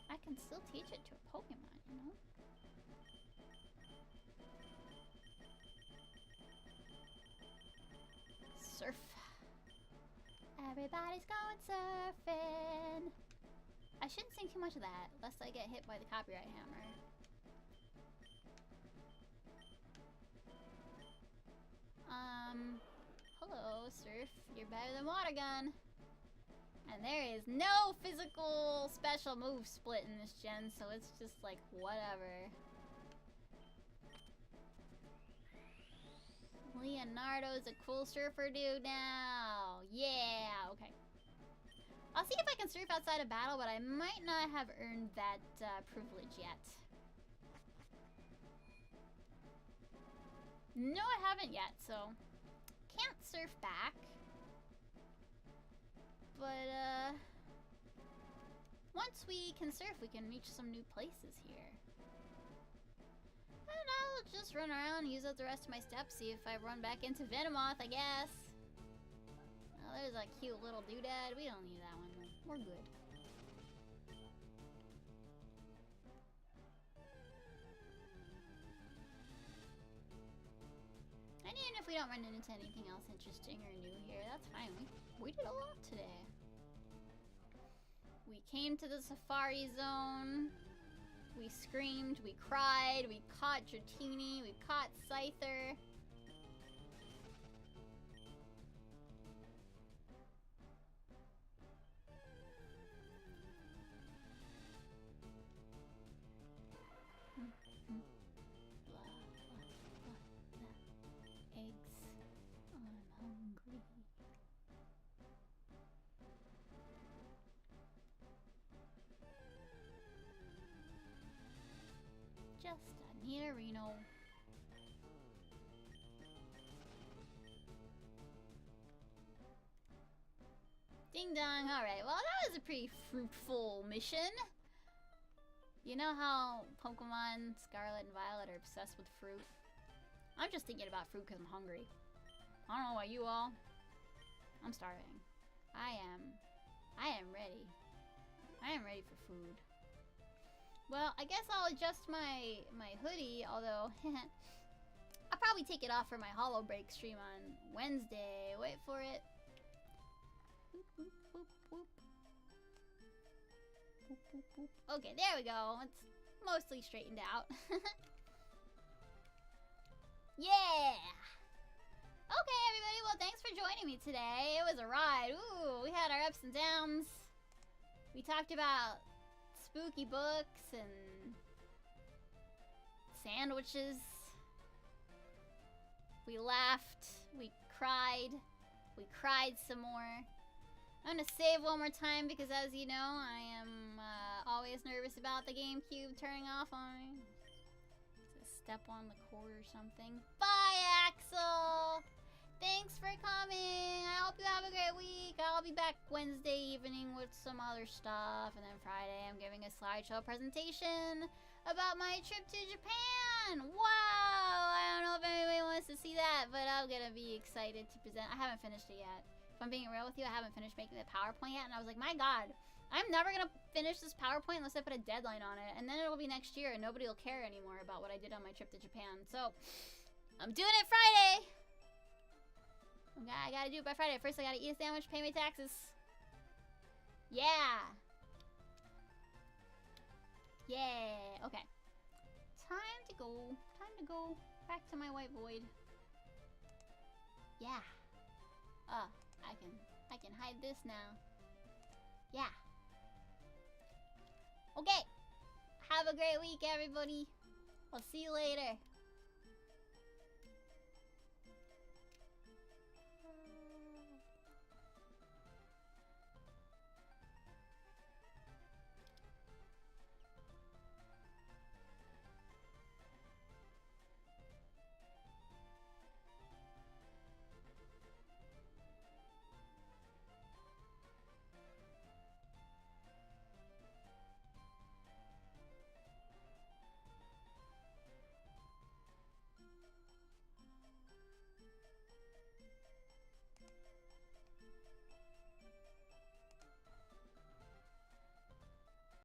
I can still teach it to a Pokemon, you know? Surf. Everybody's going surfing. I shouldn't sing too much of that, lest I get hit by the copyright hammer. Hello, Surf. You're better than Water Gun. And there is no physical special move split in this gen, so it's just like, whatever. Leonardo's a cool surfer dude now. Yeah, okay. I'll see if I can surf outside of battle, but I might not have earned that privilege yet. No, I haven't yet, so can't surf back. But once we can surf, we can reach some new places here. And I'll just run around and use up the rest of my steps, see if I run back into Venomoth, I guess. Oh, there's a cute little doodad. We don't need that one. We're good. And even if we don't run into anything else interesting or new here, that's fine. We did a lot today. We came to the safari zone. We screamed, we cried, we caught Dratini, we caught Scyther. Eggs. I'm hungry. Just a Nidorino. Ding dong. Alright, well that was a pretty fruitful mission. You know how Pokemon Scarlet and Violet are obsessed with fruit? I'm just thinking about fruit because I'm hungry. I don't know about you all. I'm starving. I am ready. I am ready for food. Well, I guess I'll adjust my hoodie, although I'll probably take it off for my Hollow Break stream on Wednesday. Wait for it. Boop, boop, boop, boop. Boop, boop, boop. Okay, there we go. It's mostly straightened out. Yeah! Okay, everybody. Well, thanks for joining me today. It was a ride. Ooh, we had our ups and downs. We talked about spooky books and sandwiches. We laughed. We cried some more. I'm gonna save one more time because, as you know, I am always nervous about the GameCube turning off on me. Step on the cord or something. Bye, Axel! Thanks for coming! I hope you have a great week. I'll be back Wednesday evening with some other stuff. And then Friday I'm giving a slideshow presentation about my trip to Japan! Wow! I don't know if anybody wants to see that, but I'm gonna be excited to present. I haven't finished it yet. If I'm being real with you, I haven't finished making the PowerPoint yet. And I was like, my god, I'm never gonna finish this PowerPoint unless I put a deadline on it. And then it'll be next year and nobody will care anymore about what I did on my trip to Japan. So, I'm doing it Friday! I gotta do it by Friday. First I gotta eat a sandwich, pay my taxes. Yeah! Yeah! Okay. Time to go. Time to go back to my white void. Yeah. I can hide this now. Yeah. Okay. Have a great week, everybody. I'll see you later.